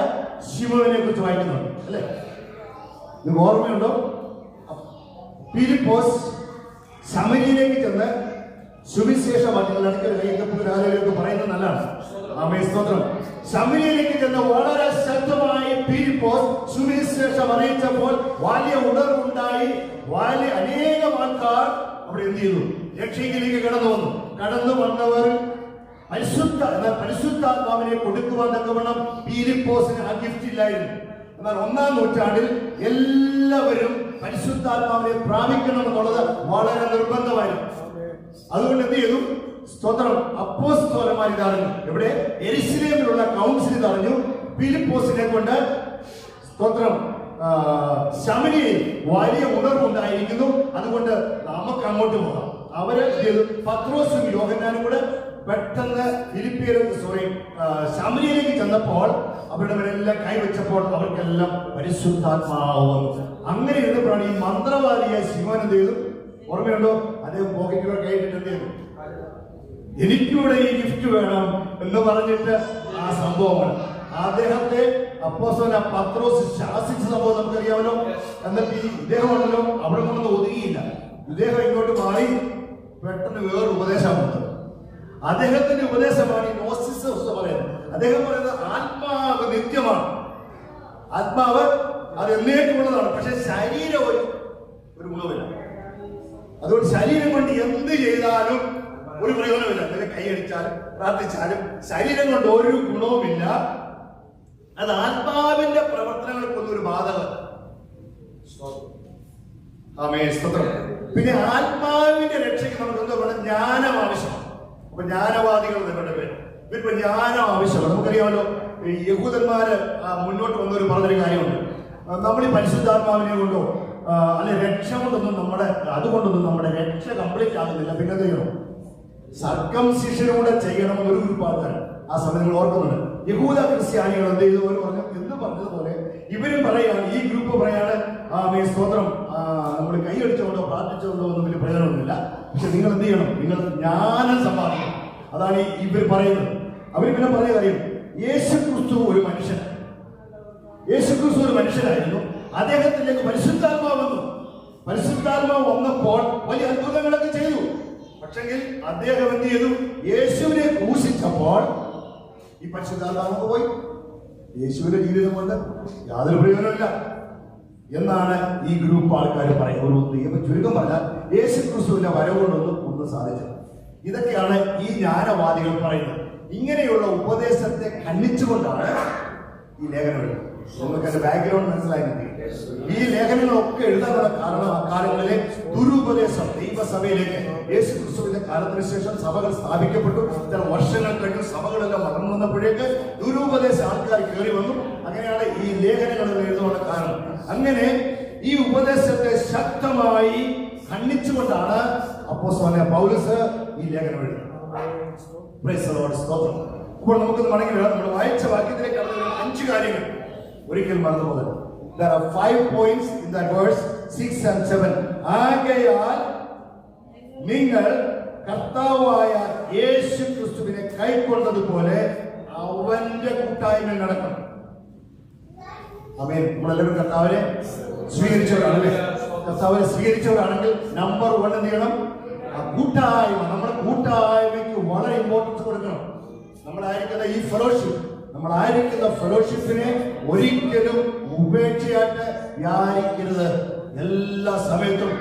ശിമോനെ കുറിച്ച് വായിക്കുന്നുണ്ട്, അല്ലെ? നിങ്ങൾക്ക് ഓർമ്മയുണ്ടോ? ഫിലിപ്പോസ് ശമരിയിലേക്ക് ചെന്ന് സുവിശേഷ വാക്യങ്ങൾ പറയുന്നത് നല്ലതാണ്. സ്തോത്രം. ശമരിയിലേക്ക് ചെന്ന് വളരെ ശക്തമായി ഫിലിപ്പോസ് സുവിശേഷം അറിയിച്ചപ്പോൾ വലിയ ഉണർവുണ്ടായി. വലിയ അനേകം ആൾക്കാർ അവിടെ എന്ത് ചെയ്തു? രക്ഷയിലേക്ക് കടന്നു വന്നവർ പരിശുദ്ധാത്മാവിനെ കൊടുക്കുവാൻ തക്കവണ്ണം ഫിലിപ്പോസിന് ആ ഗിഫ്റ്റ് ഇല്ലായിരുന്നു. എന്നാൽ 1-ാം നൂറ്റാണ്ടിൽ എല്ലാവരും പരിശുദ്ധാത്മാവിനെ പ്രാപിക്കണമെന്നുള്ളത് വളരെ നിർബന്ധമായിരുന്നു. അതുകൊണ്ട് എന്ത് ചെയ്തു? സ്തോത്രം, അപ്പോസ്തലന്മാർ ഇതറിഞ്ഞു. എവിടെ? യെരുശലേമിലുള്ള കൗൺസിൽ ഇതറിഞ്ഞു. ഫിലിപ്പോസിനെ കൊണ്ട് സ്തോത്രം ശമരിയിൽ വലിയ ഉണർവുണ്ടായിരിക്കുന്നു, അതുകൊണ്ട് നമുക്ക് അങ്ങോട്ട് പോകാം. അവര് പത്രോസും യോഹന്നാനും കൂടെ പെട്ടെന്ന് ശമരിയിലേക്ക് ചെന്നപ്പോൾ അവരുടെ മേലെല്ലാം കൈവച്ചപ്പോൾ അവർക്കെല്ലാം പരിശുദ്ധാത്മാവ്. അങ്ങനെ ഇരുന്നപ്പോഴാണ് ഈ മന്ത്രവാദിയായ ശിമോൻ എന്ത് ചെയ്തു? ഓർമ്മയുണ്ടോ? അദ്ദേഹം പോക്കറ്റിലൂടെ കൈയിട്ടിട്ട് എന്ത് ചെയ്തു? എനിക്കൂടെ ഈ ഗിഫ്റ്റ് വേണം എന്ന് പറഞ്ഞിട്ട് ആ സംഭവമാണ്. അദ്ദേഹത്തെ അപ്പോസ്തലനായ പത്രോസ് ശാസിച്ച സംഭവം നമുക്കറിയാമല്ലോ. എന്നിട്ട് ഈ ഇദ്ദേഹമാണല്ലോ അവിടെ കൊണ്ടൊന്നും ഒതുങ്ങിയില്ല. ഇദ്ദേഹം ഇങ്ങോട്ട് മാറി പെട്ടെന്ന് വേറൊരു ഉപദേശമാണ്. അദ്ദേഹത്തിന്റെ ഉപദേശമാണ് ഈ നോസ്റ്റിസിസം പറയുന്നത്. അദ്ദേഹം പറയുന്നത് ആത്മാവ് നിത്യമാണ്, ആത്മാവ് അത് എന്നേക്കുള്ളതാണ്. പക്ഷെ ശരീരം ഒരു ഗുണമില്ല. അതുകൊണ്ട് ശരീരം കൊണ്ട് എന്ത് ചെയ്താലും ഒരു പ്രയോജനമില്ല. നിങ്ങൾ കൈയടിച്ചാലും പ്രാർത്ഥിച്ചാലും ശരീരം കൊണ്ട് ഒരു ഗുണവുമില്ല. അത് ആത്മാവിന്റെ പ്രവർത്തനങ്ങൾക്കൊന്നും ഒരു ബാധകമല്ല. പിന്നെ ആത്മാവിന്റെ രക്ഷയ്ക്ക് നമുക്ക് എന്താ പറയുക? ജ്ഞാനം ആവശ്യമാണ്. അപ്പൊ ജ്ഞാനവാദികൾ നിങ്ങളുടെ പേര് ഇപ്പൊ ജ്ഞാനം ആവശ്യമാണ്. നമുക്കറിയാമല്ലോ, യഹൂദന്മാര് മുന്നോട്ട് വന്നവർ പറഞ്ഞൊരു കാര്യമുണ്ട്. നമ്മൾ ഈ പരിശുദ്ധാത്മാവിനെ കൊണ്ടോ അല്ലെ രക്ഷ കൊണ്ടൊന്നും അതുകൊണ്ടൊന്നും നമ്മുടെ രക്ഷ കംപ്ലീറ്റ് ആകുന്നില്ല. പിന്നെ എന്ത് ചെയ്യണം? സർക്കംസിഷനൂടെ ചെയ്യണമെന്നൊരു ഗ്രൂപ്പാണ്. ആ സമയം നിങ്ങൾ ഓർക്കുന്നുണ്ട്. യഹൂദ ക്രിസ്ത്യാനികൾ എന്ത് ചെയ്തു? എന്ന് പറഞ്ഞതുപോലെ ഇവരും പറയാണ്, ഈ ഗ്രൂപ്പ് പറയാണ്, സ്തോത്രം, നമ്മൾ കൈയടിച്ചുകൊണ്ടോ പ്രാർത്ഥിച്ചുകൊണ്ടോ ഒന്നും വലിയ പ്രയോജനമൊന്നുമില്ല. പക്ഷെ നിങ്ങൾ എന്ത് ചെയ്യണം? നിങ്ങൾ ജ്ഞാനം സമ്പാദിക്കണം. അതാണ് ഇവർ പറയുന്നത്. അവർ പിന്നെ പറഞ്ഞ കാര്യം, യേശുക്രിസ്തു ഒരു മനുഷ്യനായിരുന്നു. അദ്ദേഹത്തിലേക്ക് പരിശുദ്ധാത്മാവ് വന്നു. പരിശുദ്ധാത്മാവ് വന്നപ്പോൾ വലിയ അത്ഭുതങ്ങളൊക്കെ ചെയ്തു. പക്ഷെങ്കിൽ അദ്ദേഹം എന്ത് ചെയ്തു? യേശുവിനെ ക്രൂശിച്ചപ്പോൾ ഈ പരിശുദ്ധാത്മാവ് പോയി. യേശുവിന്റെ ജീവിതം കൊണ്ട് യാതൊരു പ്രയോജനമില്ല എന്നാണ് ഈ ഗ്രൂപ്പ് ആൾക്കാർ പറയുന്നത്. ചുരുക്കം പറഞ്ഞാൽ യേശു ക്രിസ്തുവിന്റെ വരവുകൊണ്ടൊന്നും സാധിച്ചത്. ഇതൊക്കെയാണ് ഈ ജ്ഞാനവാദികൾ പറയുന്നത്. ഇങ്ങനെയുള്ള ഉപദേശത്തെ ഖണ്ഡിച്ചുകൊണ്ടാണ് ഈ ലേഖനം എഴുതുന്നത്. നിങ്ങൾക്ക് അതിന്റെ ബാക്ക്ഗ്രൗണ്ട് മനസ്സിലാക്കി. ഈ ലേഖനങ്ങളൊക്കെ എഴുതാനുള്ള കാരണം അക്കാലങ്ങളിലെ ദുരുപദേശം ദൈവസഭയിലേക്ക് യേശു ക്രിസ്തുവിന്റെ കാലത്തിന് ശേഷം സഭകൾ സ്ഥാപിക്കപ്പെട്ടു. ചില വർഷങ്ങൾ കഴിഞ്ഞു സഭകളെല്ലാം വളർന്നു വന്നപ്പോഴേക്ക് ദുരുപദേശ ആൾക്കാർ കയറി വന്നു. അങ്ങനെയാണ് ഈ ലേഖനങ്ങൾ എഴുതാനുള്ള കാരണം. അങ്ങനെ ഈ ഉപദേശത്തെ ശക്തമായി ഖണ്ഡിച്ചുകൊണ്ടാണ് അപ്പോസ്തലനായ പൗലോസ് ഈ ലേഖനം എഴുതുന്നത്. Price the Lord. സ്തോത്രം. അപ്പോൾ നമുക്ക് മടങ്ങി വരാം. നമ്മൾ വായിച്ച വാക്യത്തിലേക്ക് കടന്നു 5 കാര്യങ്ങൾ ഒരിക്കൽ മറന്നു പോകരുത്. There are 5 points in that verse 6 and 7. ആകയാൽ നിങ്ങൾ കർത്താവായ യേശു ക്രിസ്തുവിനെ കൈക്കൊണ്ടതുപോലെ അവന്റെ കൂട്ടായ്മ നടക്കണം. ആമേൻ. നമ്മളെല്ലാവരും കർത്താവിനെ സ്വീകരിച്ചവരാണല്ലേ? കർത്താവിനെ സ്വീകരിച്ചവരാണെങ്കിൽ നമ്പർ 1 എന്ത് ചെയ്യണം? ആ കൂട്ടായ്മ. നമ്മുടെ കൂട്ടായ്മയ്ക്ക് വളരെ ഇമ്പോർട്ടൻസ് കൊടുക്കണം. നമ്മളായിരിക്കുന്ന ഈ ഫെലോഷിപ്പ്, നമ്മളായിരിക്കുന്ന ഫെലോഷിപ്പിനെ ഒരിക്കലും ഉപേക്ഷയായിട്ട് വ്യാരിക്കരുത്. എല്ലാ സമയത്തും.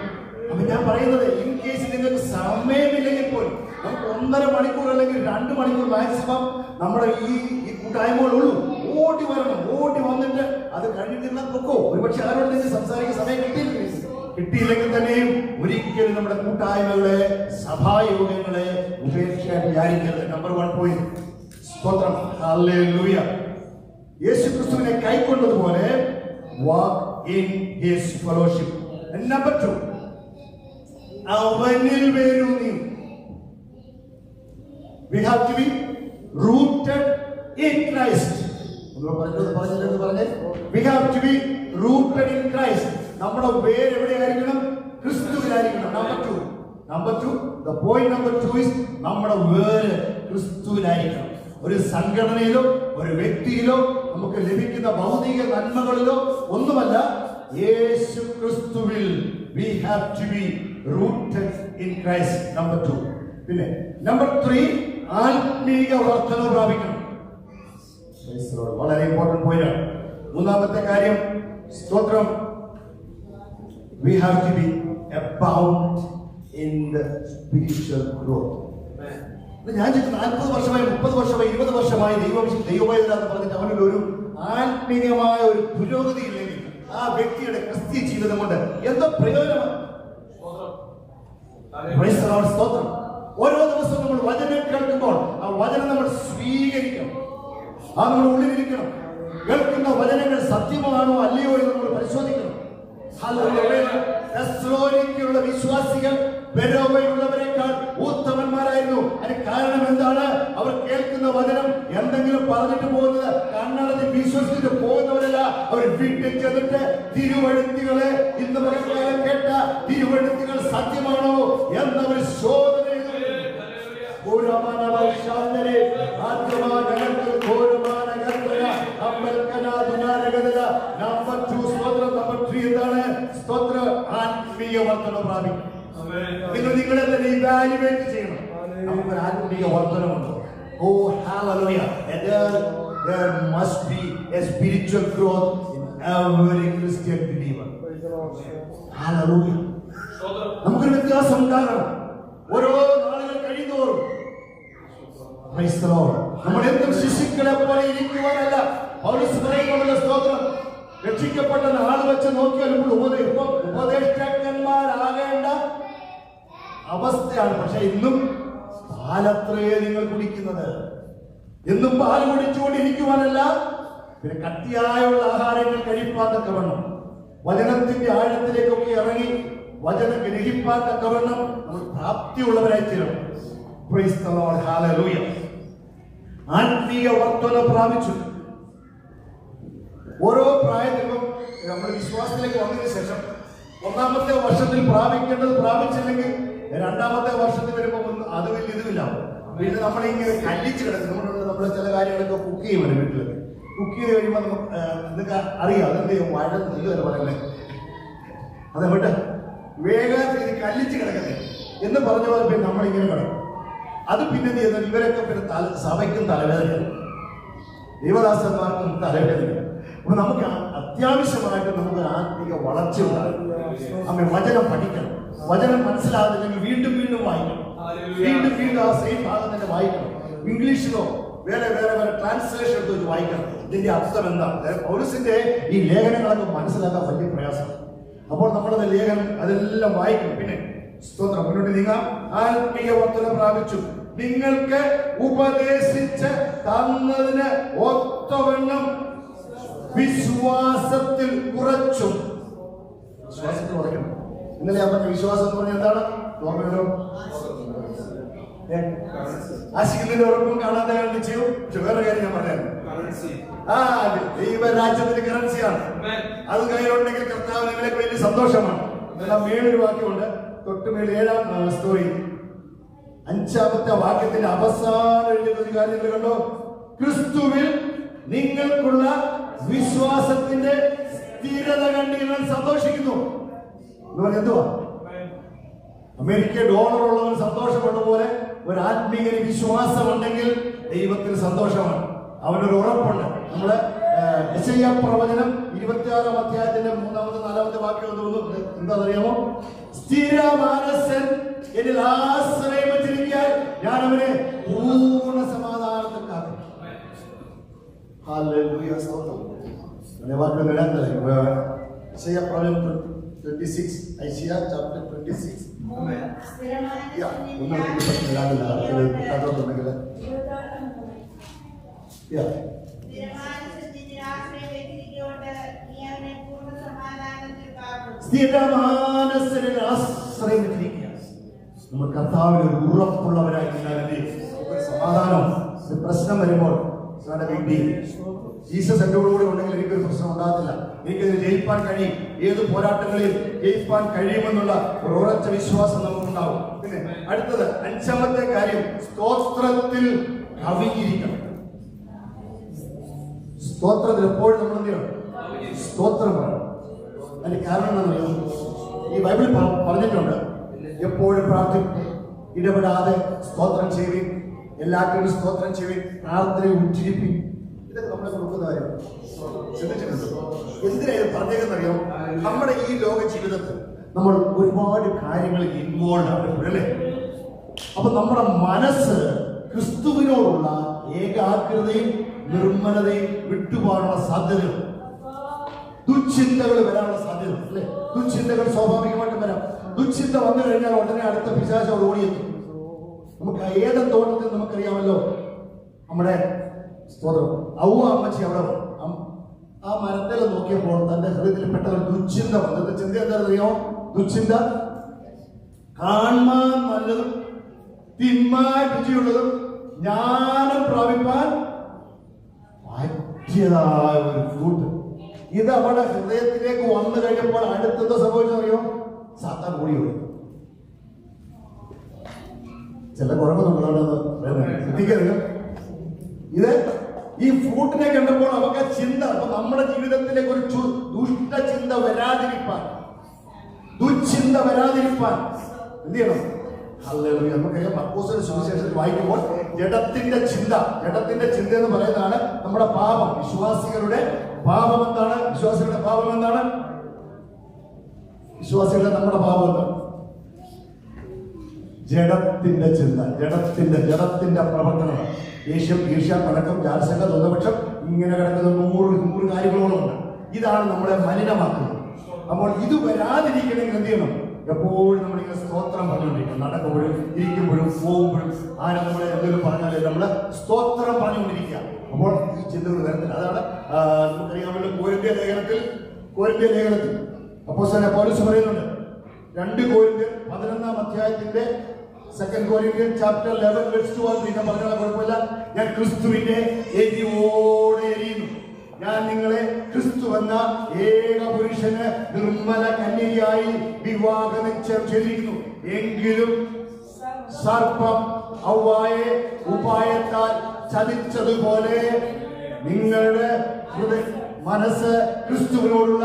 അപ്പൊ ഞാൻ പറയുന്നത്, ഇൻ കേസ് നിങ്ങൾക്ക് സമയമില്ലെങ്കിൽ പോലും നമുക്ക് 1.5 മണിക്കൂർ അല്ലെങ്കിൽ 2 മണിക്കൂർ മാക്സിമം നമ്മുടെ ഈ കൂട്ടായ്മകളുള്ളൂ. ഓടി വരണം. ഓടി വന്നിട്ട് അത് കഴിഞ്ഞിട്ട് പൊക്കോ. ഒരുപക്ഷെ ആരോടെങ്കിലും സംസാരിക്കാൻ സമയം കിട്ടിയില്ലെങ്കിൽ തന്നെയും ഒരിക്കലും നമ്മുടെ കൂട്ടായ്മകളെ, സഭായോഗങ്ങളെ ഉപേക്ഷിക്കാൻ വിചാരിക്കരുത്. Number 1 point. സ്തോത്രം. ഹല്ലേലൂയ. യേശു ക്രിസ്തുവിനെ കൈക്കൊണ്ടതുപോലെ walk in his fellowship. Number 2, അവനിൽ വേരൂന്നി. We have to be rooted in Christ. We have to be rooted in Christ. നമ്മുടെ വേര് എവിടെയായിരിക്കണം? ക്രിസ്തുവിലായിരിക്കണം. Number 2, the point number 2 is നമ്മുടെ വേര് ക്രിസ്തുവിലായിരിക്കണം. ഒരു സംഘടനയിലോ ഒരു വ്യക്തിയിലോ നമുക്ക് ലഭിക്കുന്ന ഭൗതിക നന്മകളിലോ ഒന്നുമല്ല, യേശു ക്രിസ്തുവിൽ. We have to be rooted in Christ. Number 2. പിന്നെ നമ്പർ 3, ആത്മീക വർധന പ്രാപിക്കണം. വളരെ ഇമ്പോർട്ടന്റ് പോയിന്റ് ആണ്. 3-ാമത്തെ കാര്യം, സ്തോത്രം, we have to be abound in the spiritual growth. ഞാൻ 40 വർഷമായി 30 വർഷമായി 20 വർഷമായി ദൈവവേദന പറഞ്ഞിട്ട് അവനൊരു ആത്മീയമായ ഒരു പുരോഗതി ഇല്ലെങ്കിൽ ആ വ്യക്തിയുടെ ക്രിസ്തീയ ജീവിതം കൊണ്ട് എന്തോ പ്രയോജനമാണ്. സ്തോത്രം. ഓരോ ദിവസവും നമ്മൾ വചനം കേൾക്കുമ്പോൾ ആ വചനം നമ്മൾ സ്വീകരിക്കണം. അത് നമ്മുടെ ഉള്ളിലിരിക്കണം. കേൾക്കുന്ന വചനങ്ങൾ സത്യമാണോ അല്ലയോ എന്ന് നമ്മൾ പരിശോധിക്കണം. തെസ്സലോനിക്കയിലുള്ള വിശ്വാസികൾ ബെരോവയിലുള്ളവരെക്കാൾ ഉത്തമന്മാരായിരുന്നു. അതിന് കാരണം എന്താണ്? അവർ കേൾക്കുന്ന വചനം എന്തെങ്കിലും പറഞ്ഞിട്ട് പോകുന്നത് കണ്ണടച്ച് വിശ്വസിച്ചിട്ട് പോകുന്നവരല്ല. അവർ വീട്ടിൽ ചെന്നിട്ട് തിരുവഴുത്തുകളെ, ഇന്ന് പകൽക്കാലം കേട്ട തിരുവഴുത്തുകൾ സത്യമാണോ എന്നവർ ശോധന ചെയ്തു. ആത്മീയ വർധന പ്രാപിക്കും. നിങ്ങൾ നിങ്ങളെ തന്നെ ഇവാലുവേറ്റ് ചെയ്യണം. നമുക്കൊരു ആത്മീയ വർധനമുണ്ടോ? ഓ hallelujah. There must be a spiritual growth in every Christian believer. Hallelujah. നമുക്കൊരു വ്യത്യാസം ഉണ്ടാകണം ഓരോ നാളുകൾ കഴിയുന്നോറും. Praise the Lord. നമ്മൾ എന്തും ശിശുക്കളെ പോലെ ഇരിക്കുവാനല്ല പൗലോസ് പറയുന്ന സ്തോത്രം. രക്ഷിക്കപ്പെട്ട നാൾ വെച്ച് നോക്കിയാൽ ഉപദേഷ്ടാക്കന്മാരാകേണ്ട അവസ്ഥയാണ്. പക്ഷെ ഇന്നും പാലത്രേ നിങ്ങൾ കുടിക്കുന്നത്. എന്നും പാൽ കുടിച്ചുകൊണ്ടിരിക്കുവാനല്ല, പിന്നെ കട്ടിയായുള്ള ആഹാരങ്ങൾ കഴിപ്പാൻ തക്കവണ്ണം, വചനത്തിന്റെ ആഴത്തിലേക്കൊക്കെ ഇറങ്ങി വചനം ഗ്രഹിപ്പാൻ തക്കവണ്ണം നമ്മൾ പ്രാപ്തിയുള്ളവരായി തീരണം. Praise the Lord. Hallelujah. ആത്മീയ വർധന പ്രാപിച്ചു. ഓരോ പ്രായത്തിലും നമ്മൾ വിശ്വാസത്തിലേക്ക് വന്നതിന് ശേഷം 1-ാമത്തെ വർഷത്തിൽ പ്രാപിക്കേണ്ടത് പ്രാപിച്ചില്ലെങ്കിൽ 2-ാമത്തെ വർഷത്തിൽ വരുമ്പോൾ അത് വലിയ ഇതുമില്ല. പിന്നെ നമ്മളിങ്ങനെ കല്ലിച്ച് കിടക്കും. നമ്മൾ ചില കാര്യങ്ങളൊക്കെ കുക്ക് ചെയ്യുമല്ലോ വീട്ടിലൊക്കെ. കുക്ക് ചെയ്ത് കഴിയുമ്പോൾ നിങ്ങൾക്ക് അറിയാം അതെന്ത് ചെയ്യും? വഴ നെല്ലുമല്ലോ പറയുന്നത്. അതെവിടെ വേഗത്തിൽ ഇത് കല്ലിച്ച് കിടക്കട്ടെ എന്ന് പറഞ്ഞ പോലെ പിന്നെ നമ്മളിങ്ങനെ കിടക്കും. അത് പിന്നെ എന്ത് ചെയ്യുന്നത്? ഇവരൊക്കെ പിന്നെ സഭയ്ക്കും തലവേദനയാണ്, ദൈവദാസന്മാർക്കും തലവേദനയാണ്. അപ്പൊ നമുക്ക് അത്യാവശ്യമായിട്ട് നമുക്ക് ആത്മീയ വളർച്ച ഉണ്ടാകും. നമ്മൾ വചനം പഠിക്കണം. വചനം മനസ്സിലാകുന്നില്ലെങ്കിൽ വീണ്ടും വീണ്ടും വായിക്കണം. വീണ്ടും വീണ്ടും ആ സെയിം ഭാഗം തന്നെ വായിക്കണം. ഇംഗ്ലീഷിലോ വേറെ ട്രാൻസ്ലേഷൻ എടുത്ത് വെച്ച് വായിക്കണം. ഇതിന്റെ അർത്ഥം എന്താണ്? പൗലോസിന്റെ ഈ ലേഖനങ്ങളൊക്കെ മനസ്സിലാക്കാൻ വലിയ പ്രയാസം. അപ്പോൾ നമ്മളത് ലേഖനം അതെല്ലാം വായിക്കണം. പിന്നെ സ്തോത്രം, മുന്നോട്ട് നീങ്ങാം. ആത്മീയ വർധന പ്രാപിച്ചു, നിങ്ങൾക്ക് ഉപദേശിച്ച് തന്നതിന് ഒത്തവണ്ണം വിശ്വാസത്തിൽ കുറച്ചും. വിശ്വാസത്തിൽ കുറയ്ക്കണം. ഇന്നലെ ഞാൻ പറഞ്ഞ വിശ്വാസം എന്ന് പറഞ്ഞാൽ എന്താണ്? ഓർമ്മയോ? ആശിക്കുന്നതിന്റെ ഉറപ്പും കാണാതെ നിശ്ചയവും. വേറെ കാര്യം ഞാൻ പറയാം, ദൈവരാജ്യത്തിന്റെ കറൻസിയാണ്. അത് കയ്യിലുണ്ടെങ്കിൽ കർത്താവ് നിങ്ങളെ വലിയ സന്തോഷമാണ്. എന്നാൽ മേളൊരു വാക്യമുണ്ട്, തൊട്ടുമേൽ 7-ാം സ്റ്റോറി 5-ാമത്തെ വാക്യത്തിന്റെ അവസാനം എഴുതിയ ഒരു കാര്യം കണ്ടോ? ക്രിസ്തുവിൽ നിങ്ങൾക്കുള്ള വിശ്വാസത്തിന്റെ സ്ഥിരത കണ്ട് നിങ്ങൾ സന്തോഷിക്കുന്നു എന്ന് പറഞ്ഞ എന്തുവാ? അമേരിക്ക ഡോളർ ഉള്ളവൻ സന്തോഷമുള്ള പോലെ ഒരു ആത്മീയ വിശ്വാസമുണ്ടെങ്കിൽ ദൈവത്തിന് സന്തോഷമാണ്. അവനൊരു ഉറപ്പുണ്ട്. നമ്മള് യെശയ്യാ പ്രവചനം 26-ാം അധ്യായത്തിന്റെ 3-4 വാക്യം തോന്നുന്നു. എന്താണെന്നറിയാമോ? സ്ഥിര മനസ്സൻ എന്നിൽ ആശ്രയം വെച്ചിരിക്കാൻ ഞാൻ അവനെ പൂർണ്ണ സമാധാനത്തിൽ കാക്കും. ഹല്ലേലൂയ, സ്തോത്രം. വാക്യം യെശയ്യാ പ്രവചനം 26, Isaiah chapter 26. സ്ഥിരമാനസരിൽ ആശ്രയം വെച്ചിരിക്കുക. നമ്മൾ കർത്താവിൽ ഒരു ഉറപ്പുള്ളവരായി സമാധാനം. പ്രശ്നം വരുമ്പോൾ ജീസസ് എന്റെ കൂടെ ഉണ്ടെങ്കിൽ എനിക്കൊരു പ്രശ്നം ഉണ്ടാകത്തില്ല. എനിക്കതിന് ജയിപ്പാൻ കഴിയും. ഏത് പോരാട്ടങ്ങളിൽ ജയിപ്പാൻ കഴിയുമെന്നുള്ള ഒരു ഉറച്ച വിശ്വാസം നമുക്കുണ്ടാവും. പിന്നെ അടുത്തത് 5-ാമത്തെ കാര്യം, സ്തോത്രത്തിൽ കവിഞ്ഞിരിക്കണം. സ്തോത്രത്തിൽ എപ്പോഴും നമ്മൾ എന്ത് ചെയ്യണം? സ്തോത്രം പറയണം. അതിന്റെ കാരണം എന്താണെന്നറിയാം? ഈ ബൈബിളിൽ പറഞ്ഞിട്ടുണ്ട്, എപ്പോഴും പ്രാർത്ഥിക്കും, ഇടപെടാതെ സ്തോത്രം ചെയ്യുവിൻ, എല്ലാത്തിനും സ്തോത്രം ചെയ്യുവിൻ, പ്രാർത്ഥനയെ ഉജ്ജീവിപ്പിൻ. ഇതൊക്കെ നമ്മളെ കൊടുക്കുന്ന കാര്യം ശ്രദ്ധിച്ചിട്ടുണ്ടോ? എന്തിനാണ് പറഞ്ഞേക്കെന്നറിയാം? നമ്മുടെ ഈ ലോക ജീവിതത്തിൽ നമ്മൾ ഒരുപാട് കാര്യങ്ങൾ ഇൻവോൾവ് ആണ്, അല്ലേ? അപ്പൊ നമ്മുടെ മനസ്സ് ക്രിസ്തുവിനോടുള്ള ഏകാഗ്രതയും നിർമ്മലതയും വിട്ടുപോകാനുള്ള സാധ്യതകൾ, ദുശ്ചിന്തകൾ വരാനുള്ള സാധ്യത, അല്ലെ? ദുശ്ചിന്തകൾ സ്വാഭാവികമായിട്ടും വരാം. ദുശ്ചിന്ത വന്നു കഴിഞ്ഞാൽ ഉടനെ അടുത്ത പിശാചോട് ഓടിയെത്തും. നമുക്ക് ഏതൻ തോട്ടത്തിൽ നമുക്കറിയാമല്ലോ, നമ്മുടെ സ്തോത്രം ഔവ അമ്മച്ചി അവിടെ ആ മരത്തിൽ നോക്കിയപ്പോൾ തന്റെ ഹൃദയത്തിൽ പെട്ട ഒരു ദുശ്ചിന്ത വന്നത്. ചിന്ത എന്താണെന്നറിയോ? ദുശ്ചിന്ത കാണാൻ നല്ലതും തിന്മാൻ രുചിയുള്ളതും ജ്ഞാനം പ്രാപിപ്പാൻ പറ്റിയതായ ഒരു ഫ്രൂട്ട്. ഇത് അവളുടെ ഹൃദയത്തിലേക്ക് വന്നു കഴിഞ്ഞപ്പോൾ അടുത്തത് സംഭവിച്ചറിയോ? സാത്താൻ കൂടി വരും. ചില കുറവുകളുണ്ടെന്ന് ശ്രദ്ധിക്കരുത്. ഇത് ഈ ഫ്രൂട്ടിനെ കണ്ടപ്പോൾ അവർക്ക് ആ ചിന്ത, അപ്പൊ നമ്മുടെ ജീവിതത്തിലേക്ക് ഒരു ദുഷ്ടചിന്ത വരാതിരിപ്പാൻ, ദുശ്ചിന്ത വരാതിരിപ്പാൻ എന്ത് ചെയ്യണം? നമുക്ക് മർക്കോസിന്റെ സുവിശേഷത്തിൽ വായിക്കുമ്പോൾ ജഡത്തിന്റെ ചിന്ത എന്ന് പറയുന്നതാണ് നമ്മുടെ പാപം. വിശ്വാസികളുടെ പാപം എന്താണ്? വിശ്വാസികളുടെ പാപം എന്താണ്? വിശ്വാസികളുടെ നമ്മുടെ പാപം എന്താണ്? ജഡത്തിന്റെ ചിന്ത, ജഡത്തിന്റെ പ്രവർത്തനം. ദേഷ്യം, ഈർഷ്യ, പഴക്കം, ജാലസംഘ, ദ്വന്ദ്വപക്ഷം, ഇങ്ങനെ കിടക്കുന്ന 100 കാര്യങ്ങളോടുണ്ട്. ഇതാണ് നമ്മളെ മലിനമാക്കുന്നത്. അപ്പോൾ ഇത് വരാതിരിക്കണമെങ്കിൽ എന്ത് ചെയ്യണം? എപ്പോഴും നമ്മളിങ്ങനെ സ്തോത്രം പറഞ്ഞുകൊണ്ടിരിക്കണം. നടക്കുമ്പോഴും ഇരിക്കുമ്പോഴും പോകുമ്പോഴും ആരും നമ്മളെ എന്തെങ്കിലും പറഞ്ഞാൽ നമ്മൾ സ്തോത്രം പറഞ്ഞുകൊണ്ടിരിക്കുക. അപ്പോൾ ഈ ചിന്തകൾ വരത്തില്ല. അതാണ് നമുക്കറിയാമല്ലോ കോരിന്ത്യ ലേഖനത്തിൽ അപ്പോസ്തലൻ പൗലോസ് പറയുന്നുണ്ട്. 2 കോരിന്ത്യർ 11-ാം അധ്യായത്തിന്റെ 2 കോരിന്ത്യർ ചാപ്റ്റർ 11 verse 2 ഞാൻ പറഞ്ഞാൽ കുഴപ്പമില്ല. ഞാൻ ക്രിസ്തുവിന്റെ എരിവോടെ എരിയുന്നു. ഞാൻ നിങ്ങളെ ക്രിസ്തു എന്ന ഏക പുരുഷന് നിർമ്മല കന്യകയായി വിവാഹ നിശ്ചയം ചെയ്തിരിക്കുന്നു. എങ്കിലും സർപ്പം ഹവ്വായെ ഉപായത്താൽ ചതിച്ചതുപോലെ നിങ്ങളുടെ മനസ്സ് ക്രിസ്തുവിനോടുള്ള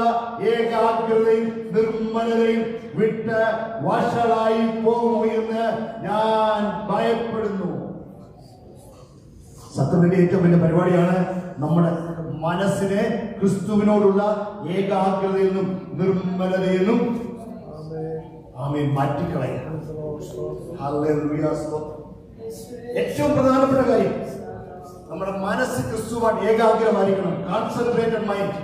ഏകാഗ്രതയും നിർമ്മലതയും വിട്ട് വഷളായി പോകുമോ എന്ന് ഞാൻ ഭയപ്പെടുന്നു. സത്യത്തിന്റെ ഏറ്റവും വലിയ പരിപാടിയാണ് നമ്മുടെ മനസ്സിനെ ക്രിസ്തുവിനോടുള്ള ഏകാഗ്രതയിൽ നിന്നും നിർമ്മലതയിൽ നിന്നും മാറ്റിക്കളയുക. ഏറ്റവും പ്രധാനപ്പെട്ട കാര്യം നമ്മുടെ മനസ്സ് ക്രിസ്തുവാൻ ഏകാഗ്രമായിരിക്കണം. Concentrated mind.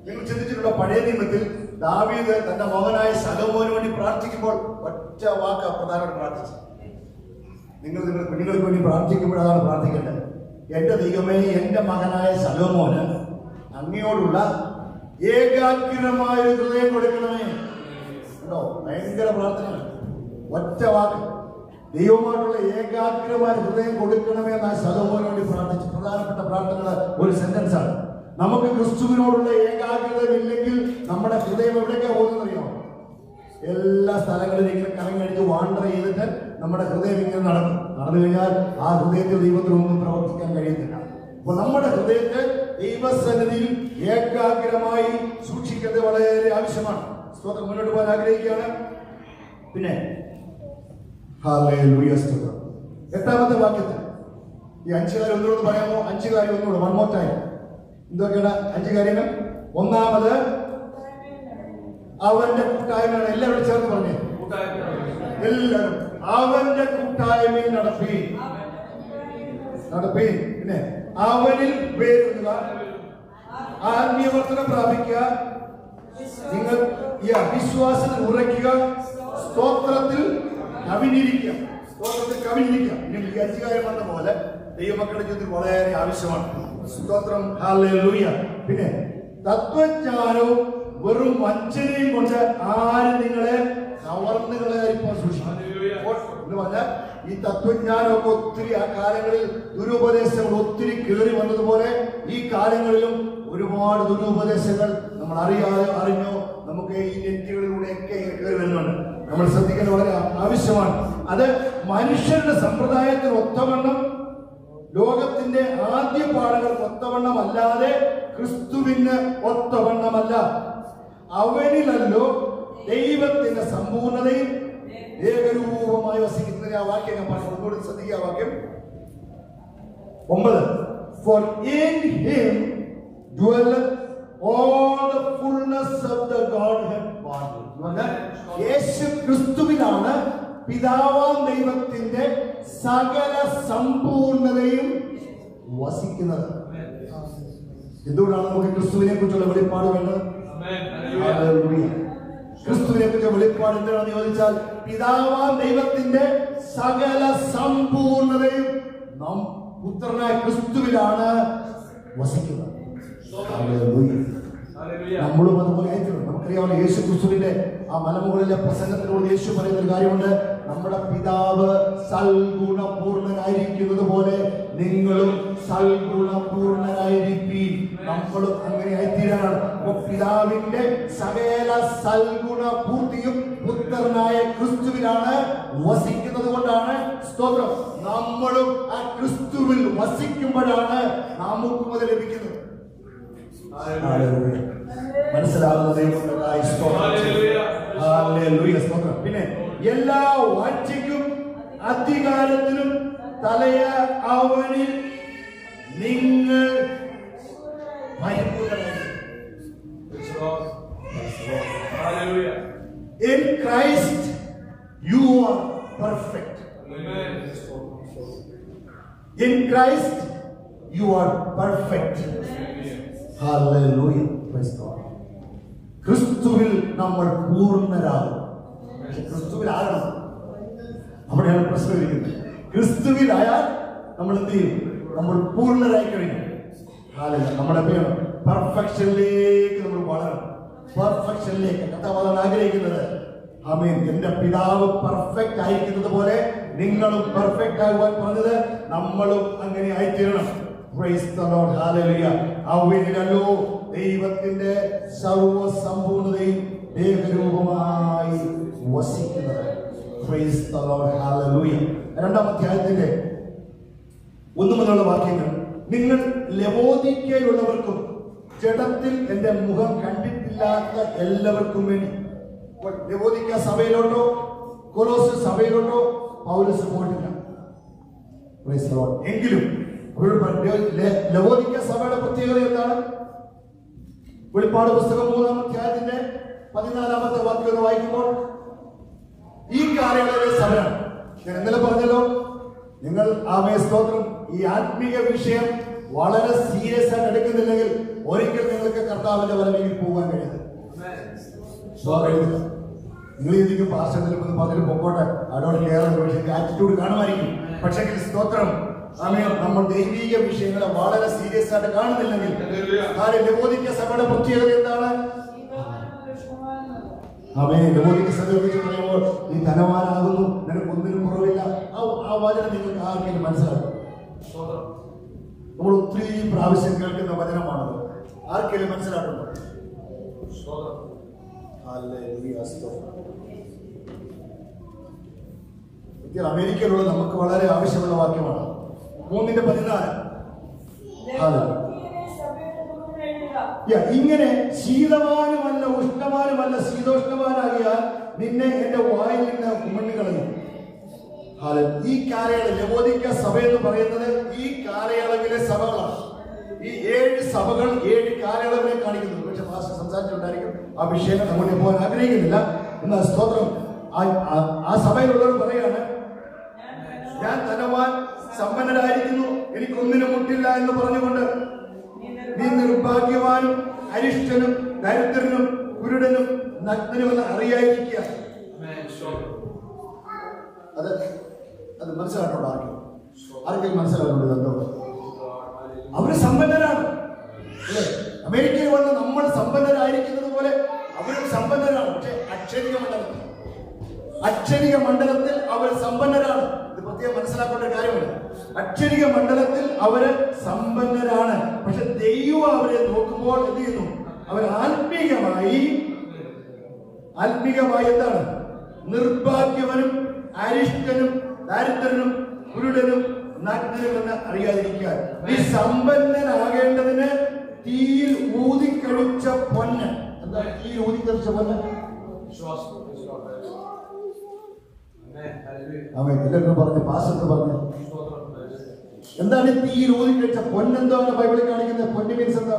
നിങ്ങൾ ചിന്തിച്ചിട്ടുള്ള പഴയ നിയമത്തിൽ ദാവീദ് തന്റെ മകനായ ശലോമോന് വേണ്ടി പ്രാർത്ഥിക്കുമ്പോൾ ഒറ്റ വാക്ക് പ്രധാനമായിട്ട് പ്രാർത്ഥിച്ചു. നിങ്ങൾ കുഞ്ഞുങ്ങൾക്ക് വേണ്ടി പ്രാർത്ഥിക്കുമ്പോഴാണ് പ്രാർത്ഥിക്കേണ്ടത്. എന്റെ ദൈവമേ, എന്റെ മകനായ ശലോമോന് അങ്ങയോടുള്ള ഏകാഗ്രമായ ഹൃദയം കൊടുക്കണമേ. കേട്ടോ, ഭയങ്കര പ്രാർത്ഥന. ഒറ്റ വാക്ക്, ദൈവമായിട്ടുള്ള ഏകാഗ്രമായ ഹൃദയം കൊടുക്കണമേ എന്നാ ശലോമോന് വേണ്ടി പ്രാർത്ഥിച്ചു. പ്രധാനപ്പെട്ട പ്രാർത്ഥനയുടെ ഒരു സെന്റൻസ് ആണ്. നമുക്ക് ക്രിസ്തുവിനോടുള്ള ഏകാഗ്രത ഇല്ലെങ്കിൽ നമ്മുടെ ഹൃദയം എവിടേക്കാ പോകുന്നത് അറിയാമോ? എല്ലാ സ്ഥലങ്ങളിലും ഇങ്ങനെ കറങ്ങടിച്ച് വാണ്ടർ ചെയ്തിട്ട് നമ്മുടെ ഹൃദയം ഇങ്ങനെ നടന്നു കഴിഞ്ഞാൽ ആ ഹൃദയത്തിൽ ദൈവത്തിനൊന്നും പ്രവർത്തിക്കാൻ കഴിയത്തില്ല. അപ്പൊ നമ്മുടെ ഹൃദയത്തെ ദൈവസന്നിധിയിൽ ഏകാഗ്രമായി സൂക്ഷിക്കുന്നത് വളരെ ആവശ്യമാണ്. സ്തോത്രം. മുന്നോട്ട് പോകാൻ ആഗ്രഹിക്കുകയാണ്. പിന്നെ ഹല്ലേലൂയ സ്തോത്രം. 8ാമത്തെ വാക്യത്തിൽ ഈ 5 കാര്യം ഒന്നുകൂടെ പറയാമോ? 5 കാര്യം ഒന്നുകൂടെ വൺ മോർ ടൈം. എന്തൊക്കെയാണ് 5 കാര്യങ്ങൾ? ഒന്നാമത് അവന്റെ കൂട്ടായ്മയാണ്. എല്ലാവരും ചേർന്ന് പറഞ്ഞേ, എല്ലാവരും അവന്റെ കൂട്ടായ്മയിൽ നടപ്പീൻ. പിന്നെ അവനിൽ വേരുക, ആത്മീയവർത്തനം പ്രാപിക്കുക, നിങ്ങൾ ഈ വിശ്വാസത്തിൽ ഉറയ്ക്കുക, സ്തോത്രത്തിൽ കവിഞ്ഞിരിക്കുക. ഇനി ഈ 5 കാര്യം വന്ന പോലെ ദൈവമക്കളുടെ ജീവിതത്തിൽ വളരെ ആവശ്യമാണ്. സ്തോത്രം. ഹല്ലേലൂയ. പിന്നെ തത്വജ്ഞാനവും വെറും വഞ്ചനയും കൊണ്ട് ആരും നിങ്ങളെ കവർന്നുകളെ സൂക്ഷിക്കണം എന്ന് പറഞ്ഞാൽ ഈ തത്വജ്ഞാനമൊക്കെ ഒത്തിരി ആ കാലങ്ങളിൽ ദുരുപദേശങ്ങൾ ഒത്തിരി കയറി വന്നതുപോലെ ഈ കാലങ്ങളിലും ഒരുപാട് ദുരുപദേശങ്ങൾ നമ്മൾ അറിയാതെ അറിഞ്ഞോ നമുക്ക് ഈ നെറ്റുകളിലൂടെയൊക്കെ കയറി വരുന്നുണ്ട്. നമ്മൾ ശ്രദ്ധിക്കേണ്ടത് വളരെ ആവശ്യമാണ്. അത് മനുഷ്യരുടെ സമ്പ്രദായത്തിന് ഒത്തവണ്ണം, ലോകത്തിന്റെ ആദ്യ പാഠങ്ങൾക്ക് ഒത്തവണ്ണം അല്ലാതെ ക്രിസ്തുവിന് ഒത്തവണ്ണമല്ല. അവനിലല്ലോ ദൈവത്തിന്റെ സമ്പൂർണതയും ഏകരൂപമായി വസിക്കുന്നതിന് ആ വാക്യം ഞാൻ പറഞ്ഞു. ഒന്നുകൂടി ശ്രദ്ധിക്കുക. ആ വാക്യം 9. For in him dwelleth all the fullness of the Godhead bodily. യേശു ക്രിസ്തുവിലാണ് പിതാവാം ദൈവത്തിന്റെ സകല സമ്പൂർണതയും വസിക്കുന്നത്. എന്തുകൊണ്ടാണ് നമുക്ക് ക്രിസ്തുവിനെ കുറിച്ചുള്ള വെളിപ്പാട് വേണ്ടത്? ക്രിസ്തുവിനെ കുറിച്ചുള്ള വെളിപ്പാട് എന്താണെന്ന് ചോദിച്ചാൽ പിതാവാം ദൈവത്തിന്റെ സകല സമ്പൂർണതയും നാം പുത്രനായ ക്രിസ്തുവിലാണ് വസിക്കുന്നത്. നമ്മളും അതുപോലെ ആയിട്ടുണ്ട്. നമുക്കറിയാമല്ലോ യേശു ക്രിസ്തുവിന്റെ ആ മലമുകളിലെ പ്രസംഗത്തിനോട് യേശു പറയുന്ന ഒരു കാര്യമുണ്ട്. നമ്മുടെ പിതാവ് സൽഗുണപൂർണനായിരിക്കുന്നത് പോലെ നിങ്ങളും സൽഗുണപൂർണനായിരിക്കും. നമ്മളും അങ്ങനെ ആയിത്തീരാനാണ്. അപ്പൊ പിതാവിന്റെ സകല സൽഗുണ പൂർത്തിയും പുത്രനായ ക്രിസ്തുവിലാണ് വസിക്കുന്നത് കൊണ്ടാണ് സ്തോത്രം നമ്മളും ആ ക്രിസ്തുവിൽ വസിക്കുമ്പോഴാണ് നമുക്ക് അത് ലഭിക്കുന്നത്. മനസ്സിലാകുന്ന ദൈവത്തിനായി സ്തോത്രം. പിന്നെ എല്ലാ വാഴ്ചയ്ക്കും അധികാരത്തിലും തലയ അവനിൽ നിങ്ങൾ In Christ you are perfect. In Christ you are perfect. Hallelujah. Praise God. ക്രിസ്തുവിൽ നമ്മൾ പൂർണ്ണരാകും. ക്രിസ്തുവിൽ ആകണം. അവിടെയാണ് പ്രശ്നം ഇരിക്കുന്നത്. ക്രിസ്തുവിലായാൽ നമ്മൾ എന്ത് ചെയ്യും? നമ്മൾ പൂർണ്ണരായി കഴിഞ്ഞു. നമ്മുടെ പെർഫെക്ഷനിലേക്ക് നമ്മൾ വളരണം. പെർഫെക്ഷനിലേക്ക് കർത്താവാണ് ആഗ്രഹിക്കുന്നത്. ആമേൻ. എന്റെ പിതാവ് പെർഫെക്റ്റ് ആയിരിക്കുന്നത് പോലെ നിങ്ങളും പെർഫെക്റ്റ് ആകുവാൻ പറഞ്ഞത് നമ്മളും അങ്ങനെ ആയിത്തീരണം. Praise the Lord. Hallelujah. അവനിലല്ലോ ദൈവത്തിന്റെ സർവസമ്പൂർണതയും ഏകരൂപമായി വസിക്കുന്നത്. Praise the Lord. Hallelujah. 2-ാം അധ്യായത്തിന്റെ 1 മുതലുള്ള വാക്യങ്ങൾ. നിങ്ങൾ ലവോദിക്കയിലുള്ളവർക്കും ജഡത്തിൽ എന്റെ മുഖം കണ്ടിട്ടില്ലാത്ത എല്ലാവർക്കും വേണ്ടി. ലവോദിക്ക സഭയിലോട്ടോ കൊലോസ് സഭയിലോട്ടോ പൗലോസ് പോയിട്ടില്ല. Praise the Lord. എങ്കിലും ലവോദിക്ക സഭയുടെ പ്രത്യേകത എന്താണ്? വെളിപ്പാട് പുസ്തകം 3-ാം അധ്യായത്തിന്റെ 14-ാമത്തെ വാക്യം വായിക്കുമ്പോൾ ഈ കാലയളവിലെ സഭയാണ്. ഞാൻ ഇന്നലെ പറഞ്ഞല്ലോ, നിങ്ങൾ ആമേ സ്തോത്രം ഈ ആത്മീയ വിഷയം വളരെ സീരിയസ് ആയിട്ട് എടുക്കുന്നില്ലെങ്കിൽ ഒരിക്കൽ നിങ്ങൾക്ക് കർത്താവിന്റെ വലയിൽ പോകാൻ കഴിയുന്നത്. നിങ്ങൾ ഇതിലേക്ക് പാസ്റ്ററിൽ പതിന് പൊക്കോട്ടെ, അതോടെ കെയർ പക്ഷേ ആറ്റിറ്റ്യൂഡ് കാണുമായിരിക്കും. പക്ഷേ സ്തോത്രം, നമ്മൾ ദൈവിക വിഷയങ്ങളെ വളരെ സീരിയസ് ആയിട്ട് കാണുന്നില്ലെങ്കിൽ ലബോദിക്ക സഭയുടെ പ്രത്യേകത എന്താണ്? ലബോദിക്ക സഭ കുറിച്ച് പറയുമ്പോൾ നീ ധനവാനാകുന്നു, നിനക്ക് ഒന്നിനും കുറവില്ല. ആ വചനം നിങ്ങൾക്ക് ആർക്കെങ്കിലും മനസ്സിലാക്കും? നമ്മൾ ഒത്തിരി പ്രാവശ്യം കേൾക്കുന്ന വചനമാണത്. ആർക്കെങ്കിലും മനസ്സിലാക്കുന്നു? അമേരിക്കയിലുള്ള നമുക്ക് വളരെ ആവശ്യമുള്ള വാക്യമാണ് 3:14. ഇങ്ങനെ ശീതവാനുമല്ല ഉഷ്ണവാനുമല്ല ശീതോഷ്ണവാനാകിയാൽ നിന്നെ എന്റെ വായിൽ നിന്ന് ഉമണ്ണുകളയും. ഈ കാലയളവ് ലബോദിക്ക സഭ എന്ന് പറയുന്നത് ഈ കാലയളവിലെ സഭകളാണ്. ഈ 7 സഭകൾ 7 കാലയളവിനെ കാണിക്കുന്നു. പക്ഷെ ഭാഷ സംസാരിച്ചിട്ടുണ്ടായിരിക്കും, ആ വിഷയങ്ങൾ അങ്ങോട്ട് പോകാൻ ആഗ്രഹിക്കുന്നില്ല. എന്നാൽ സ്തോത്രം, ആ സഭയിലുള്ളവർ പറയാണ്, ഞാൻ ധനവാൻ സമ്പന്നരായിരിക്കുന്നു, എനിക്കൊന്നിനും മുട്ടില്ല എന്ന് പറഞ്ഞുകൊണ്ട് നീ നിർഭാഗ്യവാനും അരിഷ്ടനും ദരിദ്രനും കുരുടനും നഗ്നനുമെന്ന് അറിയാതിരിക്കുക. അത് മനസ്സിലാക്കണോ? ആർക്കെങ്കിലും മനസ്സിലാക്കുന്നുണ്ട്? എന്തോ അവര് സമ്പന്നരാണ്. അമേരിക്കയിൽ വന്ന് നമ്മൾ സമ്പന്നരായിരിക്കുന്നത് പോലെ അവരും സമ്പന്നരാണ്. പക്ഷെ അക്ഷരിക മണ്ഡലത്തിൽ അവർ സമ്പന്നരാണ്. ഇത് പ്രത്യേകം മനസ്സിലാക്കേണ്ട കാര്യമാണ്. അക്ഷരിക മണ്ഡലത്തിൽ അവര് സമ്പന്നരാണ്. പക്ഷെ ദൈവം അവരെ നോക്കുമ്പോൾ എന്ത് ചെയ്യുന്നു? അവർ ആത്മീകമായി എന്താണ്? നിർഭാഗ്യവനും അരിഷ്ടനും ദരിദ്രനും കുരുടനും നഗ്നനുമെന്ന് അറിയാതിരിക്കാൻ. ഈ സമ്പന്നനാകേണ്ടതിന് തീയിൽ ഊതിക്കഴിച്ച പൊന്ന്. എന്താ തീയിൽ ഊതിക്കഴിച്ച പൊന്ന്? എല്ലാവരും പറഞ്ഞു, പാസ്റ്റർ പറഞ്ഞു. എന്താണ് തീയിൽ ഊതിക്കഴിച്ച പൊന്നെന്താണ് ബൈബിളിൽ കാണിക്കുന്നത്? പൊന്ന് മീൻസ് എന്താ?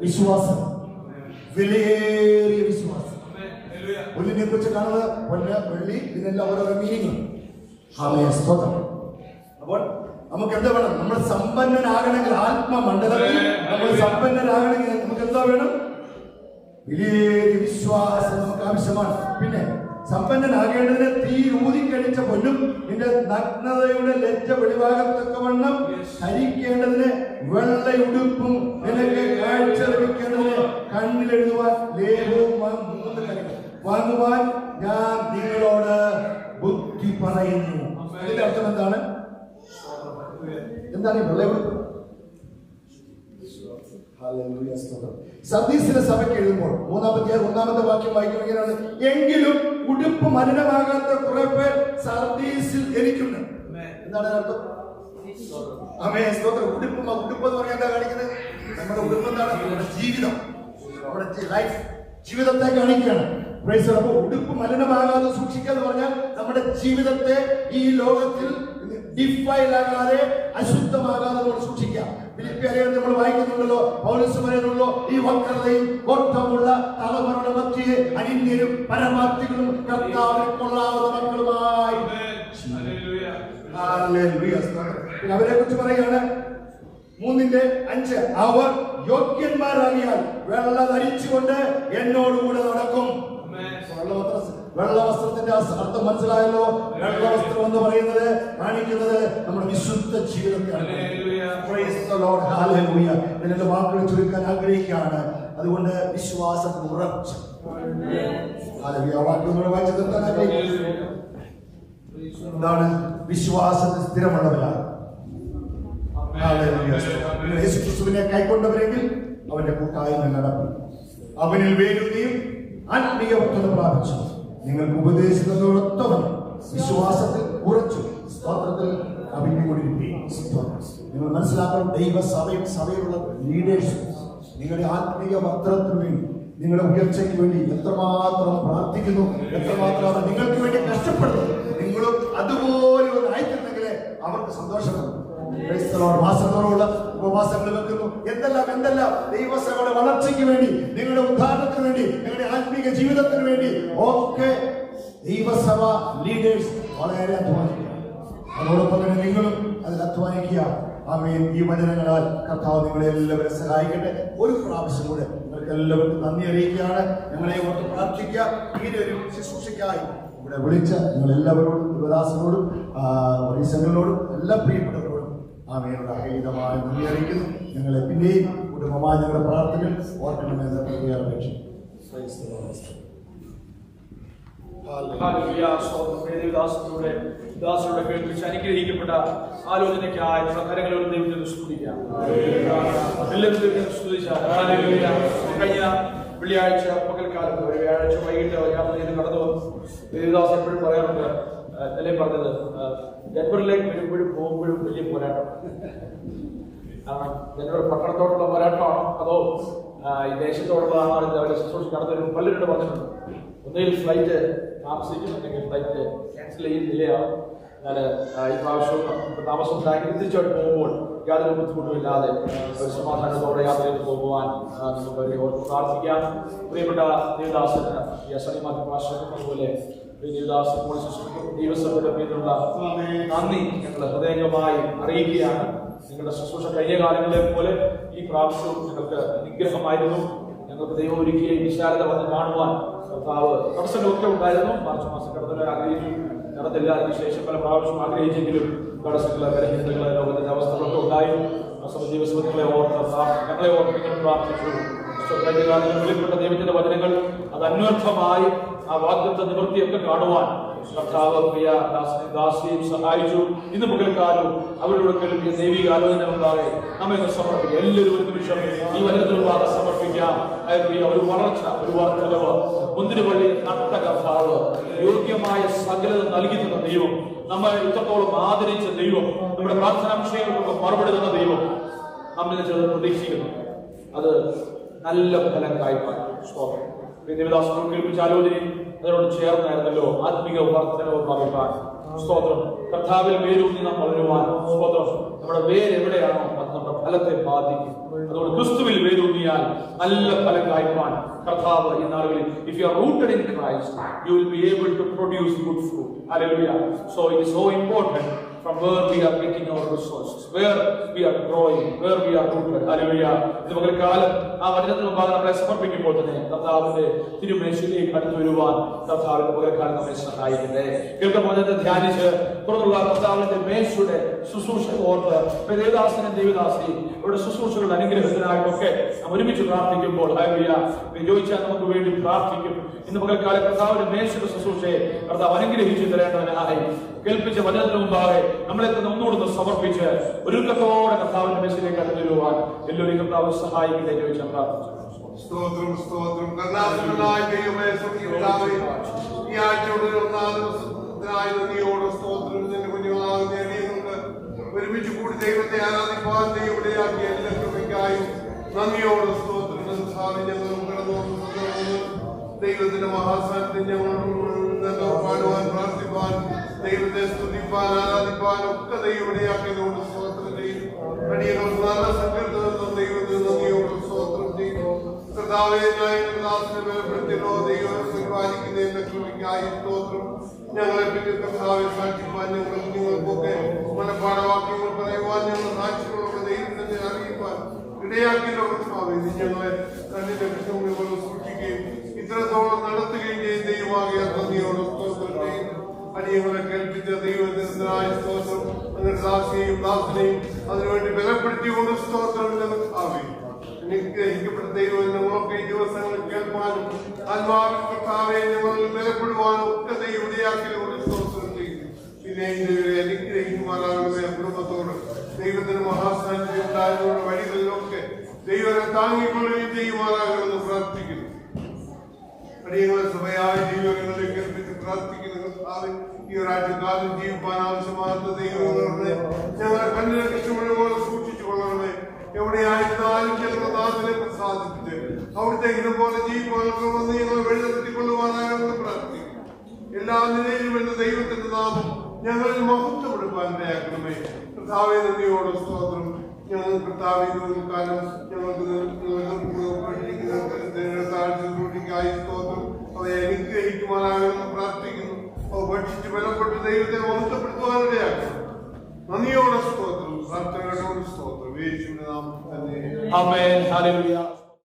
വിശ്വാസം, വിലയേറിയ വിശ്വാസം. പൊന്നിനെ കുറിച്ച് കാണുന്നത് പൊന്ന്, വെള്ളി, ഇതിനെല്ലാം ഓരോരോ മീനിങ്. അപ്പോൾ നമുക്ക് എന്താ വേണം? നമ്മൾ സമ്പന്നനാകണമെങ്കിൽ, ആത്മമണ്ഡലത്തിൽ നമ്മൾ സമ്പന്നനാകണമെങ്കിൽ നമുക്ക് എന്താ വേണം? വിലയേറിയ വിശ്വാസം നമുക്ക് ആവശ്യമാണ്. പിന്നെ സമ്പന്നനാകേണ്ടതിന് തീ ഊതിക്കഴിച്ച പൊന്നും നിന്റെ നഗ്നതയുടെ ലജ്ജ വെളിവാകത്തക്കവണ്ണം ധരിക്കേണ്ടതിന് വെള്ളയുടുപ്പും നിനക്ക് കാഴ്ച ലഭിക്കേണ്ടതിന് കണ്ണിലെഴുതുവാൻ ലേഹവും 3 കാര്യങ്ങൾ വാങ്ങുവാൻ ഞാൻ നിങ്ങളോട് ബുദ്ധി പറയുന്നു. അതിന്റെ അർത്ഥം എന്താണ്? എന്താണ് ഈ വെള്ളയുടുപ്പ്? സർദീസിലെ സഭയ്ക്ക് എഴുതുമ്പോൾ 3-1 വാക്യം വായിക്കുകയാണ്, എങ്കിലും ഉടുപ്പ് മലിനമാകാത്ത കുറെ പേർ സർദീസിൽ എനിക്കുണ്ട്. എന്താണ് അർത്ഥം? ഉടുപ്പ് എന്ന് പറഞ്ഞാൽ എന്താ കാണിക്കുന്നത്? നമ്മുടെ ഉടുപ്പ് എന്താണ്? നമ്മുടെ ജീവിതം, നമ്മുടെ ലൈഫ്, ജീവിതത്തെ കാണിക്കുകയാണ്. അപ്പോൾ ഉടുപ്പ് മലിനമാകാതെ സൂക്ഷിക്കുക എന്ന് പറഞ്ഞാൽ നമ്മുടെ ജീവിതത്തെ ഈ ലോകത്തിൽ ഡിഫൈലാകാതെ അശുദ്ധമാകാതെ നമ്മൾ സൂക്ഷിക്കുക. ഫിലിപ്പിയർ നമ്മൾ വായിക്കുന്നുണ്ടല്ലോ, പൗലോസ് പറയുന്നുള്ളൂ, ഈ വക്രതയും കോട്ടമുള്ള തലമുറയുടെ മധ്യേ അനിന്യരും പരമാർത്ഥികളും കർത്താവിനെ കൊള്ളാവുന്ന മക്കളുമായി. അവരെ കുറിച്ച് പറയുകയാണ് 3:5, അവർ യോഗ്യന്മാരാകിയാൽ വെള്ള ധരിച്ചുകൊണ്ട് എന്നോടുകൂടെ നടക്കും. വെള്ളവസ്ത്രത്തിന്റെ അർത്ഥം മനസ്സിലായല്ലോ. വെള്ളവസ്ത്രം എന്ന് പറയുന്നത് കാണിക്കുന്നത് നമ്മുടെ വിശുദ്ധ ജീവിതത്തെയാണ്. ഇതിന്റെ വാക്കുകൾ ചുരുക്കാൻ ആഗ്രഹിക്കുകയാണ്. അതുകൊണ്ട് വിശ്വാസത്തിൽ ഉറച്ചു വാക്കുകൾ വായിച്ചു നിർത്താൻ ആഗ്രഹിക്കുന്നു. എന്താണ്? വിശ്വാസത്തിൽ സ്ഥിരമുള്ളവരാണ്. യേശുക്രിസ്തുവിനെ കൈക്കൊണ്ടവരെങ്കിൽ അവന്റെ കൂട്ടായ്മ നടക്കും. അവനിൽ വേരുകയും ആത്മീയവക്തത പ്രാപിച്ചു. നിങ്ങൾക്ക് ഉപദേശിക്കുന്നതോടൊപ്പം വിശ്വാസത്തിൽ ഉറച്ചു സ്തോത്രത്തിൽ അഭിമുഖീകരിക്കുകയും. നിങ്ങൾ മനസ്സിലാക്കണം, സഭയിലുള്ള ലീഡേഴ്സ് നിങ്ങളുടെ ആത്മീയ വക്രത്തിന് വേണ്ടി, നിങ്ങളുടെ ഉയർച്ചയ്ക്ക് വേണ്ടി എത്രമാത്രം പ്രാർത്ഥിക്കുന്നു, എത്രമാത്രം നിങ്ങൾക്ക് വേണ്ടി കഷ്ടപ്പെടുന്നു. നിങ്ങളും അതുപോലെ ഒന്ന് ആയിട്ടിരുന്നെങ്കിലേ അവർക്ക് സന്തോഷമാണ്. മാസങ്ങളോടുള്ള ഉപവാസങ്ങൾ വെക്കുന്നു. എന്തെല്ലാം ദൈവസഭയുടെ വളർച്ചയ്ക്ക് വേണ്ടി, നിങ്ങളുടെ ഉദ്ധാരണത്തിന് വേണ്ടി, നിങ്ങളുടെ ആത്മീക ജീവിതത്തിന് വേണ്ടി ഒക്കെ ദൈവസഭ ലീഡേഴ്സ് വളരെ അധ്വാനിക്കുക. അതോടൊപ്പം തന്നെ നിങ്ങളും അതിൽ അധ്വാനിക്കുക. ആമേൻ. ഈ വചനങ്ങളാൽ കർത്താവ് നിങ്ങളെ എല്ലാവരും സഹായിക്കട്ടെ. ഒരു പ്രാവശ്യം കൂടെ നിങ്ങൾക്ക് എല്ലാവർക്കും നന്ദി അറിയിക്കുകയാണ്. ഞങ്ങളെ ഓർത്ത് പ്രാർത്ഥിക്കുക. ഈ ഒരു ശുശ്രൂഷയ്ക്കായി ഇവിടെ വിളിച്ച നിങ്ങൾ എല്ലാവരോടും യുവദാസനോടും റീസങ്ങളോടും എല്ലാ പ്രിയപ്പെട്ടവരോടും ആമേനുള്ള അഹിതമായ നന്ദി അറിയിക്കുന്നു. ഞങ്ങളെ പിന്നെയും കുടുംബമായ ഞങ്ങളുടെ പ്രാർത്ഥനകൾ ഓർക്കണമെന്ന് പ്രത്യേക അപേക്ഷിക്കുന്നു. ദാസരുടെ കേൾപ്പിച്ച് അനുഗ്രഹിക്കപ്പെട്ട ആലോചനയ്ക്കായി കരങ്ങളോട് ദൈവത്തെ സ്തുതിക്കാം. എല്ലാവരും ദൈവത്തെ സ്തുതിച്ചാൽ കഴിഞ്ഞ വെള്ളിയാഴ്ച പകൽക്കാലം ഒരു വ്യാഴാഴ്ച വൈകിട്ട് യാത്ര ചെയ്ത് കടന്നു വന്നു. ദേവദാസ് എപ്പോഴും പറയാറുണ്ട്, ഇന്നലെ പറഞ്ഞത് ഡെൻവറിലേക്ക് വരുമ്പോഴും പോകുമ്പോഴും വലിയ പോരാട്ടം. കാരണം ഡെൻവർ പട്ടണത്തോടുള്ള പോരാട്ടമാണോ അതോ ഈ ദേശത്തോടുള്ളതാണോ അവരെ ശുശ്രൂഷ നടത്തുന്ന പലരോട് പറഞ്ഞിട്ടുണ്ട്. ഒന്നുകിൽ ഫ്ലൈറ്റ് താമസിക്കുന്നുണ്ടെങ്കിൽ ഫ്ലൈറ്റ് ക്യാൻസൽ ചെയ്യുന്നില്ലയാവും. എന്നാൽ ഈ പ്രാവശ്യം താമസം ഉണ്ടാക്കി തിരിച്ചോട്ട് പോകുമ്പോൾ യാതൊരു ബുദ്ധിമുട്ടുമില്ലാതെ ഒരു സമാധാനത്തോടെ യാത്ര ചെയ്ത് പോകുവാൻ നമുക്ക് അവരെ ഓർത്ത് പ്രാർത്ഥിക്കാം. പ്രിയപ്പെട്ട ദേവദാസന് ഈ അസനിമാറ്റി ഭാഷക്കും അതുപോലെ ദേവദാസ് ദൈവസഭയുടെ പേരിലുള്ള നന്ദി ഞങ്ങൾ ഹൃദയംഗമായി അറിയിക്കുകയാണ്. നിങ്ങളുടെ ശുശ്രൂഷ കഴിഞ്ഞ കാലങ്ങളെ പോലെ ഈ പ്രാവശ്യവും നിങ്ങൾക്ക് അനുഗ്രഹമായിരുന്നു. ഞങ്ങൾക്ക് ദൈവം ഒരുക്കിയ വിശാലത വന്ന് കാണുവാൻ കർത്താവ് തടസ്സങ്ങളൊക്കെ ഉണ്ടായിരുന്നു. മാർച്ച് മാസം കടന്നു ആഗ്രഹിച്ചു, നടന്നില്ല. അതിനുശേഷം പല പ്രാവശ്യം ആഗ്രഹിച്ചെങ്കിലും തടസ്സങ്ങള് ബലഹീനതകള് ലോകത്തിന്റെ അവസ്ഥകളൊക്കെ ഉണ്ടായിരുന്നു. ദിവസങ്ങളെ ഓർത്ത് ഞങ്ങളെ ഓർപ്പിക്കണം പ്രാർത്ഥിച്ചു. വെളിപ്പെട്ട ദൈവത്തിന്റെ വചനങ്ങൾ അത് അന്വർത്ഥമായി ആ വാഗ്ദത്ത നിവൃത്തിയൊക്കെ കാണുവാൻ കർത്താവ് പ്രിയ ദാസിയെയും സഹായിച്ചു. ഇന്ന് പകൽക്കാലവും അവരുടെ കേൾപ്പിയ ദൈവിക ആലോചന ഉണ്ടാകെ നമ്മെ സമർപ്പിക്കാം. എല്ലാവരും ഒരു നിമിഷം ഈ വചനത്തിലുള്ള സമർപ്പിക്കാം. ഒരു വളർച്ച, ഒരു വർദ്ധനവ്, മുന്തിരിവള്ളി നട്ട കർത്താവ്, യോഗ്യമായ സകലത നൽകി തന്ന ദൈവം, നമ്മെ ഇത്രത്തോളം ആദരിച്ച ദൈവം, നമ്മുടെ പ്രാർത്ഥനാ വിഷയങ്ങൾക്ക് മറുപടി തന്ന ദൈവം നമ്മിൽ ചിലത് പ്രതീക്ഷിക്കുന്നു. അത് നല്ല ഫലം കായ്പാൻ സ്തോത്രം. ദേവദാസനോട് കേൾപ്പിച്ച ആലോചനയും അതിനോട് ചേർന്നായിരുന്നല്ലോ ആത്മീക വർദ്ധനവ് പ്രാപിപ്പാൻ സ്തോത്രം. കർത്താവിൽ വേരൂന്നി നാം വളരുവാൻ സ്തോത്രം. നമ്മുടെ വേര് എവിടെയാണോ അത് നമ്മുടെ ഫലത്തെ ബാധിക്കും. അതുകൊണ്ട് ക്രിസ്തുവിൽ വേരൂന്നിയാൽ നല്ല ഫലം കായ്പാൻ കർത്താവ് ഈ നാളുകളിൽ if you are rooted in Christ you will be able to produce good fruit. Hallelujah. So it is so important from where we are getting our resources, where we are growing, where we are rooted. Hallelujah. ഇത് പകൽക്കാലം ആ വചനത്തിന് മുമ്പാകെ നമ്മളെ സമർപ്പിക്കുമ്പോൾ തന്നെ കർത്താവിന്റെ തിരുമേശയിലേക്ക് അടുത്ത് വരുവാൻ കർത്താവിന്റെ പകൽക്കാലം നമ്മെ സഹായിക്കട്ടെ. കേൾക്കുമ്പോൾ ധ്യാനിച്ച് തുടർന്നുള്ള കർത്താവിന്റെ മേശയുടെ ശുശ്രൂഷ ഓർത്ത് ദേവദാസനും ദേവദാസി അവരുടെ ശുശ്രൂഷകളുടെ അനുഗ്രഹത്തിനായിട്ടൊക്കെ നാം ഒരുമിച്ച് പ്രാർത്ഥിക്കുമ്പോൾ ചോദിച്ചാൽ നമുക്ക് വേണ്ടി പ്രാർത്ഥിക്കും. ഇന്ന് പകൽക്കാലം കർത്താവിന്റെ മേശയുടെ ശുശ്രൂഷയെ കർത്താവ് അനുഗ്രഹിച്ചു തരേണ്ടവനായി കേൾപ്പിച്ച വചനത്തിന് മുമ്പാകെ നമ്മളെ തന്നെ ഒന്നുകൂടെ സമർപ്പിച്ച് ഒരുക്കത്തോടെ കർത്താവിന്റെ മേശയിലേക്ക് അടുത്ത് വരുവാൻ എല്ലാവരും കർത്താവ് സഹായിക്കട്ടെ ചോദിച്ചാൽ പ്രാർത്ഥിച്ചു. സ്തോത്രം സ്തോത്രം. കർണാടകനായ ദൈവമേ, സ്വർഗ്ഗപിതാവേ, ഈ ആഴ്ചയുടെ ഒന്നാം ദിവസത്തിനായി നന്ദിയോടെ സ്തോത്രം. നിന്റെ കുഞ്ഞുങ്ങളാകെ നേടിയുന്നുണ്ട് ഒരുമിച്ച് കൂടി ദൈവത്തെ ആരാധിപ്പാൻ ദൈവത്തിയാക്കിയ എല്ലാ കൃപയ്ക്കായും നന്ദിയോടെ സ്തോത്രം. ഞങ്ങളും കിടന്നു ദൈവത്തിന്റെ മഹാസ്ഥാനത്തിൽ ഞങ്ങൾ പാടുവാൻ പ്രാർത്ഥിപ്പാൻ ദൈവത്തെ സ്തുതിപ്പാൻ ആരാധിപ്പാൻ ഒക്കെ ദൈവത്തിയാക്കിയതുകൊണ്ട് സ്തോത്രം ചെയ്യും. അടിയങ്ങൾക്ക് നല്ല സങ്കീർത്തനം ദൈവത്തിന് നന്ദിയോട് സ്തോത്രം ചെയ്യും. കർത്താവേ, ദാസിനെ ബലപ്പെടുത്തിയോ ദൈവം പരിപാലിക്കുന്നതിന്റെ കൃപയ്ക്കായി സ്തോത്രം. ഞങ്ങളെ പിന്നെ കർത്താവെ സാക്ഷിപ്പാൻ നിങ്ങൾക്കൊക്കെ മനഃപാഠവാക്യങ്ങൾ പറയുവാൻ ഞങ്ങൾ സാക്ഷികളൊക്കെ ദൈവത്തിന്റെ അറിയിപ്പാൻ ഇടയാക്കിയ കർത്താവേ, ഞങ്ങളെ കണ്ണിന്റെ വിഷമങ്ങൾ പോലെ സൂക്ഷിക്കുകയും ഇത്രത്തോളം നടത്തുകയും ചെയ്യും ദൈവമാകിയ നന്ദിയോട് സ്തോത്രം ചെയ്യുന്നു. അടിയങ്ങളെ കേൾപ്പിച്ച ദൈവത്തിനായ സ്തോത്രം. അങ്ങനെ ദാസിയെയും ദാസനെയും അതിനുവേണ്ടി ബലപ്പെടുത്തിക്കൊണ്ട് സ്തോത്രം കർത്താവേ. അനുഗ്രഹിക്കപ്പെട്ട ദൈവം ഞങ്ങളൊക്കെ ഈ ദിവസങ്ങളിൽ കേൾപ്പാനും ആത്മാവിൽ കർത്താവെ ഞങ്ങൾ ബലപ്പെടുവാനും ഒക്കെ ദൈവതയാക്കിയതുകൊണ്ട് സ്തോത്രം ചെയ്യുന്നു. പിന്നെ ദൈവരെ അനുഗ്രഹിക്കുമാറാകുന്ന കുടുംബത്തോട് ദൈവത്തിന് മഹാസ്ഥാനത്തിൽ ഉണ്ടായതോടെ വഴികളിലൊക്കെ ദൈവരെ താങ്ങിക്കൊള്ളുകയും ചെയ്യുമാറാകണമെന്ന് പ്രാർത്ഥിക്കുന്നു. അടിയങ്ങളെ സഭയായ ദൈവങ്ങളെ കേൾപ്പിച്ച് പ്രാർത്ഥിക്കുന്ന കർത്താവെ, ഈ ഒരാഴ്ച കാലം ജീവിപ്പാൻ ആവശ്യമാകുന്ന ദൈവങ്ങളെ ഞങ്ങളെ കണ്ണിനെ കൃഷ്ണമഴ സൂക്ഷിച്ചു കൊള്ളണമേ. എവിടെയായിരുന്നാലും ഞങ്ങളുടെ നാഥനെ പ്രസാദിപ്പിച്ച് അവിടുത്തെ ഇതുപോലെ ജീവിക്കാനൊക്കെ വന്ന് ഞങ്ങൾ വെളിപ്പെടുത്തിക്കൊള്ളുവാനാണെന്ന് പ്രാർത്ഥിക്കും. എല്ലാ നിലയിലും എന്ന ദൈവത്തിന്റെ നാമം ഞങ്ങളിൽ മഹത്വപ്പെടുവാൻ ഇടയാക്കണമേ. കർത്താവേ, നന്ദിയോട് സ്തോത്രം. ഞങ്ങൾ കർത്താവെ കാലം ഞങ്ങൾക്ക് സ്തോത്രം. അവയെ അനുഗ്രഹിക്കുവാനാണെന്ന് പ്രാർത്ഥിക്കുന്നു. അവ ഭക്ഷിച്ച് ബലപ്പെട്ട് ദൈവത്തെ മഹത്വപ്പെടുത്തുവാനിടയാക്കണം. നന്ദിയോടെ സ്തോത്രം. പ്രാർത്ഥനകളോട് യേശുവിന്റെ നാമത്തിൽ തന്നെ ആമേൻ. ഹല്ലേലൂയ.